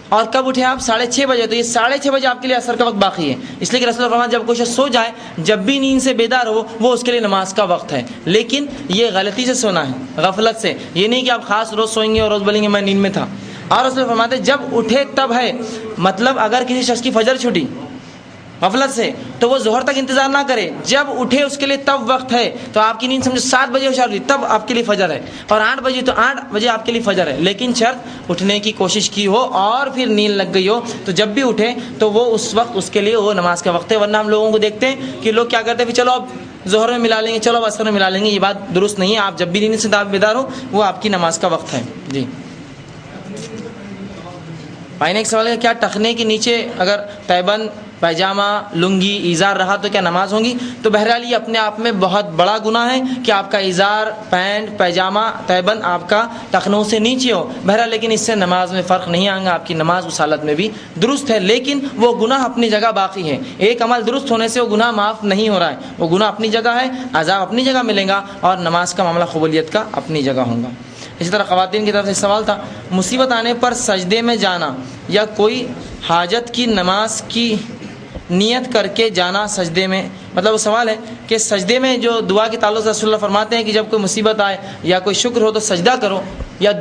اور کب اٹھے آپ 6:30 بجے، تو یہ 6:30 بجے آپ کے لیے عصر کا وقت باقی ہے. اس لیے کہ رسول اللہ فرماتے جب کوئی شخص سو جائے، جب بھی نیند سے بیدار ہو وہ اس کے لیے نماز کا وقت ہے. لیکن یہ غلطی سے سونا ہے، غفلت سے. یہ نہیں کہ آپ خاص روز سوئیں گے اور روز بولیں گے میں نیند میں تھا. اور رسول اللہ فرماتے جب اٹھے تب ہے. مطلب اگر کسی شخص کی فجر چھٹی غفلت سے، تو وہ ظہر تک انتظار نہ کرے، جب اٹھے اس کے لیے تب وقت ہے. تو آپ کی نیند سمجھو 7 بجے ہوشیار ہوئی تب آپ کے لیے فجر ہے، اور 8 بجے تو 8 بجے آپ کے لیے فجر ہے، لیکن شرط اٹھنے کی کوشش کی ہو اور پھر نیند لگ گئی ہو تو جب بھی اٹھے تو وہ اس وقت اس کے لیے وہ نماز کا وقت ہے. ورنہ ہم لوگوں کو دیکھتے ہیں کہ لوگ کیا کرتے ہیں، چلو اب ظہر میں ملا لیں گے، چلو اب عصر میں ملا لیں گے. یہ بات درست نہیں ہے. آپ جب بھی نیند سے بیدار ہو وہ آپ کی نماز کا وقت ہے. جی بھائی نے ایک سوال ہے، کیا ٹخنے کے نیچے اگر تیبند، پیجامہ، لنگی، ایزار رہا تو کیا نماز ہوگی؟ تو بہرحال یہ اپنے آپ میں بہت بڑا گناہ ہے کہ آپ کا ایزار، پینٹ، پیجامہ، تیبند آپ کا ٹخنوں سے نیچے ہو. بہرحال لیکن اس سے نماز میں فرق نہیں آئے گا، آپ کی نماز اس حالت میں بھی درست ہے، لیکن وہ گناہ اپنی جگہ باقی ہے. ایک عمل درست ہونے سے وہ گناہ معاف نہیں ہو رہا ہے، وہ گناہ اپنی جگہ ہے، عذاب اپنی جگہ ملے گا، اور نماز کا معاملہ قبولیت کا اپنی جگہ ہوگا. اسی طرح خواتین کی طرف سے سوال تھا، مصیبت آنے پر سجدے میں جانا یا کوئی حاجت کی نماز کی نیت کر کے جانا سجدے میں، مطلب وہ سوال ہے کہ سجدے میں جو دعا کے تعلق سے رسول اللہ فرماتے ہیں کہ جب کوئی مصیبت آئے یا کوئی شکر ہو تو سجدہ کرو، یا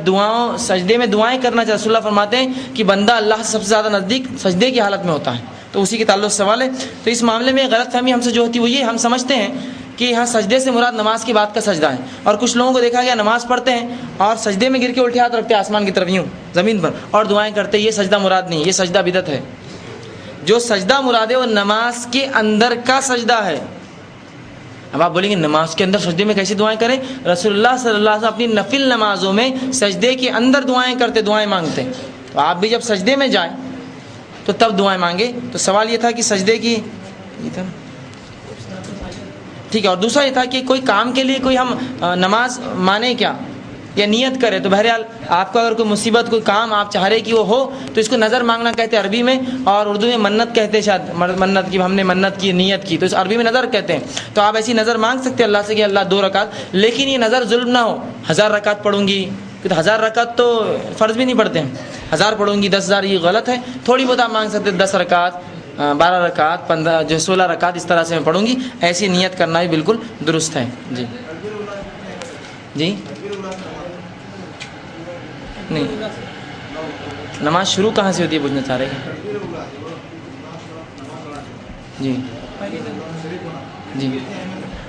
سجدے میں دعائیں کرنا چاہیے. رسول اللہ فرماتے ہیں کہ بندہ اللہ سے سب سے زیادہ نزدیک سجدے کی حالت میں ہوتا ہے. تو اسی کے تعلق سے سوال ہے. تو اس معاملے میں غلط فہمی ہم سے جو ہوتی ہے وہ یہ، ہم سمجھتے ہیں کہ یہاں سجدے سے مراد نماز کی بات کا سجدہ ہے، اور کچھ لوگوں کو دیکھا گیا نماز پڑھتے ہیں اور سجدے میں گر کے الٹے ہاتھ رکھتے ہیں آسمان کی طرف یوں زمین پر اور دعائیں کرتے ہیں. یہ سجدہ مراد نہیں، یہ سجدہ بدعت ہے. جو سجدہ مراد ہے وہ نماز کے اندر کا سجدہ ہے. اب آپ بولیں گے نماز کے اندر سجدے میں کیسی دعائیں کریں؟ رسول اللہ صلی اللہ علیہ وسلم اپنی نفل نمازوں میں سجدے کے اندر دعائیں کرتے، دعائیں مانگتے. تو آپ بھی جب سجدے میں جائیں تو تب دعائیں مانگے. تو سوال یہ تھا کہ سجدے کی یہ تھا ٹھیک ہے. اور دوسرا یہ تھا کہ کوئی کام کے لیے کوئی ہم نماز مانے کیا یا نیت کرے. تو بہرحال آپ کو اگر کوئی مصیبت، کوئی کام آپ چاہ رہے کہ وہ ہو تو اس کو نظر مانگنا کہتے ہیں عربی میں، اور اردو میں منت کہتے ہیں. شاید منت کی، ہم نے منت کی، نیت کی، تو اس عربی میں نظر کہتے ہیں. تو آپ ایسی نظر مانگ سکتے ہیں اللہ سے کہ اللہ 2 رکعت، لیکن یہ نظر ظلم نہ ہو. 1000 رکعت پڑھوں گی، 1000 رکعت تو فرض بھی نہیں پڑھتے ہیں، 1000 پڑھوں گی 10,000، یہ غلط ہے. تھوڑی بہت آپ مانگ سکتے ہیں 10 رکعت، 12 رکعت، 15 جو 16 رکعت اس طرح سے میں پڑھوں گی. ایسی نیت کرنا بھی بالکل درست ہے. جی جی نہیں، نماز شروع کہاں سے ہوتی ہے پوچھنا چاہ رہے ہیں. جی جی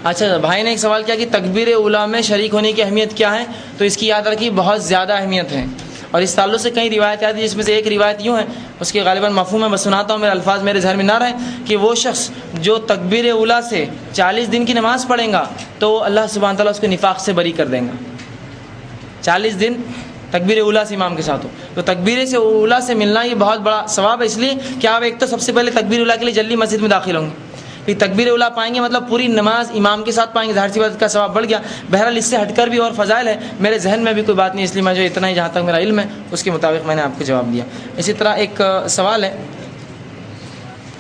اچھا. بھائی نے ایک سوال کیا کہ تکبیر اولیٰ میں شریک ہونے کی اہمیت کیا ہے؟ تو اس کی یاد رکھیے بہت زیادہ اہمیت ہے، اور اس تعلق سے کئی روایتیں آتی ہیں، جس میں سے ایک روایت یوں ہے، اس کے غالباً مفہوم میں سناتا ہوں، میرے الفاظ میرے ذہن میں نہ رہے، کہ وہ شخص جو تکبیر اولیٰ سے 40 دن کی نماز پڑھیں گا تو اللہ سبحانہ تعالیٰ اس کو نفاق سے بری کر دیں گا. 40 دن تکبیر اولیٰ سے امام کے ساتھ ہو تو تکبیر سے اولیٰ سے ملنا یہ بہت بڑا ثواب ہے. اس لیے کہ آپ ایک تو سب سے پہلے تکبیر اولیٰ کے لیے جلدی مسجد میں داخل ہوں گے، پھر تکبیر اولیٰ پائیں گے، مطلب پوری نماز امام کے ساتھ پائیں گے، ظاہر سی بات کا ثواب بڑھ گیا. بہرحال اس سے ہٹ کر بھی اور فضائل ہے، میرے ذہن میں بھی کوئی بات نہیں، اس لیے میں جو اتنا ہی جہاں تک میرا علم ہے اس کے مطابق میں نے آپ کو جواب دیا. اسی طرح ایک سوال ہے،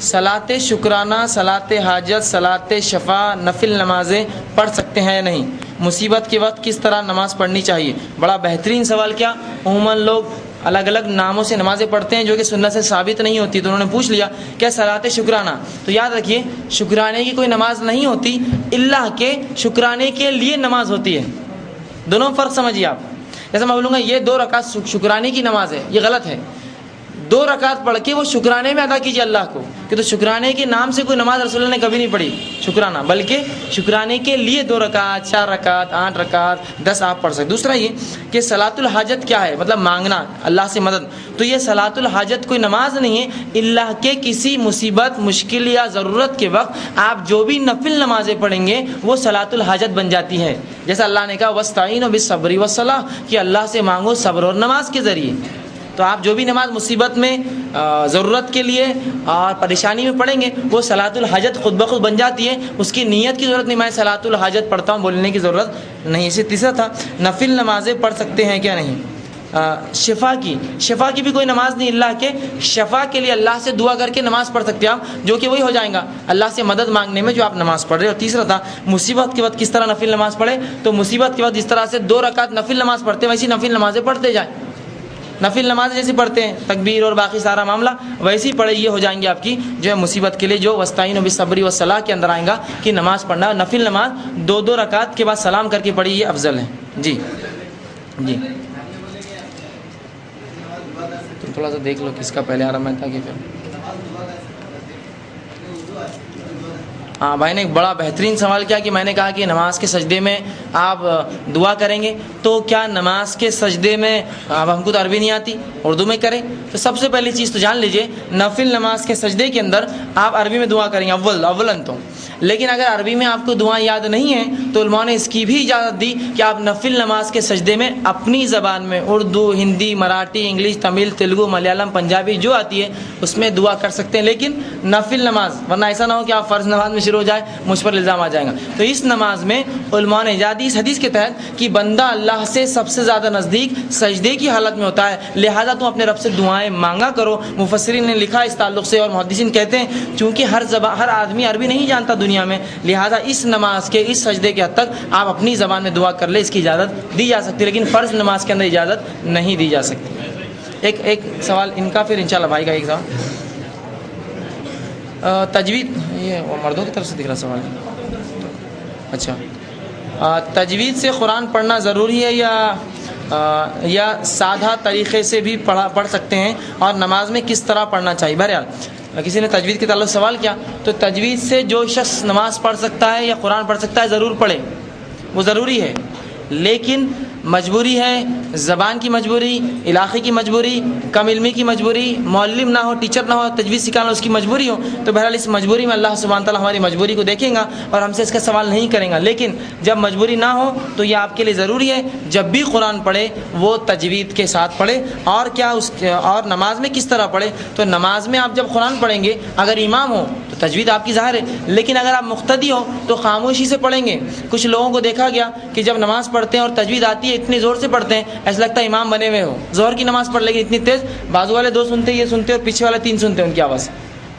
صلاۃ شکرانہ، صلاۃ حاجت، صلاۃ شفاع نفل نمازیں پڑھ سکتے ہیں یا نہیں؟ مصیبت کے وقت کس طرح نماز پڑھنی چاہیے؟ بڑا بہترین سوال کیا. عموماً لوگ الگ الگ ناموں سے نمازیں پڑھتے ہیں جو کہ سنت سے ثابت نہیں ہوتی، تو انہوں نے پوچھ لیا کیا صلاۃ شکرانہ؟ تو یاد رکھیے شکرانے کی کوئی نماز نہیں ہوتی، اللہ کے شکرانے کے لیے نماز ہوتی ہے. دونوں فرق سمجھیے آپ. جیسے میں بولوں گا یہ 2 رکعت شکرانے کی نماز ہے، یہ غلط ہے. 2 رکعت پڑھ کے وہ شکرانے میں ادا کیجیے اللہ کو، کہ تو شکرانے کے نام سے کوئی نماز رسول اللہ نے کبھی نہیں پڑھی شکرانہ، بلکہ شکرانے کے لیے 2 رکعت، 4 رکعت، 8 رکعت، 10 آپ پڑھ سکتے. دوسرا یہ کہ صلاۃ الحاجت کیا ہے، مطلب مانگنا اللہ سے مدد. تو یہ صلاۃ الحاجت کوئی نماز نہیں ہے، اللہ کے کسی مصیبت، مشکل یا ضرورت کے وقت آپ جو بھی نفل نمازیں پڑھیں گے وہ صلاۃ الحاجت بن جاتی ہے. جیسا اللہ نے کہا وَاسْتَعِینُوا بِالصَّبْرِ وَالصَّلَاةِ، کہ اللہ سے مانگو صبر اور نماز کے ذریعے. تو آپ جو بھی نماز مصیبت میں، ضرورت کے لیے اور پریشانی میں پڑھیں گے وہ صلاۃ الحاجت خود بخود بن جاتی ہے. اس کی نیت کی ضرورت نہیں، میں صلاۃ الحاجت پڑھتا ہوں بولنے کی ضرورت نہیں. اسی تیسرا تھا نفل نمازیں پڑھ سکتے ہیں کیا نہیں؟ شفا کی بھی کوئی نماز نہیں، اللہ کے شفا کے لیے اللہ سے دعا کر کے نماز پڑھ سکتے ہیں آپ، جو کہ وہی ہو جائیں گا اللہ سے مدد مانگنے میں جو آپ نماز پڑھ رہے ہیں. اور تیسرا تھا مصیبت کے وقت کس طرح نفل نماز پڑھے؟ تو مصیبت کے وقت جس طرح سے 2 رکعت نفل نماز پڑھتے ہیں ویسی نفل نمازیں پڑھتے جائیں. نفل نماز جیسی پڑھتے ہیں، تکبیر اور باقی سارا معاملہ ویسی پڑھے، یہ ہو جائیں گے آپ کی جو ہے مصیبت کے لیے جو وَاسْتَعِینُوا بِالصَّبْرِ وَالصَّلَاةِ کے اندر آئیں گا کہ نماز پڑھنا. نفل نماز 2 رکعت کے بعد سلام کر کے پڑھی، یہ افضل ہے. جی جی تم تھوڑا سا دیکھ لو کس کا پہلے آ رہا، میں تھا کہ پھر بھائی نے ایک بڑا بہترین سوال کیا کہ میں نے کہا کہ نماز کے سجدے میں آپ دعا کریں گے، تو کیا نماز کے سجدے میں اب ہم کو تو عربی نہیں آتی، اردو میں کریں؟ تو سب سے پہلی چیز تو جان لیجئے نفل نماز کے سجدے کے اندر آپ عربی میں دعا کریں گے اولن تو، لیکن اگر عربی میں آپ کو دعائیں یاد نہیں ہیں تو علماء نے اس کی بھی اجازت دی کہ آپ نفل نماز کے سجدے میں اپنی زبان میں اردو، ہندی، مراٹھی، انگلش، تمل، تیلگو، ملیالم، پنجابی جو آتی ہے اس میں دعا کر سکتے ہیں، لیکن نفل نماز، ورنہ ایسا نہ ہو کہ آپ فرض نماز میں شروع ہو جائے مجھ پر الزام آ جائے گا۔ تو اس نماز میں علماء نے اجازت دی اس حدیث کے تحت کہ بندہ اللہ سے سب سے زیادہ نزدیک سجدے کی حالت میں ہوتا ہے، لہذا تم اپنے رب سے دعائیں مانگا کرو۔ مفسرین نے لکھا اس تعلق سے اور محدثین کہتے ہیں چونکہ ہر آدمی عربی نہیں جانتا دنیا میں، لہذا اس نماز کے اس سجدے کے حد تک آپ اپنی زبان میں دعا کر لیں، اس کی اجازت دی جا سکتی ہے، لیکن فرض نماز کے اندر اجازت نہیں دی جا سکتی۔ ایک سوال ان کا، پھر انشاءاللہ بھائی کا ایک سوال تجوید، یہ مردوں کی طرف سے دکھ رہا سوال ہے، اچھا تجوید سے قرآن پڑھنا ضروری ہے یا سادہ طریقے سے بھی پڑھ سکتے ہیں، اور نماز میں کس طرح پڑھنا چاہیے؟ بہرحال کسی نے تجوید کے تعلق سوال کیا، تو تجوید سے جو شخص نماز پڑھ سکتا ہے یا قرآن پڑھ سکتا ہے ضرور پڑھے، وہ ضروری ہے، لیکن مجبوری ہے، زبان کی مجبوری، علاقے کی مجبوری، کم علمی کی مجبوری، معلم نہ ہو، ٹیچر نہ ہو، تجوید سکھانا اس کی مجبوری ہو، تو بہرحال اس مجبوری میں اللہ سبحانہ تعالیٰ ہماری مجبوری کو دیکھیں گا اور ہم سے اس کا سوال نہیں کریں گا، لیکن جب مجبوری نہ ہو تو یہ آپ کے لیے ضروری ہے جب بھی قرآن پڑھے وہ تجوید کے ساتھ پڑھے۔ اور نماز میں کس طرح پڑھے؟ تو نماز میں آپ جب قرآن پڑھیں گے اگر امام ہو تو تجوید آپ کی ظاہر ہے، لیکن اگر آپ مقتدی ہو تو خاموشی سے پڑھیں گے۔ کچھ لوگوں کو دیکھا گیا کہ جب نماز پڑھتے ہیں اور تجوید آتی ہے اتنی زور سے پڑھتے ہیں ایسا لگتا ہے امام بنے ہوئے ہو، ظہر کی نماز پڑھ لے گی اتنی تیز، بازو والے 2 سنتے یہ سنتے اور پیچھے والے 3 سنتے ان کی آواز،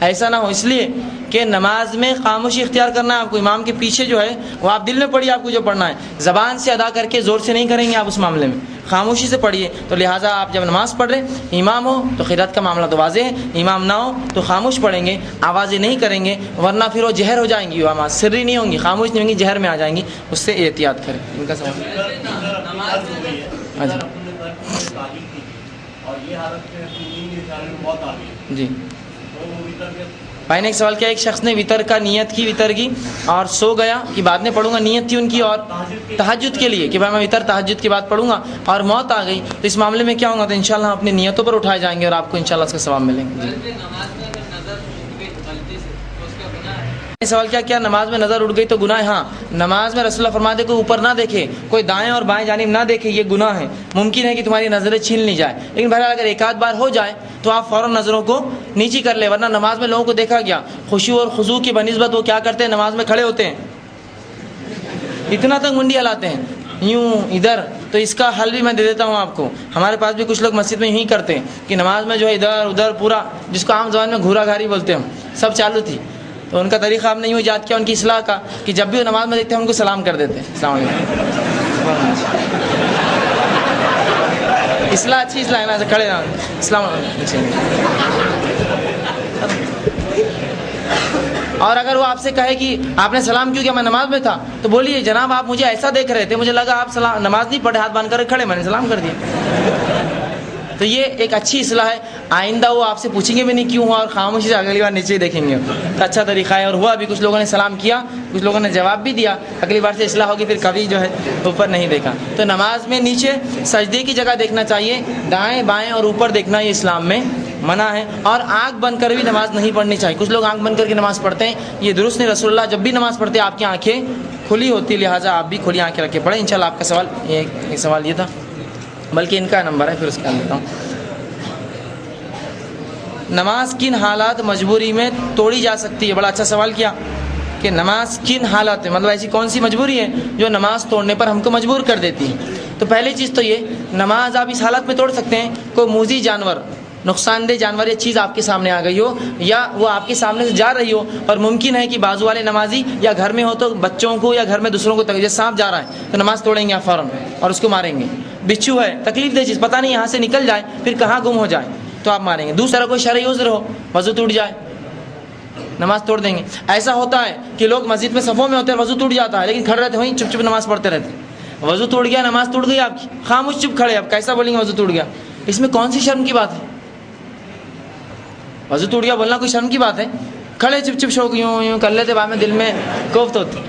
ایسا نہ ہو، اس لیے کہ نماز میں خاموشی اختیار کرنا ہے آپ کو۔ امام کے پیچھے جو ہے وہ آپ دل میں پڑھیے، آپ کو جو پڑھنا ہے زبان سے ادا کر کے زور سے نہیں کریں گے آپ، اس معاملے میں خاموشی سے پڑھیے۔ تو لہٰذا آپ جب نماز پڑھ رہے امام ہو تو قرات کا معاملہ تو واضح ہے، امام نہ ہو تو خاموش پڑھیں گے، آوازیں نہیں کریں گے، ورنہ پھر وہ جہر ہو جائیں گی، وہ آواز سری نہیں ہوں گی، خاموش نہیں ہوں گی، جہر میں آ جائیں گی، اس سے احتیاط کریں۔ ان کا سوال جی بھائی نے ایک سوال کیا، ایک شخص نے وطر کی اور سو گیا کہ بعد میں پڑھوں گا، نیت تھی ان کی اور تہجد کے لیے کہ بھائی میں وطر تہجد کے بعد پڑھوں گا، اور موت آ گئی، تو اس معاملے میں کیا ہوگا؟ تو انشاءاللہ ہم اپنی نیتوں پر اٹھائے جائیں گے اور آپ کو انشاءاللہ اس کا ثواب ملیں گے۔ سوال کیا نماز میں نظر اٹھ گئی تو گناہ ہے؟ ہاں، نماز میں رسول اللہ فرماتے کوئی اوپر نہ دیکھے، کوئی دائیں اور بائیں جانب نہ دیکھے، یہ گناہ ہے، ممکن ہے کہ تمہاری نظریں چھین لی جائے، لیکن بہرحال اگر ایک آدھ بار ہو جائے تو آپ فوراً نظروں کو نیچی کر لیں، ورنہ نماز میں لوگوں کو دیکھا گیا خشوع اور خضوع کی بنسبت وہ کیا کرتے ہیں، نماز میں کھڑے ہوتے ہیں اتنا تک منڈی ہلاتے ہیں یوں ادھر، تو اس کا حل بھی میں دے دیتا ہوں آپ کو۔ ہمارے پاس بھی کچھ لوگ مسجد میں یوں ہی کرتے ہیں کہ نماز میں جو ہے ادھر ادھر پورا، جس کو عام زبان میں گھورا گھاری بولتے ہیں، سب چالو تھی، تو ان کا طریقہ آپ نے یوں ایجاد کیا ان کی اصلاح کا کہ جب بھی وہ نماز میں دیکھتے ہیں ان کو سلام کر دیتے ہیں، السلام علیکم، اصلاح اچھی اصلاح ہے نا، کھڑے رہنا، السلام علیکم۔ اور اگر وہ آپ سے کہے کہ آپ نے سلام کیوں کیا، میں نماز میں تھا، تو بولیے جناب آپ مجھے ایسا دیکھ رہے تھے، مجھے لگا آپ نماز نہیں پڑھے، ہاتھ باندھ کر کھڑے، میں نے سلام کر دیا۔ تو یہ ایک اچھی اصلاح ہے، آئندہ وہ آپ سے پوچھیں گے بھی نہیں کیوں ہوا، اور خاموشی سے اگلی بار نیچے دیکھیں گے، تو اچھا طریقہ ہے۔ اور ہوا بھی، کچھ لوگوں نے سلام کیا، کچھ لوگوں نے جواب بھی دیا، اگلی بار سے اصلاح ہوگی، پھر کبھی جو ہے اوپر نہیں دیکھا۔ تو نماز میں نیچے سجدے کی جگہ دیکھنا چاہیے، دائیں بائیں اور اوپر دیکھنا یہ اسلام میں منع ہے، اور آنکھ بند کر بھی نماز نہیں پڑھنی چاہیے۔ کچھ لوگ آنکھ بند کر کے نماز پڑھتے ہیں، یہ درست نہیں۔ رسول اللہ جب بھی نماز پڑھتے آپ کی آنکھیں کھلی ہوتی، لہٰذا آپ بھی کھلی آنکھیں رکھ کے پڑھیں۔ انشاءاللہ آپ کا سوال ایک سوال یہ تھا، بلکہ ان کا نمبر ہے، پھر اس کا لیتا ہوں۔ نماز کن حالات مجبوری میں توڑی جا سکتی ہے؟ بڑا اچھا سوال کیا کہ نماز کن حالات میں، مطلب ایسی کون سی مجبوری ہے جو نماز توڑنے پر ہم کو مجبور کر دیتی ہے؟ تو پہلی چیز تو یہ، نماز آپ اس حالت میں توڑ سکتے ہیں، کوئی موذی جانور، نقصان دہ جانور یا چیز آپ کے سامنے آ گئی ہو، یا وہ آپ کے سامنے سے جا رہی ہو، اور ممکن ہے کہ بازو والے نمازی یا گھر میں ہو تو بچوں کو یا گھر میں دوسروں کو تکلیف، سانپ جا رہا ہے تو نماز توڑیں گے آپ فوراً اور اس کو ماریں گے۔ بچھو ہے، تکلیف دہ چیز، پتہ نہیں یہاں سے نکل جائے پھر کہاں گم ہو جائے تو آپ ماریں گے۔ دوسرا کوئی شرعی عذر ہو، وضو ٹوٹ جائے، نماز توڑ دیں گے۔ ایسا ہوتا ہے کہ لوگ مسجد میں صفوں میں ہوتے ہیں، وضو ٹوٹ جاتا ہے لیکن کھڑے رہتے وہیں چپ چپ نماز پڑھتے رہتے، وضو ٹوٹ گیا، نماز ٹوٹ گئی آپ کی، خاموش چپ کھڑے، اب کیسا بولیں گے وضو ٹوٹ گیا؟ اس میں کون سی شرم کی بات ہے؟ وضو ٹوٹ گیا بولنا کوئی شرم کی بات ہے؟ کھڑے چپ چپ شوق یوں یوں کر لیتے، بعد میں دل میں کوفت ہوتی۔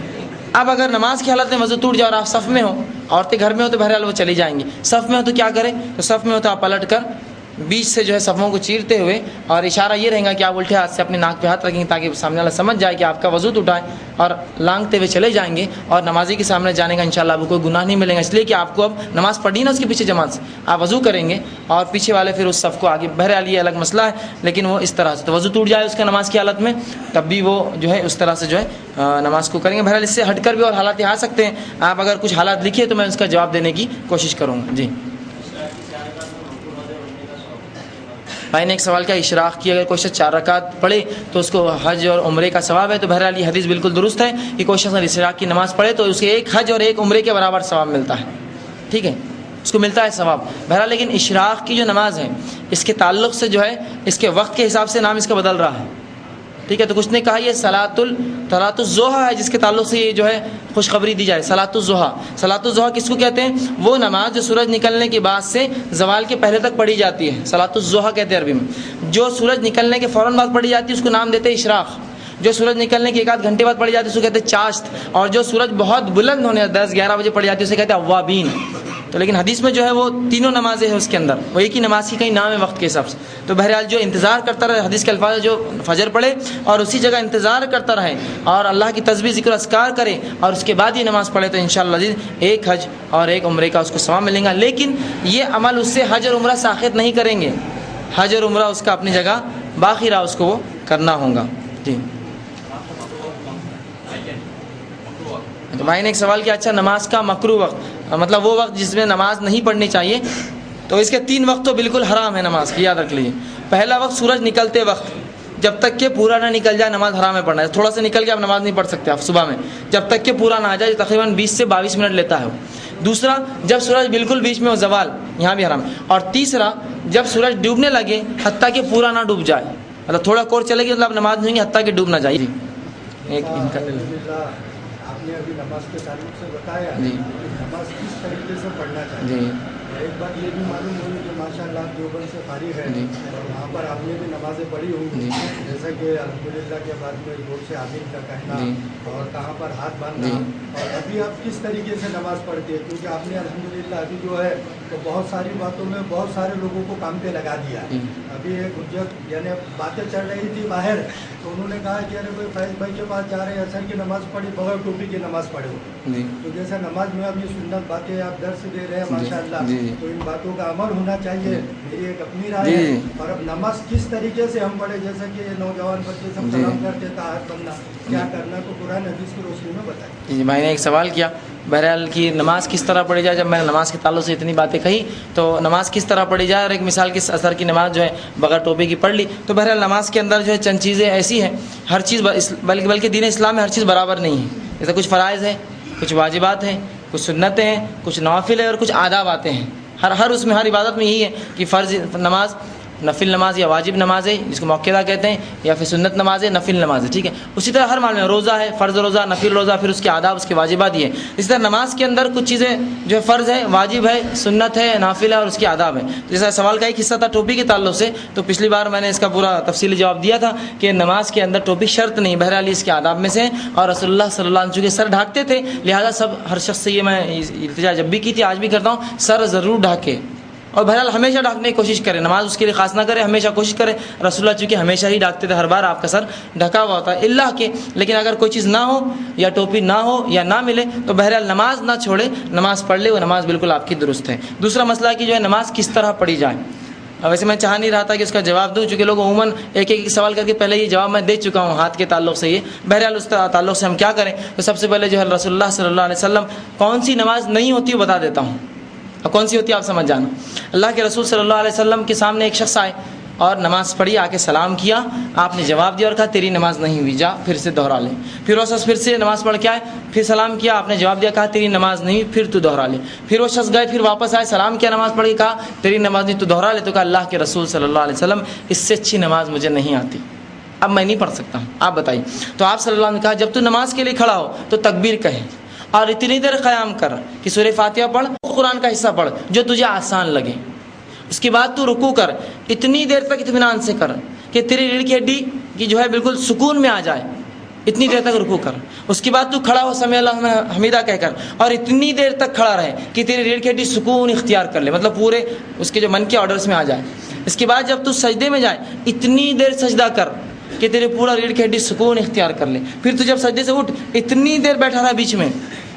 اب اگر نماز کی حالت میں وضو ٹوٹ جائے اور آپ صف میں ہو، عورتیں گھر میں ہو تو بہرحال وہ چلی جائیں گی، صف میں ہو تو کیا کریں؟ تو صف میں ہو تو آپ پلٹ کر بیچ سے جو ہے صفوں کو چیرتے ہوئے، اور اشارہ یہ رہے گا کہ آپ الٹے ہاتھ سے اپنے ناک پہ ہاتھ رکھیں گے تاکہ سامنے والا سمجھ جائے کہ آپ کا وضو ٹوٹا ہے، اور لانگتے ہوئے چلے جائیں گے، اور نمازی کے سامنے جانے کا انشاءاللہ آپ کو کوئی گناہ نہیں ملے گا، اس لیے کہ آپ کو اب نماز پڑھی نا اس کے پیچھے جماعت سے، آپ وضو کریں گے اور پیچھے والے پھر اس صف کو آگے۔ بہرحال یہ الگ مسئلہ ہے، لیکن وہ اس طرح سے تو وضو ٹوٹ جائے اس کا نماز کی حالت میں، تب بھی وہ جو ہے اس طرح سے جو ہے نماز کو کریں گے۔ بہرحال اس سے ہٹ کر بھی اور حالات آ سکتے ہیں، آپ اگر کچھ حالات لکھے تو میں اس کا جواب دینے کی کوشش کروں گا۔ جی بھائی نے ایک سوال کیا، اشراق کی اگر کوئی شخص 4 رکعت پڑھے تو اس کو حج اور عمرے کا ثواب ہے؟ تو بہرحال یہ حدیث بالکل درست ہے کہ کوئی شخص اشراق کی نماز پڑھے تو اسے ایک حج اور ایک عمرے کے برابر ثواب ملتا ہے، ٹھیک ہے، اس کو ملتا ہے ثواب۔ بہرحال لیکن اشراق کی جو نماز ہے اس کے تعلق سے جو ہے اس کے وقت کے حساب سے نام اس کا بدل رہا ہے، ٹھیک ہے، تو کچھ نے کہا یہ صلاۃ الضحیٰ ہے جس کے تعلق سے یہ جو ہے خوشخبری دی جائے، صلاۃ الضحیٰ۔ صلاۃ الضحیٰ کس کو کہتے ہیں؟ وہ نماز جو سورج نکلنے کے بعد سے زوال کے پہلے تک پڑھی جاتی ہے، صلاۃ الضحیٰ کہتے ہیں عربی میں۔ جو سورج نکلنے کے فوراً بعد پڑھی جاتی ہے اس کو نام دیتے ہیں اشراق۔ جو سورج نکلنے کے 1 آدھ گھنٹے بعد پڑھی جاتی ہے اس کو کہتے ہیں چاشت، اور جو سورج بہت بلند ہونے 10-11 بجے پڑھی جاتی ہے اسے کہتے ہیں اوابین۔ تو لیکن حدیث میں جو ہے وہ تینوں نمازیں ہیں اس کے اندر، وہ ایک ہی نماز کی کہیں نام ہے وقت کے حساب سے۔ تو بہرحال جو انتظار کرتا رہے، حدیث کے الفاظ جو فجر پڑھے اور اسی جگہ انتظار کرتا رہے اور اللہ کی تسبیح ذکر اذکار کرے اور اس کے بعد یہ نماز پڑھے تو انشاءاللہ عزیز ایک حج اور ایک عمرے کا اس کو ثواب ملے گا۔ لیکن یہ عمل اس سے حج اور عمرہ ساخت نہیں کریں گے، حج اور عمرہ اس کا اپنی جگہ باقی رہا، اس کو وہ کرنا ہوگا۔ جی تو بھائی نے ایک سوال کیا، اچھا نماز کا مکروہ وقت، مطلب وہ وقت جس میں نماز نہیں پڑھنی چاہیے، تو اس کے 3 وقت تو بالکل حرام ہے نماز کی، یاد رکھ لیجیے۔ پہلا وقت سورج نکلتے وقت، جب تک کہ پورا نہ نکل جائے نماز حرام ہے پڑھنا ہے، تھوڑا سا نکل کے آپ نماز نہیں پڑھ سکتے آپ صبح میں، جب تک کہ پورا نہ آ جائے، تقریباً 20 سے 22 منٹ لیتا ہے وہ۔ دوسرا جب سورج بالکل بیچ میں ہو زوال، یہاں بھی حرام ہے۔ اور تیسرا جب سورج ڈوبنے لگے حتیٰ کہ پورا نہ ڈوب جائے، مطلب تھوڑا کور چلے گی مطلب نماز نہیں ہوگی حتیٰ کہ ڈوب نہ جائے۔ ایک آپ نے ابھی نماز کے تعلق سے بتایا نماز کس طریقے سے پڑھنا چاہیے، ایک بات یہ بھی معلوم ہوئی کہ ماشاءاللہ آپ دیوبند سے فارغ ہے اور وہاں پر آپ نے بھی نمازیں پڑھی ہوں گی، جیسا کہ الحمدللہ کے بعد میں زور سے آمین کا کہنا اور کہاں پر ہاتھ باندھنا، اور ابھی آپ کس طریقے سے نماز پڑھتے ہیں؟ کیونکہ آپ نے الحمدللہ ابھی جو ہے تو بہت ساری باتوں میں بہت سارے لوگوں کو کام پہ لگا دیا۔ ابھی ایک حجت یعنی باتیں چل رہی تھی باہر تو انہوں نے کہا کہ ارے بھائی فیض بھائی کے پاس جا رہے ہیں، اثر کی نماز پڑھی بغیر ٹوپی کی نماز پڑھے ہو، تو جیسا نماز میں اب یہ سنت باتیں آپ درس دے رہے ہیں ماشاءاللہ، تو ان باتوں کا عمل ہونا چاہیے، میری ایک اپنی رائے ہے۔ اور اب نماز کس طریقے سے ہم پڑھے، جیسا کہ نوجوان بچے سب سلام کرتے تھا ہاتھ بننا، کیا کرنا، تو قرآن حدیث کی روشنی میں بتائیں۔ جی میں نے ایک سوال کیا بہرحال کہ نماز کس طرح پڑھی جائے، جب میں نے نماز کے تعلق سے اتنی باتیں کہی تو نماز کس طرح پڑھی جائے، اور ایک مثال کی اثر کی نماز جو ہے بغیر ٹوپی کی پڑھ لی، تو بہرحال نماز کے اندر جو ہے چند چیزیں ایسی ہیں، ہر چیز بلکہ دین اسلام میں ہر چیز برابر نہیں ہے، جیسے کچھ فرائض ہیں، کچھ واجبات ہیں، کچھ سنتیں ہیں، کچھ نوافل ہیں اور کچھ آداب آتے ہیں، ہر اس میں ہر عبادت میں یہی ہے کہ فرض نماز، نفل نماز یا واجب نماز ہے جس کو موقعہ کہتے ہیں، یا پھر سنت نماز ہے، نفل نماز ہے، ٹھیک ہے۔ اسی طرح ہر معاملے میں روزہ ہے، فرض روزہ، نفل روزہ، پھر اس کے آداب، اس کے واجبات یہ ہیں۔ اسی طرح نماز کے اندر کچھ چیزیں جو ہے فرض ہے، واجب ہے، سنت ہے، نافل ہے اور اس کے آداب ہیں۔ جیسا سوال کا ایک حصہ تھا ٹوپی کے تعلق سے، تو پچھلی بار میں نے اس کا پورا تفصیلی جواب دیا تھا کہ نماز کے اندر ٹوپی شرط نہیں، بہرحال اس کے آداب میں سے، اور رسول اللہ صلی اللہ علیہ وسلم کے سر ڈھانکتے تھے، لہٰذا ہر شخص سے یہ میں التجا جب بھی کی تھی آج بھی کرتا ہوں، سر ضرور ڈھانکے، اور بہرحال ہمیشہ ڈھانکنے کی کوشش کریں، نماز اس کے لیے خاص نہ کریں، ہمیشہ کوشش کریں۔ رسول اللہ چونکہ ہمیشہ ہی ڈھانکتے تھے، ہر بار آپ کا سر ڈھکا ہوا ہوتا ہے اللہ کے، لیکن اگر کوئی چیز نہ ہو یا ٹوپی نہ ہو یا نہ ملے تو بہرحال نماز نہ چھوڑے، نماز پڑھ لے، وہ نماز بالکل آپ کی درست ہے۔ دوسرا مسئلہ ہے کہ جو ہے نماز کس طرح پڑھی جائے، ویسے میں چاہ نہیں رہا تھا کہ اس کا جواب دوں، چونکہ لوگ عموماً ایک سوال کر کے پہلے یہ جواب میں دے چکا ہوں ہاتھ کے تعلق سے، یہ بہرحال اس تعلق سے ہم کیا کریں، تو سب سے پہلے جو ہے رسول اللہ صلی اللہ علیہ وسلم کون سی نماز نہیں ہوتی وہ بتا دیتا ہوں، اور کون سی ہوتی ہے آپ سمجھ جانا۔ اللہ کے رسول صلی اللہ علیہ وسلم کے سامنے ایک شخص آئے اور نماز پڑھی، آ کے سلام کیا، آپ نے جواب دیا اور کہا تیری نماز نہیں ہوئی، جا پھر سے دوہرا لے۔ پھر وہ شخص پھر سے نماز پڑھ کے آئے، پھر سلام کیا، آپ نے جواب دیا، کہا تیری نماز نہیں ہوئی، پھر تو دوہرا لے۔ پھر وہ شخص گئے، پھر واپس آئے، سلام کیا، نماز پڑھ کے کہا تیری نماز نہیں، تو دوہرا لے۔ تو کہا اللہ کے رسول صلی اللہ علیہ وسلم اس سے اچھی نماز مجھے نہیں آتی، اب میں نہیں پڑھ سکتا ہوں، آپ بتائیے۔ تو آپ صلی اللہ علیہ وسلم نے کہا جب تو نماز کے لیے کھڑا ہو تو تکبیر کہے اور اتنی دیر قیام کر کہ سورہ فاتحہ پڑھ، قرآن کا حصہ پڑھ جو تجھے آسان لگے، اس کے بعد تو رکوع کر، اتنی دیر تک اطمینان سے کر کہ تیری ریڑھ کی ہڈی کہ جو ہے بالکل سکون میں آ جائے، اتنی دیر تک رکوع کر، اس کے بعد تو کھڑا ہو سمیع اللہ حمیدہ کہہ کر، اور اتنی دیر تک کھڑا رہے کہ تیری ریڑھ کی ہڈی سکون اختیار کر لے، مطلب پورے اس کے جو من کے آرڈرز میں آ جائے۔ اس کے بعد جب تو سجدے میں جائے اتنی دیر سجدہ کر کہ تیرے پورا ریڑھ کی ہڈی سکون اختیار کر لے۔ پھر تو جب سجدے سے اٹھ اتنی دیر بیٹھا رہا بیچ میں،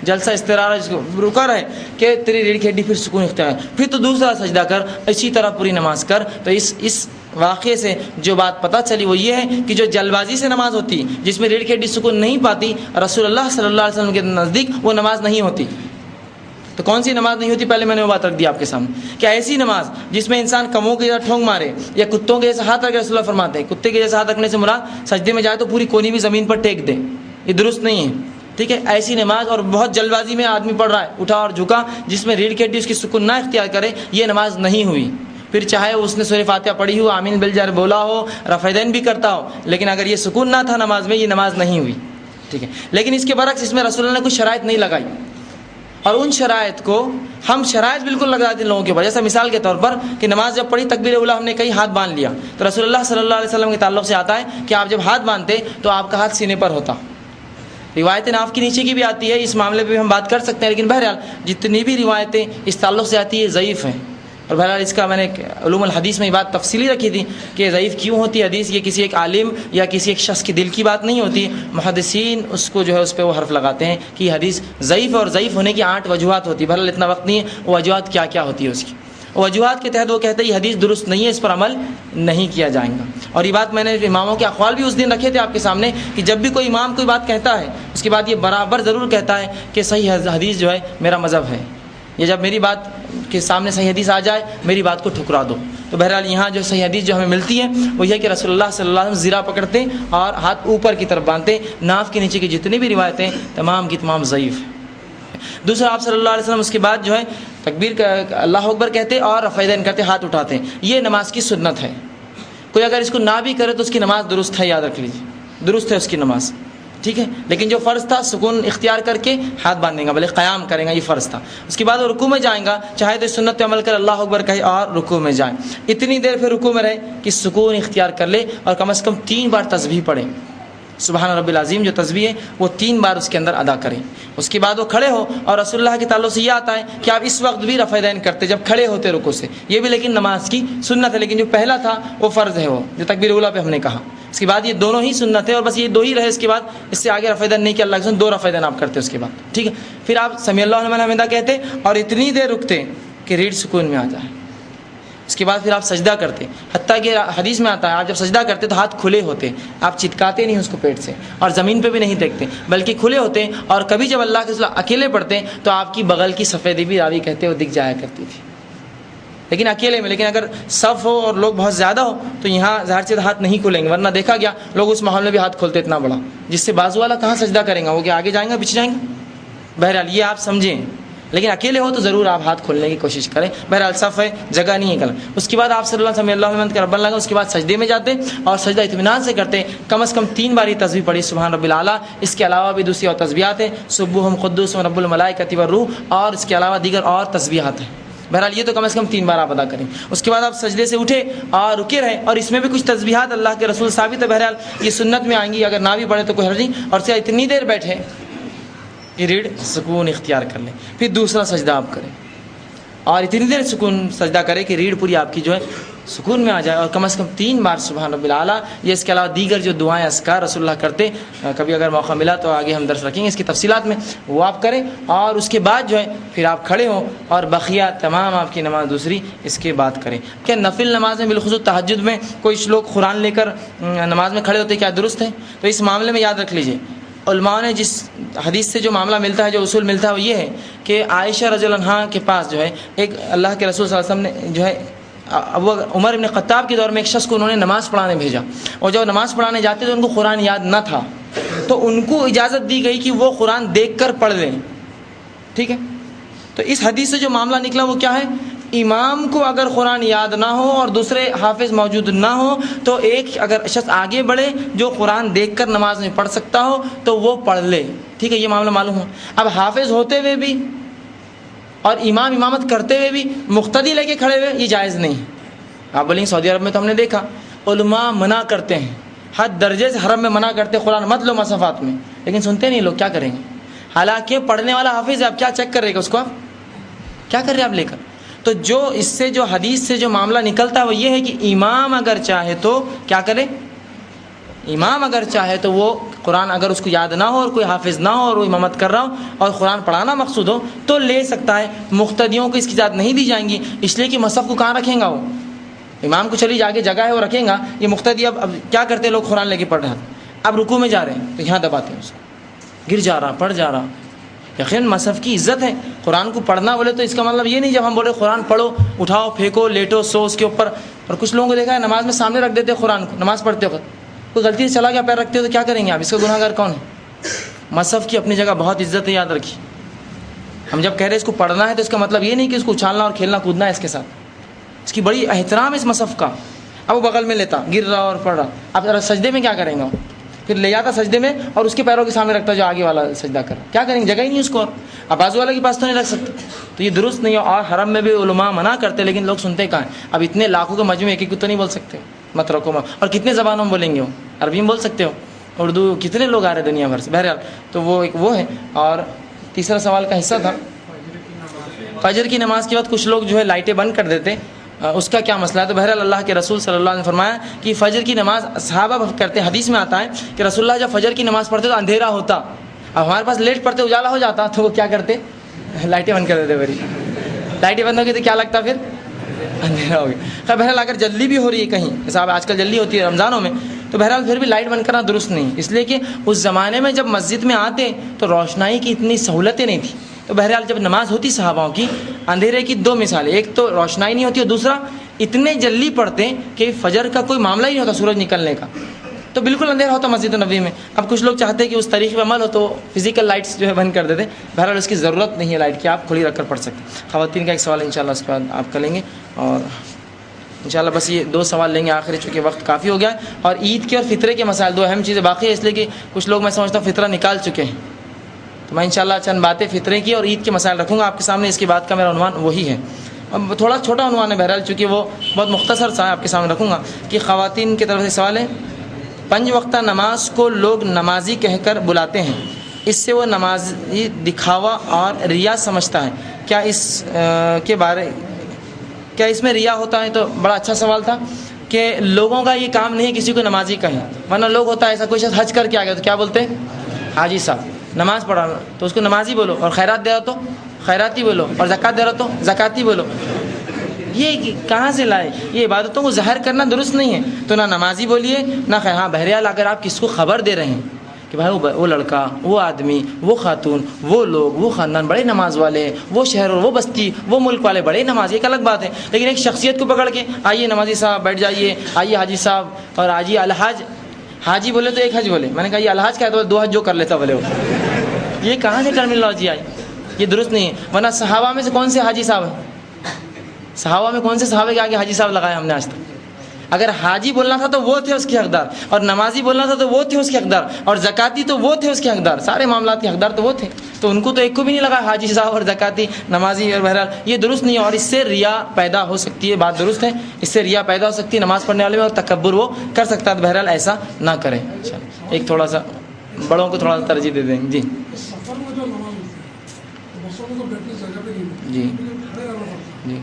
جلسہ استراحہ جس کو رکا رہے کہ تیری ریڑھ کی ہڈی پھر سکون اختیار، پھر تو دوسرا سجدہ کر، اسی طرح پوری نماز کر۔ تو اس واقعے سے جو بات پتہ چلی وہ یہ ہے کہ جو جلد بازی سے نماز ہوتی جس میں ریڑھ کی ہڈی سکون نہیں پاتی، رسول اللہ صلی اللہ علیہ وسلم کے نزدیک وہ نماز نہیں ہوتی۔ تو کون سی نماز نہیں ہوتی؟ پہلے میں نے وہ بات رکھ دی آپ کے سامنے کہ ایسی نماز جس میں انسان کموں کے جیسا ٹھونک مارے یا کتوں کے جیسا ہاتھ رکھے، رسول اللہ فرماتے ہیں کتے کے جیسا ہاتھ رکھنے سے مراد سجدے میں جائے تو پوری کونی بھی زمین پر ٹیک دے، یہ درست نہیں ہے، ٹھیک ہے۔ ایسی نماز اور بہت جلد بازی میں آدمی پڑھ رہا ہے اٹھا اور جھکا جس میں ریڑھ کی ہڈی اس کی سکون نہ اختیار کرے، یہ نماز نہیں ہوئی۔ پھر چاہے اس نے سورہ فاتحہ پڑھی ہو، آمین بالجہر بولا ہو، رفع یدین بھی کرتا ہو، لیکن اگر یہ سکون نہ تھا نماز میں، یہ نماز نہیں ہوئی، ٹھیک ہے۔ لیکن اس کے برعکس اس میں رسول اللہ نے کچھ شرائط نہیں لگائی، اور ان شرائط کو ہم شرائط بالکل لگا دیتے ہیں لوگوں کے اوپر، جیسا مثال کے طور پر کہ نماز جب پڑھی تکبیر اولیٰ ہم نے کہیں ہاتھ باندھ لیا، تو رسول اللہ صلی اللہ علیہ وسلم کے تعلق سے آتا ہے کہ آپ جب ہاتھ باندھتے تو آپ کا ہاتھ سینے پر ہوتا۔ روایتیں ناف کے نیچے کی بھی آتی ہے، اس معاملے پہ بھی ہم بات کر سکتے ہیں، لیکن بہرحال جتنی بھی روایتیں اس تعلق سے آتی ہے ضعیف ہیں، اور بہرحال اس کا میں نے علوم الحدیث میں یہ بات تفصیلی رکھی تھی کہ ضعیف کیوں ہوتی ہے حدیث، یہ کسی ایک عالم یا کسی ایک شخص کے دل کی بات نہیں ہوتی، محدثین اس کو جو ہے اس پہ وہ حرف لگاتے ہیں کہ یہ حدیث ضعیف ہے، اور ضعیف ہونے کی 8 وجوہات ہوتی ہے۔ بہرحال اتنا وقت نہیں ہے وہ وجوہات کیا کیا ہوتی ہے اس کی، وجوہات کے تحت وہ کہتے ہیں یہ حدیث درست نہیں ہے، اس پر عمل نہیں کیا جائے گا۔ اور یہ بات میں نے اماموں کے اقوال بھی اس دن رکھے تھے آپ کے سامنے کہ جب بھی کوئی امام کوئی بات کہتا ہے اس کے بعد یہ برابر ضرور کہتا ہے کہ صحیح حدیث جو ہے میرا مذہب ہے، یا جب میری بات کے سامنے صحیح حدیث آ جائے میری بات کو ٹھکرا دو۔ تو بہرحال یہاں جو صحیح حدیث جو ہمیں ملتی ہے وہ یہ کہ رسول اللہ صلی اللہ علیہ وسلم زرہ پکڑتے اور ہاتھ اوپر کی طرف باندھتے، ناف کے نیچے کی جتنی بھی روایتیں تمام کی تمام ضعیف ہیں۔ دوسرا آپ صلی اللہ علیہ وسلم اس کے بعد جو ہے تکبیر کا اللہ اکبر کہتے اور رفع یدین کرتے، ہاتھ اٹھاتے، یہ نماز کی سنت ہے۔ کوئی اگر اس کو نہ بھی کرے تو اس کی نماز درست ہے، یاد رکھ لیجیے درست ہے اس کی نماز، ٹھیک ہے۔ لیکن جو فرض تھا سکون اختیار کر کے ہاتھ باندھیں گا، بھلے قیام کریں گا، یہ فرض تھا۔ اس کے بعد وہ رکوع میں جائیں گا، چاہے تو اس سنت پہ عمل کر اللہ اکبر کہے اور رکوع میں جائیں، اتنی دیر پھر رکوع میں رہے کہ سکون اختیار کر لے، اور کم از کم 3 بار تسبیح پڑھیں، سبحان رب العظیم جو تسبیح ہے وہ 3 بار اس کے اندر ادا کریں۔ اس کے بعد وہ کھڑے ہو، اور رسول اللہ کے تعلق سے یہ آتا ہے کہ آپ اس وقت بھی رفع یدین کرتے جب کھڑے ہوتے رکوع سے، یہ بھی لیکن نماز کی سنت ہے، لیکن جو پہلا تھا وہ فرض ہے، وہ جو تکبیر اولیٰ پہ ہم نے کہا۔ اس کے بعد یہ دونوں ہی سنت ہے، اور بس یہ 2 ہی رہے، اس کے بعد اس سے آگے رفع یدین نہیں کہ اللہ کے سن 2 رفع یدین آپ کرتے اس کے بعد، ٹھیک ہے۔ پھر آپ سمیع اللہ لمن حمدہ کہتے اور اتنی دیر رکتے کہ ریڑھ سکون میں آ جائے۔ اس کے بعد پھر آپ سجدہ کرتے، حتیٰ کہ حدیث میں آتا ہے آپ جب سجدہ کرتے تو ہاتھ کھلے ہوتے، آپ چتکاتے نہیں اس کو پیٹ سے، اور زمین پہ بھی نہیں دیکھتے بلکہ کھلے ہوتے، اور کبھی جب اللہ کے رسول اکیلے پڑھتے تو آپ کی بغل کی سفیدی بھی راوی کہتے وہ دکھ جایا کرتی تھی، لیکن اکیلے میں۔ لیکن اگر صف ہو اور لوگ بہت زیادہ ہو تو یہاں ظاہر سے ہاتھ نہیں کھلیں گے، ورنہ دیکھا گیا لوگ اس ماحول میں بھی ہاتھ کھولتے اتنا بڑا، جس سے بازو والا کہاں سجدہ کریں گا، وہ کہ آگے جائیں گا پیچھے جائیں گے۔ بہرحال یہ آپ سمجھیں، لیکن اکیلے ہو تو ضرور آپ ہاتھ کھولنے کی کوشش کریں، بہرحال صف ہے، جگہ نہیں ہے کل۔ اس کے بعد آپ صلی اللہ علیہ وسلم کے رب اللہ، اس کے بعد سجدے میں جاتے اور سجدہ اطمینان سے کرتے، کم از کم 3 بار تسبیح پڑھی سبحان رب الاعلیٰ۔ اس کے علاوہ بھی دوسری اور تسبیحات ہیں، سبوحم قدوس رب الملائکۃ والروح، اور اس کے علاوہ دیگر اور تسبیحات ہیں۔ بہرحال یہ تو کم از کم 3 بار آپ ادا کریں۔ اس کے بعد آپ سجدے سے اٹھے اور رکے رہیں، اور اس میں بھی کچھ تسبیحات اللہ کے رسول ثابت ہے، بہرحال یہ سنت میں آئیں گی، اگر نہ بھی پڑھے تو کوئی حرج نہیں، اور اتنی دیر بیٹھے کہ ریڑھ سکون اختیار کر لیں، پھر دوسرا سجدہ آپ کریں اور اتنی دیر سکون سجدہ کریں کہ ریڑھ پوری آپ کی جو ہے سکون میں آ جائے، اور کم از کم 3 بار سبحان رب الاعلیٰ۔ یہ اس کے علاوہ دیگر جو دعائیں اذکار رسول اللہ کرتے، کبھی اگر موقع ملا تو آگے ہم درس رکھیں گے اس کی تفصیلات میں، وہ آپ کریں، اور اس کے بعد جو ہے پھر آپ کھڑے ہوں اور بقیہ تمام آپ کی نماز دوسری اس کے بعد کریں۔ کیا نفل نماز میں بالخصوص تہجد میں کوئی لوگ قرآن لے کر نماز میں کھڑے ہوتے، کیا درست ہے؟ تو اس معاملے میں یاد رکھ لیجیے، علماء نے جس حدیث سے جو معاملہ ملتا ہے، جو اصول ملتا ہے، وہ یہ ہے کہ عائشہ رضی اللہ عنہا کے پاس جو ہے ایک اللہ کے رسول صلی اللہ علیہ وسلم نے جو ہے ابو عمر ابن خطاب کے دور میں ایک شخص کو انہوں نے نماز پڑھانے بھیجا، اور جب نماز پڑھانے جاتے تو ان کو قرآن یاد نہ تھا، تو ان کو اجازت دی گئی کہ وہ قرآن دیکھ کر پڑھ لیں، ٹھیک ہے۔ تو اس حدیث سے جو معاملہ نکلا وہ کیا ہے، امام کو اگر قرآن یاد نہ ہو اور دوسرے حافظ موجود نہ ہو تو ایک اگر شخص آگے بڑھے جو قرآن دیکھ کر نماز میں پڑھ سکتا ہو تو وہ پڑھ لے، ٹھیک ہے، یہ معاملہ معلوم ہو۔ اب حافظ ہوتے ہوئے بھی اور امام امامت کرتے ہوئے بھی مقتدی لے کے کھڑے ہوئے، یہ جائز نہیں ہے۔ آپ بولیں سعودی عرب میں تو ہم نے دیکھا علماء منع کرتے ہیں، حد درجے سے حرم میں منع کرتے قرآن مت لو مصحفات میں، لیکن سنتے نہیں لوگ، کیا کریں گے؟ حالانکہ پڑھنے والا حافظ ہے، اب کیا چیک کر رہے گا اس کو؟ آپ کیا کر رہے ہیں آپ لے کر؟ تو جو اس سے جو حدیث سے جو معاملہ نکلتا ہے وہ یہ ہے کہ امام اگر چاہے تو کیا کرے؟ امام اگر چاہے تو وہ قرآن اگر اس کو یاد نہ ہو اور کوئی حافظ نہ ہو اور وہ امامت کر رہا ہو اور قرآن پڑھانا مقصود ہو تو لے سکتا ہے. مقتدیوں کو اس کی اجازت نہیں دی جائیں گی، اس لیے کہ مصحف کو کہاں رکھیں گا؟ وہ امام کو چلی جاگے جگہ ہے وہ رکھیں گا. یہ مقتدی اب کیا کرتے ہیں؟ لوگ قرآن لے کے پڑھ رہے ہیں، اب رکوع میں جا رہے ہیں تو یہاں دباتے ہیں، اس کو گر جا رہا، پڑھ جا رہا. یقین مصحف کی عزت ہے. قرآن کو پڑھنا بولے تو اس کا مطلب یہ نہیں جب ہم بولے قرآن پڑھو اٹھاؤ پھینکو لیٹو سو اس کے اوپر. اور کچھ لوگوں کو دیکھا ہے نماز میں سامنے رکھ دیتے قرآن کو، نماز پڑھتے وقت کوئی غلطی سے چلا گیا پیر رکھتے ہو تو کیا کریں گے آپ؟ اس کا گناہ گار کون ہے؟ مصحف کی اپنی جگہ بہت عزت ہے، یاد رکھیے. ہم جب کہہ رہے ہیں اس کو پڑھنا ہے تو اس کا مطلب یہ نہیں کہ اس کو اچھالنا اور کھیلنا کودنا ہے اس کے ساتھ. اس کی بڑی احترام ہے اس مصحف کا. اب وہ بغل میں لیتا گر رہا اور پڑھ رہا، اب ذرا سجدے میں کیا کریں گا؟ پھر لے جاتا سجدے میں اور اس کے پیروں کے سامنے رکھتا جو آگے والا سجدہ کر، کیا کریں گے؟ جگہ ہی نہیں اس کو. اب بازو والے کے پاس تو نہیں رکھ سکتے، تو یہ درست نہیں ہے. اور حرم میں بھی علماء منع کرتے لیکن لوگ سنتے کہاں ہیں؟ اب اتنے لاکھوں کے مجموعے ایک تو نہیں بول سکتے مت رکھو مت. اور کتنے زبانوں میں بولیں گے؟ وہ عربی میں بول سکتے ہو، اردو کتنے لوگ آ رہے ہیں دنیا بھر سے. بہرحال تو وہ ایک وہ ہے. اور تیسرا سوال کا حصہ تھا فجر کی نماز کے وقت کچھ لوگ جو ہے لائٹیں بند کر دیتے، اس کا کیا مسئلہ ہے؟ تو بہرحال اللہ کے رسول صلی اللہ علیہ وسلم نے فرمایا کہ فجر کی نماز صحابہ کرتے، حدیث میں آتا ہے کہ رسول اللہ جب فجر کی نماز پڑھتے تو اندھیرا ہوتا، اب ہمارے پاس لیٹ پڑھتے اجالا ہو جاتا تو وہ کیا کرتے؟ لائٹیں بند کر دیتے. بھری لائٹیں بند ہو گئی تو کیا لگتا پھر؟ اندھیرا ہو گیا. خیر بہرحال اگر جلدی بھی ہو رہی ہے کہیں، جیسا آج کل جلدی ہوتی ہے رمضانوں میں، تو بہرحال پھر بھی لائٹ بند کرنا درست نہیں، اس لیے کہ اس زمانے میں جب مسجد میں آتے تو روشنائی کی اتنی سہولتیں نہیں تھیں. تو بہرحال جب نماز ہوتی صحاباؤں کی، اندھیرے کی دو مثالیں، ایک تو روشنائی نہیں ہوتی اور دوسرا اتنے جلدی پڑھتے کہ فجر کا کوئی معاملہ ہی نہیں ہوتا سورج نکلنے کا، تو بالکل اندھیرا ہوتا مسجد نبوی میں. اب کچھ لوگ چاہتے ہیں کہ اس طریقے پہ عمل ہو تو فزیکل لائٹس جو ہے بند کر دیتے. بہرحال اس کی ضرورت نہیں ہے لائٹ کی، آپ کھلی رکھ کر پڑھ سکتے. خواتین کا ایک سوال انشاءاللہ اس کے بعد آپ کر لیں گے، اور انشاءاللہ بس یہ دو سوال لیں گے آخری، چونکہ وقت کافی ہو گیا ہے. اور عید کے اور فطرے کے مسائل دو اہم چیزیں باقی ہیں، اس لیے کہ کچھ لوگ میں سمجھتا ہوں فطرہ نکال چکے ہیں. تو میں انشاءاللہ چند باتیں فطرے کی اور عید کے مسائل رکھوں گا آپ کے سامنے. اس کے بعد کا میرا عنوان وہی ہے، تھوڑا چھوٹا عنوان ہے بہرحال، چونکہ وہ بہت مختصر سا ہے، آپ کے سامنے رکھوں گا. کہ خواتین کی طرف سے سوال ہے، 5 وقتہ نماز کو لوگ نمازی کہہ کر بلاتے ہیں، اس سے وہ نمازی دکھاوا اور ریا سمجھتا ہے، کیا اس کے بارے کیا اس میں ریا ہوتا ہے؟ تو بڑا اچھا سوال تھا کہ لوگوں کا یہ کام نہیں ہے کسی کو نمازی کہیں، ورنہ لوگ ہوتا ہے ایسا کوئی شخص حج کر کے آ گیا تو کیا بولتے ہیں؟ حاجی صاحب. نماز پڑھا تو اس کو نمازی بولو، اور خیرات دے رہا تو خیراتی بولو، اور زکوٰۃ دے رہا تو زکاتی بولو. یہ کہاں سے لائے؟ یہ عبادتوں کو ظاہر کرنا درست نہیں ہے. تو نہ نمازی بولیے نہ خیر. ہاں بہرحال اگر آپ کس کو خبر دے رہے ہیں کہ بھائی وہ لڑکا، وہ آدمی، وہ خاتون، وہ لوگ، وہ خاندان بڑے نماز والے، وہ شہر اور وہ بستی، وہ ملک والے بڑے نماز، ایک الگ بات ہے. لیکن ایک شخصیت کو پکڑ کے آئیے نمازی صاحب بیٹھ جائیے، آئیے حاجی صاحب، اور آجیے الحاج. حاجی بولے تو ایک حج بولے، میں نے کہا یہ الحاج کیا ہے تو 2 حج جو کر لیتا بولے. وہ یہ کہاں سے ٹرمینالوجی آئی؟ یہ درست نہیں ہے. ورنہ صحابہ میں سے کون سے حاجی صاحب ہیں؟ صحابہ میں کون سے صحابہ کے آگے حاجی صاحب لگایا ہم نے آج تک؟ اگر حاجی بولنا تھا تو وہ تھے اس کے حقدار، اور نمازی بولنا تھا تو وہ تھے اس کے حقدار، اور زکاتی تو وہ تھے اس کے حقدار. سارے معاملات کے حقدار تو وہ تھے، تو ان کو تو ایک کو بھی نہیں لگا حاجی صاحب اور زکاتی نمازی. اور بہرحال یہ درست نہیں ہے، اور اس سے ریا پیدا ہو سکتی ہے. بات درست ہے، اس سے ریا پیدا ہو سکتی ہے نماز پڑھنے والے میں، اور تکبر وہ کر سکتا ہے. بہرحال ایسا نہ کریں. ایک تھوڑا سا بڑوں کو تھوڑا سا ترجیح دے دیں. جی جی جی جی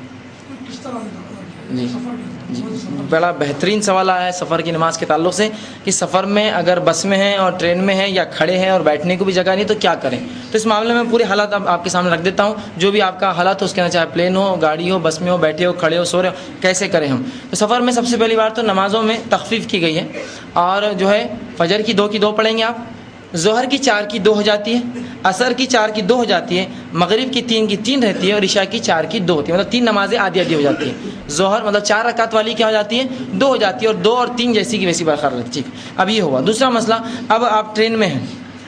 جی بڑا بہترین سوال آیا ہے سفر کی نماز کے تعلق سے، کہ سفر میں اگر بس میں ہیں اور ٹرین میں ہیں یا کھڑے ہیں اور بیٹھنے کو بھی جگہ نہیں تو کیا کریں؟ تو اس معاملے میں پورے حالات اب آپ کے سامنے رکھ دیتا ہوں، جو بھی آپ کا حالات ہو اس کے اندر، چاہے پلین ہو، گاڑی ہو، بس میں ہو، بیٹھے ہو، کھڑے ہو، سو رہے ہو، کیسے کریں ہم. تو سفر میں سب سے پہلی بار تو نمازوں میں تخفیف کی گئی ہے، اور جو ہے فجر کی 2 کی 2 پڑھیں گے آپ، ظہر کی 4 کی 2 ہو جاتی ہے، عصر کی 4 کی 2 ہو جاتی ہے، مغرب کی 3 کی 3 رہتی ہے، اور عشاء کی 4 کی 2 ہوتی ہے. مطلب 3 نمازیں آدھی آدھی ہو جاتی ہیں. ظہر مطلب 4 رکعت والی کیا ہو جاتی ہے؟ 2 ہو جاتی ہے، اور 2 اور 3 جیسی کی ویسی برقرار رہتی ہے. اب یہ ہوا. دوسرا مسئلہ، اب آپ ٹرین میں ہیں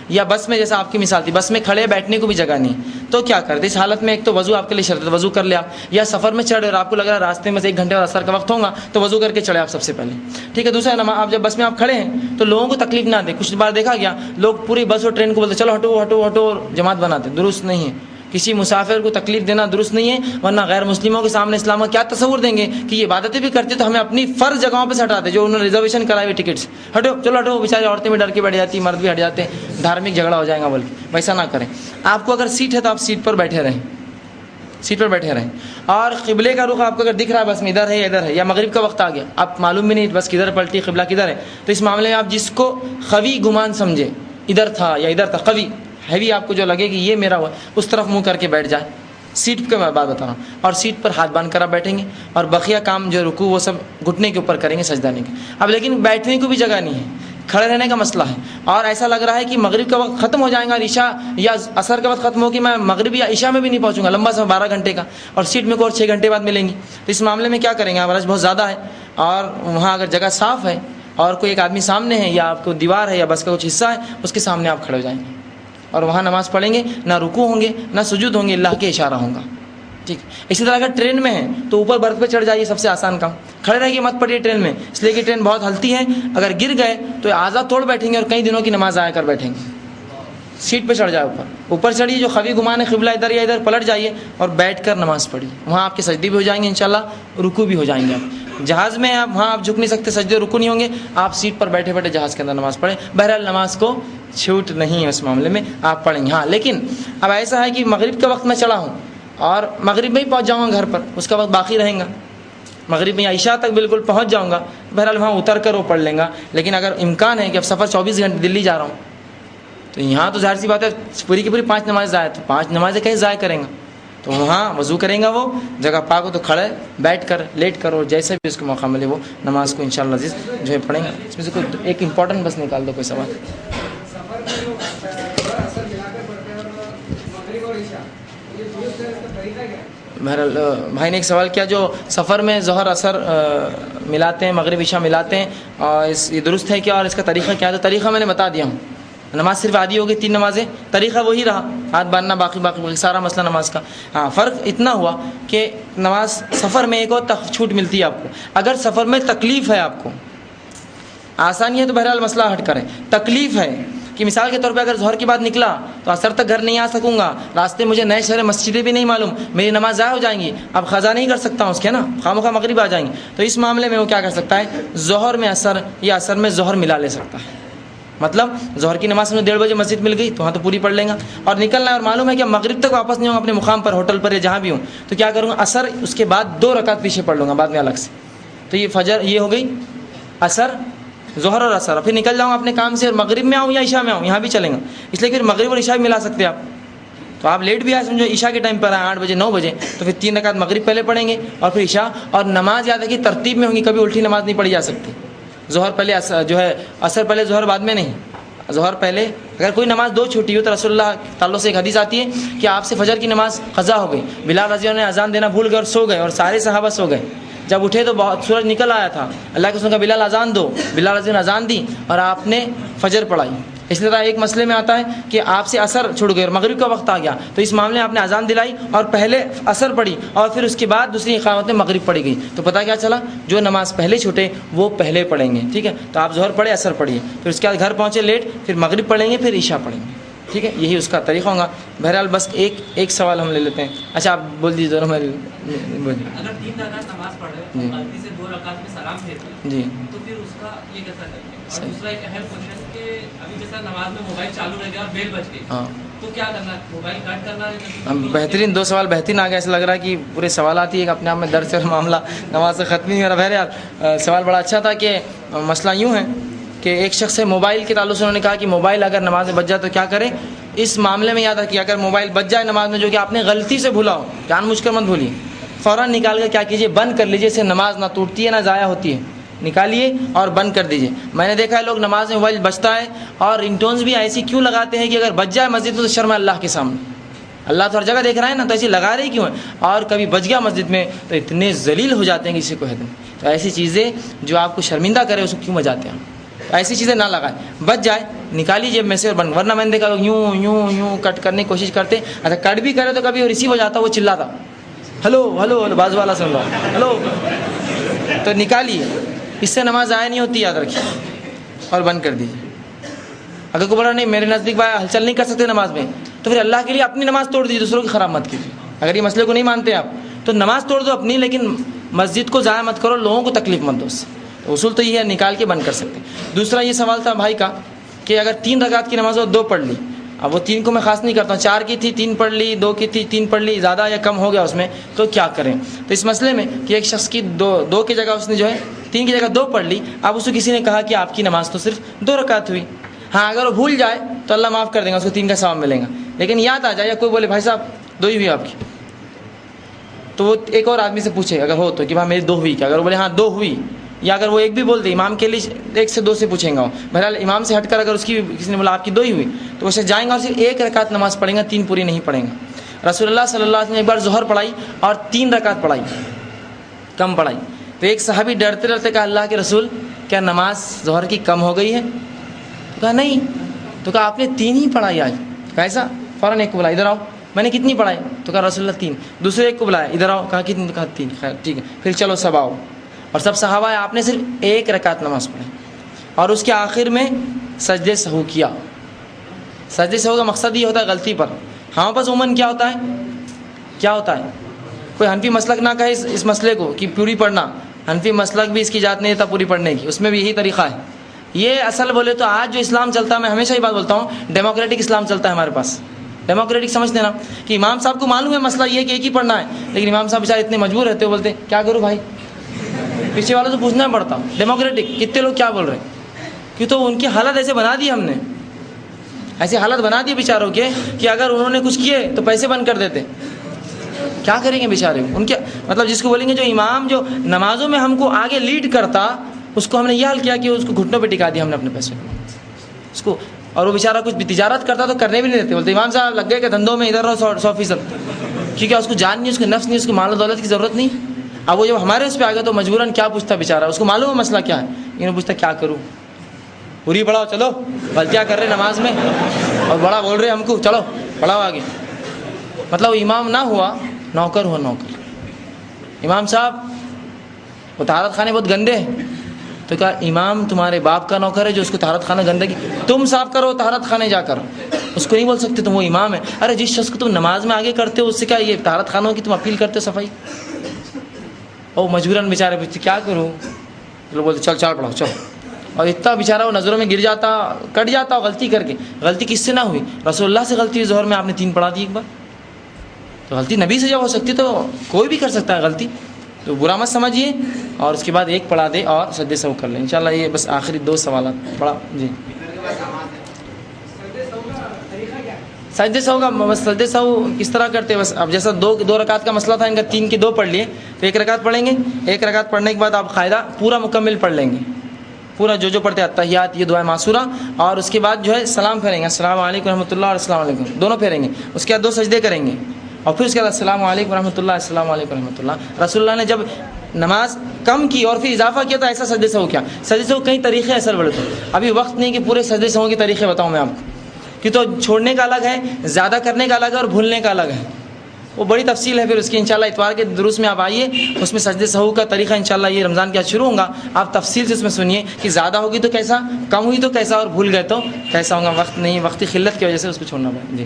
یا بس میں، جیسا آپ کی مثال تھی، بس میں کھڑے بیٹھنے کو بھی جگہ نہیں، تو کیا کرتے؟ اس حالت میں ایک تو وضو آپ کے لیے شرط ہے، وضو کر لے آپ. یا سفر میں چڑھ رہے اور آپ کو لگ رہا ہے راستے میں سے 1 گھنٹے اور عصر کا وقت ہوگا تو وضو کر کے چڑھے آپ سب سے پہلے. ٹھیک ہے. دوسرا، آپ جب بس میں آپ کھڑے ہیں تو لوگوں کو تکلیف نہ دیں. کچھ بار دیکھا گیا لوگ پوری بس اور ٹرین کو بولتے چلو ہٹو ہٹو ہٹو، جماعت بناتے. درست نہیں ہے، کسی مسافر کو تکلیف دینا درست نہیں ہے، ورنہ غیر مسلموں کے سامنے اسلام کا کیا تصور دیں گے کہ یہ عبادتیں بھی کرتے تو ہمیں اپنی فرض جگہوں پہ سے ہٹاتے، جو انہوں نے ریزرویشن کرائے ہوئے ٹکٹس، ہٹو چلو ہٹو، بیچارے عورتیں بھی ڈر کے بیٹھ جاتی، مرد بھی ہٹ جاتے ہیں، دھارمک جھگڑا ہو جائے گا، بلکہ ویسا نہ کریں۔ آپ کو اگر سیٹ ہے تو آپ سیٹ پر بیٹھے رہیں، سیٹ پر بیٹھے رہیں، اور قبلے کا رخ آپ کو اگر دکھ رہا ہے بس میں ادھر ہے یا ادھر ہے، یا مغرب کا وقت آ گیا آپ معلوم بھی نہیں بس کدھر پلٹی قبلہ کدھر ہے، تو اس معاملے میں آپ جس کو خوی گمان سمجھے ادھر تھا یا ادھر تھا، خوی ہیوی آپ کو جو لگے کہ یہ میرا ہوا، اس طرف منہ کر کے بیٹھ جائے۔ سیٹ کے میں بات بتا رہا ہوں، اور سیٹ پر ہاتھ باندھ کر آپ بیٹھیں گے، اور بقیہ کام جو رکوع وہ سب گھٹنے کے اوپر کریں گے، سجدہ نہیں کے۔ اب لیکن بیٹھنے کو بھی جگہ نہیں ہے، کھڑے رہنے کا مسئلہ ہے، اور ایسا لگ رہا ہے کہ مغرب کا وقت ختم ہو جائے گا اور عشاء یا عصر کا وقت ختم ہو کہ میں مغرب یا عشاء میں بھی نہیں پہنچوں گا، لمبا سفر 12 گھنٹے کا، اور سیٹ میں کو اور 6 گھنٹے بعد ملیں گی، تو اس معاملے میں کیا کریں گے؟ رش بہت زیادہ ہے، اور وہاں اگر جگہ صاف ہے اور کوئی ایک آدمی سامنے ہے، یا آپ کو دیوار ہے یا بس کا کچھ حصہ ہے، اس کے سامنے آپ کھڑے ہو جائیں گے اور وہاں نماز پڑھیں گے، نہ رکوع ہوں گے نہ سجود ہوں گے، اللہ کے اشارہ ہوں گا، ٹھیک۔ اسی طرح اگر ٹرین میں ہے تو اوپر برتھ پہ چڑھ جائیے، سب سے آسان کام، کھڑے رہیے مت پڑھیے ٹرین میں، اس لیے کہ ٹرین بہت ہلتی ہے، اگر گر گئے تو اعضاء توڑ بیٹھیں گے اور کئی دنوں کی نماز ضائع کر بیٹھیں گے۔ سیٹ پہ چڑھ جائے، اوپر چڑھیے، جو خوی گمان ہے قبلہ ادھر یا ادھر، پلٹ جائیے اور بیٹھ کر نماز پڑھیے، وہاں آپ کے سجدے بھی ہو جائیں گے انشاءاللہ، رکوع بھی ہو جائیں گے۔ آپ جہاز میں آپ وہاں آپ جھک نہیں سکتے، سجدے رکوع نہیں ہوں گے، آپ سیٹ پر بیٹھے بیٹھے جہاز کے اندر نماز پڑھیں، بہرحال نماز کو چھوٹ نہیں ہے، اس معاملے میں آپ پڑھیں گے۔ ہاں لیکن اب ایسا ہے کہ مغرب کے وقت میں چڑھا ہوں اور مغرب میں ہی پہنچ جاؤں گا گھر پر، اس کا وقت باقی رہیں گا، مغرب میں یا عشاء تک بالکل پہنچ جاؤں گا، بہرحال وہاں اتر کر وہ پڑھ لیں گا۔ لیکن اگر امکان ہے کہ اب سفر 24 گھنٹے دلی جا رہا ہوں تو یہاں تو ظاہر سی بات ہے پوری کی پوری 5 نمازیں ضائع، تو 5 نمازیں کہیں ضائع کریں گا، تو وہاں وضو کریں گا، وہ جگہ پاک ہو تو کھڑے بیٹھ کر لیٹ کر اور جیسے بھی اس کو موقع ملے وہ نماز کو انشاءاللہ عزیز جو ہے پڑھیں گا۔ اس میں سے کوئی ایک امپورٹنٹ بس نکال دو، کوئی سوال؟ بہرحال بھائی نے ایک سوال کیا، جو سفر میں ظہر اثر ملاتے ہیں، مغرب عشاء ملاتے ہیں، اور یہ درست ہے کیا، اور اس کا طریقہ کیا ہے؟ تو طریقہ میں نے بتا دیا ہوں، نماز صرف آدھی ہوگی 3 نمازیں، طریقہ وہی رہا، ہاتھ باندھنا، باقی سارا مسئلہ نماز کا۔ ہاں فرق اتنا ہوا کہ نماز سفر میں ایک اور چھوٹ ملتی ہے آپ کو، اگر سفر میں تکلیف ہے آپ کو، آسانی ہے تو بہرحال مسئلہ ہٹ کریں، تکلیف ہے کہ مثال کے طور پہ اگر ظہر کے بعد نکلا تو عصر تک گھر نہیں آ سکوں گا، راستے مجھے نئے شہر مسجدیں بھی نہیں معلوم، میری نماز ضائع ہو جائیں گی، اب قضا نہیں کر سکتا ہوں اس کے نا، خواہ مغرب آ جائیں گی، تو اس معاملے میں وہ کیا کر سکتا ہے؟ ظہر میں عصر یا عصر میں ظہر ملا لے سکتا ہے، مطلب ظہر کی نماز میں 1:30 بجے مسجد مل گئی تو وہاں تو پوری پڑھ لیں گا، اور نکلنا ہے اور معلوم ہے کہ مغرب تک واپس نہیں ہوں اپنے مقام پر، ہوٹل پر یا جہاں بھی ہوں، تو کیا کروں گا؟ عصر اس کے بعد 2 رکعت پیچھے پڑھ لوں گا بعد میں الگ سے، تو یہ فجر یہ ہو گئی عصر، ظہر اور عصر، پھر نکل جاؤں اپنے کام سے، اور مغرب میں آؤں یا عشاء میں آؤں یہاں بھی چلیں گا، اس لیے پھر مغرب اور عشاء بھی ملا سکتے ہیں آپ، تو آپ لیٹ بھی آئے سمجھو عشاء کے ٹائم پر آئے 8 بجے 9 بجے، تو پھر 3 رکعت مغرب پہلے پڑھیں گے اور پھر عشاء، اور نماز یاد ہے کہ ترتیب میں ہوں گی، کبھی الٹی نماز نہیں پڑھی جا سکتی، ظہر پہلے جو ہے عصر پہلے ظہر بعد میں نہیں، ظہر پہلے، اگر کوئی نماز 2 چھوٹی ہو تو رسول اللہ تعالیٰ سے ایک حدیث آتی ہے کہ آپ سے فجر کی نماز قضا ہو گئی، بلال رضی اللہ عنہ نے اذان دینا بھول گئے اور سو گئے، اور سارے صحابہ سو گئے، جب اٹھے تو بہت سورج نکل آیا تھا، اللہ کے رسول نے کہا بلال اذان دو، بلال رضی اللہ عنہ نے اذان دی اور آپ نے فجر پڑھائی۔ اس طرح ایک مسئلے میں آتا ہے کہ آپ سے عصر چھوٹ گئے اور مغرب کا وقت آ گیا، تو اس معاملے میں آپ نے اذان دلائی اور پہلے عصر پڑھی اور پھر اس کے بعد دوسری اقامت میں مغرب پڑھی گئی، تو پتہ کیا چلا؟ جو نماز پہلے چھوٹے وہ پہلے پڑھیں گے، ٹھیک ہے؟ تو آپ ظہر پڑھے، عصر پڑھیے، پھر اس کے بعد گھر پہنچے لیٹ، پھر مغرب پڑھیں گے، پھر عشاء پڑھیں گے، ٹھیک ہے؟ یہی اس کا طریقہ ہوگا۔ بہرحال بس ایک سوال ہم لے لیتے ہیں، اچھا آپ بول دیجیے دونوں میں بولیے۔ اگر 3 رکعت نماز پڑھ رہے ہیں غلطی سے 2 رکعت میں سلام پھیر جی تو پھر اس کا یہ کیسا کریں گے؟ اور دوسرا ایک اہم کوشچن کہ ابھی جیسا نماز میں موبائل چالو رہ گیا اور بیل بج گئی، ہاں تو کیا کرنا ہے؟ موبائل کٹ کرنا ہے؟ بہترین 2 سوال بہترین آ گیا، ایسا لگ رہا ہے کہ پورے سوالات ہی ایک اپنے آپ میں درس اور معاملہ نماز سے ختم ہی ہو رہا۔ بہرحال سوال بڑا اچھا تھا کہ مسئلہ یوں ہے کہ ایک شخص سے موبائل کے تعلق سے انہوں نے کہا کہ موبائل اگر نماز میں بج جائے تو کیا کرے؟ اس معاملے میں یاد رکھیے اگر موبائل بج جائے نماز میں جو کہ آپ نے غلطی سے بھولا ہو، جان بوجھ کر مت بھولیے، فوراً نکال کر کیا کیجیے؟ بند کر لیجیے، اس سے نماز نہ ٹوٹتی ہے نہ ضائع ہوتی ہے، نکالیے اور بند کر دیجیے۔ میں نے دیکھا ہے لوگ نماز میں موبائل بجتا ہے اور رنگ ٹونز بھی ایسی کیوں لگاتے ہیں کہ اگر بج جائے مسجد میں تو شرم ہے اللہ کے سامنے، اللہ تو ہر جگہ دیکھ رہا ہے نا، تو ایسی لگا رہی کیوں ہے؟ اور کبھی بج گیا مسجد میں تو اتنے ذلیل ہو جاتے ہیں کسی کو حد نہیں، تو ایسی چیزیں جو آپ کو شرمندہ کرے اس کو کیوں بجاتے ہیں؟ ایسی چیزیں نہ لگائیں، بچ جائے نکالی جیب میں سے اور بند، ورنہ میں نے دیکھا لوگ یوں یوں یوں کٹ کرنے کی کوشش کرتے، اچھا کٹ بھی کرے تو کبھی وہ ریسیو ہو جاتا، وہ چلاتا ہلو ہلو ہلو، بازو والا سن رہا ہلو، تو نکالیے، اس سے نماز ضائع نہیں ہوتی، یاد رکھیے، اور بند کر دیجیے۔ اگر کوئی بولا نہیں میرے نزدیک بھائی ہلچل نہیں کر سکتے نماز میں، تو پھر اللہ کے لیے اپنی نماز توڑ دیجیے, دوسروں کی خراب مت کیجیے. اگر یہ مسئلے کو نہیں مانتے آپ تو نماز توڑ دو اپنی, لیکن مسجد کو ضائع مت کرو, لوگوں کو تکلیف مت دو. اس سے اصول تو یہ ہے, نکال کے بند کر سکتے. دوسرا یہ سوال تھا بھائی کا کہ اگر 3 رکعت کی نماز ہو 2 پڑھ لی, اب وہ 3 کو میں خاص نہیں کرتا ہوں, 4 کی تھی 3 پڑھ لی, 2 کی تھی 3 پڑھ لی, زیادہ یا کم ہو گیا اس میں تو کیا کریں. تو اس مسئلے میں کہ ایک شخص کی 2 کی جگہ اس نے جو ہے 3 کی جگہ 2 پڑھ لی, اب اس کو کسی نے کہا کہ آپ کی نماز تو صرف 2 رکعت ہوئی. ہاں اگر وہ بھول جائے تو اللہ معاف کر دیں گا, اس کو 3 کا ثواب ملے گا. لیکن یاد آ جائے, یا کوئی بولے بھائی صاحب 2 ہی ہوئی آپ کی, تو وہ ایک اور آدمی سے پوچھے اگر ہو تو کہ بھائی میری 2 ہوئی کیا. اگر وہ بولے ہاں 2 ہوئی, یا اگر وہ 1 بھی بول دے, امام کے لیے 1 سے 2 سے پوچھیں گا. بہرحال امام سے ہٹ کر اگر اس کی کسی نے بولا آپ کی 2 ہی ہوئی تو اسے جائیں گا اور صرف 1 رکعت نماز پڑھیں گا, 3 پوری نہیں پڑھیں گا. رسول اللہ صلی اللہ علیہ وسلم نے ایک بار ظہر پڑھائی اور 3 رکعت پڑھائی, کم پڑھائی. تو ایک صحابی ڈرتے ڈرتے کہا اللہ کے رسول کیا نماز ظہر کی کم ہو گئی ہے؟ تو کہا نہیں. تو کہا آپ نے 3 ہی پڑھائی آج. کہا ایسا؟ فوراً ایک کو بلا, ادھر آؤ. میں نے کتنی پڑھائی؟ تو کہا رسول اللہ 3. دوسرے ایک کو بلایا, ادھر آؤ. کہا کتنی؟ کہا 3. خیر ٹھیک ہے, پھر چلو سب آؤ. اور سب صحابہ آپ نے صرف 1 رکعت نماز پڑھی اور اس کے آخر میں سجدے سہو کیا. سجدے سہو کا مقصد یہ ہوتا ہے غلطی پر. ہاں بس عموماً کیا ہوتا ہے کوئی حنفی مسلک نہ کہے اس مسئلے کو کہ پوری پڑھنا, حنفی مسلک بھی اس کی اجازت نہیں دیتا پوری پڑھنے کی, اس میں بھی یہی طریقہ ہے. یہ اصل بولے تو آج جو اسلام چلتا ہے, میں ہمیشہ یہ بات بولتا ہوں, ڈیموکریٹک اسلام چلتا ہے ہمارے پاس. ڈیموکریٹک سمجھتے نا کہ امام صاحب کو معلوم ہے مسئلہ یہ کہ 1 ہی پڑھنا ہے, لیکن امام صاحب بیچارے اتنے مجبور رہتے, بولتے کیا کروں بھائی, پیچھے والوں سے پوچھنا پڑتا. ڈیموکریٹک کتنے لوگ کیا بول رہے ہیں, کیوں تو ان کی حالت ایسے بنا دی ہم نے, ایسی حالت بنا دی بیچاروں کے کہ اگر انہوں نے کچھ کیے تو پیسے بند کر دیتے. کیا کریں گے بیچارے ان کے, مطلب جس کو بولیں گے جو امام جو نمازوں میں ہم کو آگے لیڈ کرتا, اس کو ہم نے یہ حال کیا کہ اس کو گھٹنوں پہ ٹکا دیا ہم نے اپنے پیسے اس کو. اور وہ بیچارہ کچھ بھی تجارت کرتا تو کرنے بھی نہیں دیتے, بولتے امام صاحب لگ گئے کہ دھندوں میں ادھر رہو 100%, کیونکہ اس کو جان نہیں, اس کو نفس نہیں, اس کو مال و دولت کی ضرورت نہیں. اب وہ جب ہمارے اس پہ آ گیا تو مجبوراً کیا پوچھتا بیچارہ, اس کو معلوم ہے مسئلہ کیا ہے, انہوں پوچھتا کیا کروں, پوری پڑھاؤ, چلو غلطیاں کر رہے نماز میں اور بڑا بول رہے ہم کو, چلو پڑھاؤ آگے. مطلب وہ امام نہ ہوا, نوکر ہوا نوکر. امام صاحب وہ طہارت خانے بہت گندے ہیں, تو کہا امام تمہارے باپ کا نوکر ہے جو اس کو طہارت خانہ گندگی, تم صاف کرو طہارت خانے جا کر, اس کو نہیں بول سکتے تم وہ امام ہے. ارے جس شخص کو تم نماز میں آگے کرتے ہو اس سے کیا یہ طہارت خانوں کی تم اپیل کرتے ہو صفائی. اور مجبوراً بیچارے پوچھتے کیا کروں, لوگ بولتے چل چل پڑھاؤ چلو. اور اتنا بیچارہ وہ نظروں میں گر جاتا, کٹ جاتا غلطی کر کے. غلطی کس سے نہ ہوئی, رسول اللہ سے غلطی ہوئی ظہر میں, آپ نے 3 پڑھا دی ایک بار. تو غلطی نبی سے جب ہو سکتی تو کوئی بھی کر سکتا ہے غلطی, تو برا مت سمجھیے. اور اس کے بعد 1 پڑھا دے اور سجدے سہو کر لیں انشاءاللہ. یہ بس آخری 2 سوالات پڑھا جی. سجدے سہو کا بس سجدے سہو کس طرح کرتے, بس اب جیسا 2 رکعت کا مسئلہ تھا, ان کا 3 کی 2 پڑھ لیے, تو 1 رکعت پڑھیں گے. 1 رکعت پڑھنے کے بعد آپ قاعدہ پورا مکمل پڑھ لیں گے, پورا جو پڑھتے ہیں التحیات, یہ دعائے معصورہ, اور اس کے بعد جو ہے سلام پھیریں گے, السلام علیکم ورحمۃ اللہ اور السلام علیکم دونوں پھیریں گے. اس کے بعد 2 سجدے کریں گے, اور پھر اس کے بعد السلام علیکم ورحمۃ اللہ, السلام علیکم ورحمۃ اللہ. رسول اللہ نے جب نماز کم کی اور پھر اضافہ کیا تو ایسا سجدے سہو کیا. سجدے سہو کئی طریقے اصل بڑے, تو ابھی وقت نہیں کہ پورے سجدے سہو کے طریقے بتاؤں میں آپ کو, کہ تو چھوڑنے کا الگ ہے, زیادہ کرنے کا الگ ہے, اور بھولنے کا الگ ہے. وہ بڑی تفصیل ہے, پھر اس کی انشاءاللہ اتوار کے دروس میں آپ آئیے, اس میں سجدے سہو کا طریقہ انشاءاللہ یہ رمضان کے بعد شروع ہوگا, آپ تفصیل سے اس میں سنیے کہ زیادہ ہوگی تو کیسا, کم ہوئی تو کیسا, اور بھول گئے تو کیسا ہوگا. وقت نہیں, وقتی قلت کی وجہ سے اس کو چھوڑنا پڑے. جی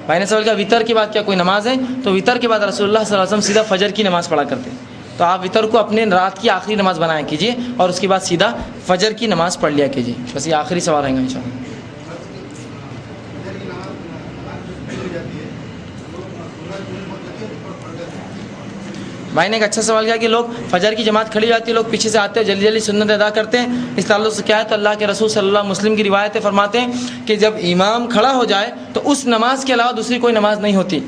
بھائی نے سوال کیا وطر کے بعد کیا کوئی نماز ہے, تو وطر کے بعد رسول اللہ صلی اللہ علیہ وسلم سیدھا فجر کی نماز پڑھا کرتے, تو آپ وطر کو اپنے رات کی آخری نماز بنایا کیجیے, اور اس کے بعد سیدھا فجر کی نماز پڑھ لیا کیجیے. بس یہ آخری سوال رہیں گا انشاءاللہ. بھائی نے ایک اچھا سوال کیا کہ لوگ فجر کی جماعت کھڑی جاتی ہے, لوگ پیچھے سے آتے ہیں, جلدی جلدی سنت ادا کرتے ہیں, اس تعلق سے کیا ہے, تو اللہ کے رسول صلی اللہ علیہ وسلم کی روایتیں فرماتے ہیں کہ جب امام کھڑا ہو جائے تو اس نماز کے علاوہ دوسری کوئی نماز نہیں ہوتی.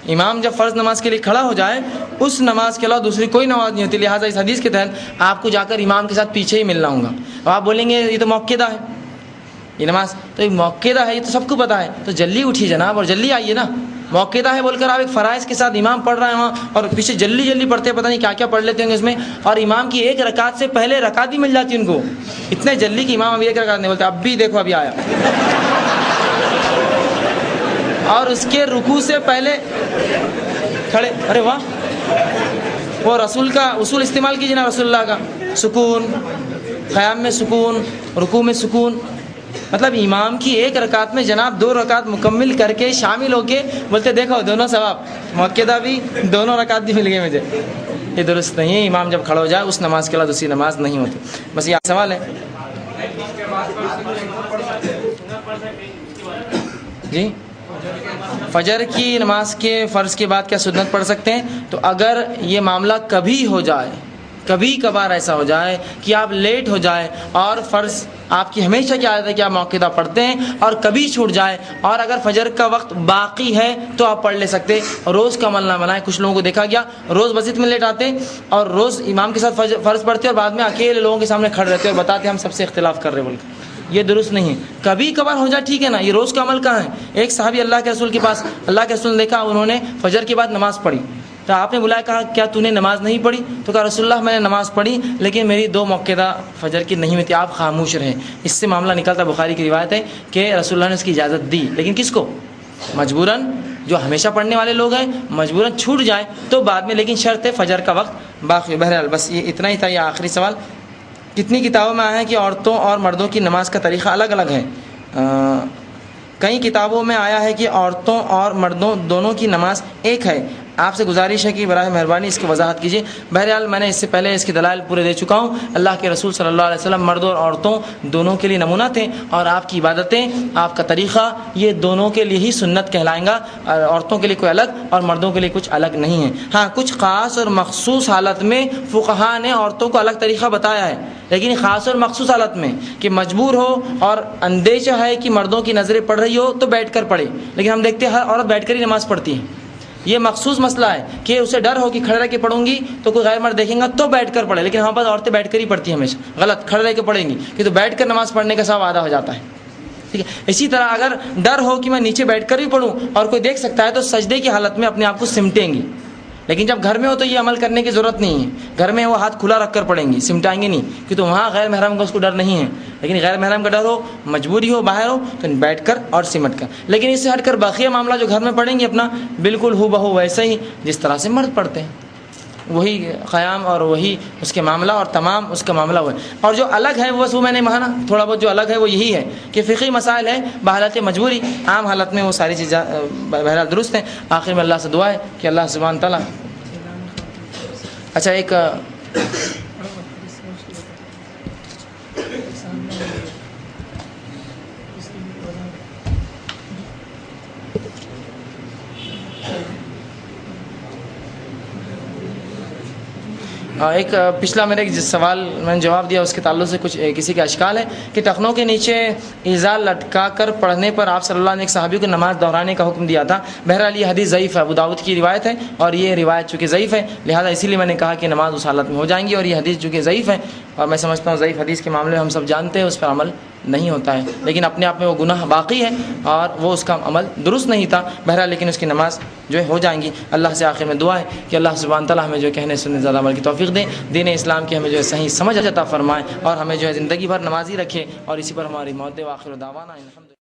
امام جب فرض نماز کے لیے کھڑا ہو جائے اس نماز کے علاوہ دوسری کوئی نماز نہیں ہوتی. لہٰذا اس حدیث کے تحت آپ کو جا کر امام کے ساتھ پیچھے ہی ملنا ہوگا. اب آپ بولیں گے یہ تو موقعہ ہے یہ نماز, تو یہ موقعہ ہے, یہ تو سب کو پتہ ہے, تو جلدی اٹھیے جناب اور جلدی آئیے نا. موقعہ ہے بول کر آپ ایک فرائض کے ساتھ امام پڑھ رہے ہیں وہاں, اور پیچھے جلدی جلدی پڑھتے, پتہ نہیں کیا کیا پڑھ لیتے ہوں گے اس میں, اور امام کی 1 رکعت سے پہلے رکعت بھی مل جاتی ان کو, اتنے جلدی کہ امام ابھی 1 رکعت نہیں بولتے, اب بھی دیکھو ابھی آیا, اور اس کے رکوع سے پہلے کھڑے. ارے واہ, وہ رسول کا اصول استعمال کیجیے نا, رسول اللہ کا, سکون, قیام میں سکون, رکوع میں سکون, مطلب امام کی ایک رکعت میں جناب 2 رکعت مکمل کر کے شامل ہو کے بولتے دیکھو دونوں ثواب، مؤکدہ بھی، دونوں رکعت بھی مل گئے مجھے. یہ درست نہیں ہے. امام جب کھڑا ہو جائے اس نماز کے علاوہ دوسری نماز نہیں ہوتی. بس یہ سوال ہے. جی فجر کی نماز کے فرض کے بعد کیا سنت پڑھ سکتے ہیں؟ تو اگر یہ معاملہ کبھی ہو جائے، کبھی کبھار ایسا ہو جائے کہ آپ لیٹ ہو جائے اور فرض آپ کی ہمیشہ کی عادت ہے کہ آپ مؤکدہ پڑھتے ہیں اور کبھی چھوٹ جائے، اور اگر فجر کا وقت باقی ہے تو آپ پڑھ لے سکتے. روز کا عمل نہ بنائیں. کچھ لوگوں کو دیکھا گیا روز مسجد میں لیٹ آتے اور روز امام کے ساتھ فرض پڑھتے اور بعد میں اکیلے لوگوں کے سامنے کھڑے رہتے اور بتاتے ہم سب سے اختلاف کر رہے بول کے. یہ درست نہیں ہے. کبھی کبھار ہو جائے ٹھیک ہے نا، یہ روز کا عمل کہاں ہے؟ ایک صحابی اللہ کے رسول کے پاس، اللہ کے رسول نے دیکھا انہوں نے فجر کے بعد نماز پڑھی، تو آپ نے بلایا، کہا کیا تو نے نماز نہیں پڑھی؟ تو کہا رسول اللہ میں نے نماز پڑھی لیکن میری 2 مؤکدہ فجر کی نہیں ہوئی تھی، آپ خاموش رہے. اس سے معاملہ نکلتا، بخاری کی روایت ہے کہ رسول اللہ نے اس کی اجازت دی، لیکن کس کو؟ مجبوراً. جو ہمیشہ پڑھنے والے لوگ ہیں مجبوراً چھوٹ جائے تو بعد میں، لیکن شرط ہے فجر کا وقت باقی. بہرحال بس یہ اتنا ہی تھا. یہ آخری سوال، کتنی کتابوں میں آیا ہے کہ عورتوں اور مردوں کی نماز کا طریقہ الگ الگ ہے؟ کئی کتابوں میں آیا ہے کہ عورتوں اور مردوں دونوں کی نماز ایک ہے. آپ سے گزارش ہے کہ براہ مہربانی اس کی وضاحت کیجیے. بہرحال میں نے اس سے پہلے اس کی دلائل پورے دے چکا ہوں. اللہ کے رسول صلی اللہ علیہ وسلم مردوں اور عورتوں دونوں کے لیے نمونہ تھے، اور آپ کی عبادتیں، آپ کا طریقہ یہ دونوں کے لیے ہی سنت کہلائیں گا. عورتوں کے لیے کوئی الگ اور مردوں کے لیے کچھ الگ نہیں ہے. ہاں کچھ خاص اور مخصوص حالت میں فقہا نے عورتوں کو الگ طریقہ بتایا ہے، لیکن خاص اور مخصوص حالت میں کہ مجبور ہو اور اندیشہ ہے کہ مردوں کی نظریں پڑ رہی ہو تو بیٹھ کر پڑھے. لیکن ہم دیکھتے ہیں ہر عورت بیٹھ کر ہی نماز پڑھتی ہے. یہ مخصوص مسئلہ ہے کہ اسے ڈر ہو کہ کھڑے رہ کے پڑھوں گی تو کوئی غیر مرد دیکھیں گا تو بیٹھ کر پڑھے. لیکن ہمارے پاس عورتیں بیٹھ کر ہی پڑھتی ہیں ہمیشہ. غلط، کھڑے رہ کے پڑھیں گی کہ تو بیٹھ کر نماز پڑھنے کا ثواب آدھا ہو جاتا ہے. ٹھیک ہے. اسی طرح اگر ڈر ہو کہ میں نیچے بیٹھ کر بھی پڑھوں اور کوئی دیکھ سکتا ہے تو سجدے کی حالت میں اپنے آپ کو سمٹیں گی. لیکن جب گھر میں ہو تو یہ عمل کرنے کی ضرورت نہیں ہے. گھر میں وہ ہاتھ کھلا رکھ کر پڑھیں گی، سمٹائیں گے نہیں، کہ تو وہاں غیر محرم کا اس کو ڈر نہیں ہے. لیکن غیر محرم کا ڈر ہو، مجبوری ہو، باہر ہو تو بیٹھ کر اور سمٹ کر. لیکن اس سے ہٹ کر باقی معاملہ جو گھر میں پڑھیں گے اپنا بالکل ہو بہو ویسے ہی جس طرح سے مرد پڑھتے ہیں، وہی قیام اور وہی اس کے معاملہ اور تمام اس کا معاملہ ہوا ہے. اور جو الگ ہے وہ بس وہ میں نے مانا تھوڑا بہت جو الگ ہے وہ یہی ہے کہ فقہی مسائل ہے بحالت مجبوری. عام حالت میں وہ ساری چیزیں بہرحال درست ہیں. آخر میں اللہ سے دعا ہے کہ اللہ سبحانہ تعالیٰ. اچھا ایک پچھلا میرے ایک سوال میں نے جواب دیا، اس کے تعلق سے کچھ کسی کا اشکال ہے کہ ٹخنوں کے نیچے ایزار لٹکا کر پڑھنے پر آپ صلی اللہ نے ایک صحابی کو نماز دہرانے کا حکم دیا تھا. بہرحال یہ حدیث ضعیف ہے، ابو داؤد کی روایت ہے اور یہ روایت چونکہ ضعیف ہے لہٰذا اسی لیے میں نے کہا کہ نماز اس حالت میں ہو جائیں گی. اور یہ حدیث چونکہ ضعیف ہے اور میں سمجھتا ہوں ضعیف حدیث کے معاملے میں ہم سب جانتے ہیں اس پر عمل نہیں ہوتا ہے، لیکن اپنے آپ میں وہ گناہ باقی ہے اور وہ اس کا عمل درست نہیں تھا. بہرحال لیکن اس کی نماز جو ہے ہو جائیں گی. اللہ سے آخر میں دعا ہے کہ اللہ سبحانہ تعالیٰ ہمیں جو کہنے سننے زیادہ عمل کی توفیق دیں، دین اسلام کی ہمیں جو ہے صحیح سمجھ عطا فرمائے اور ہمیں جو ہے زندگی بھر نمازی رکھے اور اسی پر ہماری موت دے. وآخر دعوانا الحمدللہ.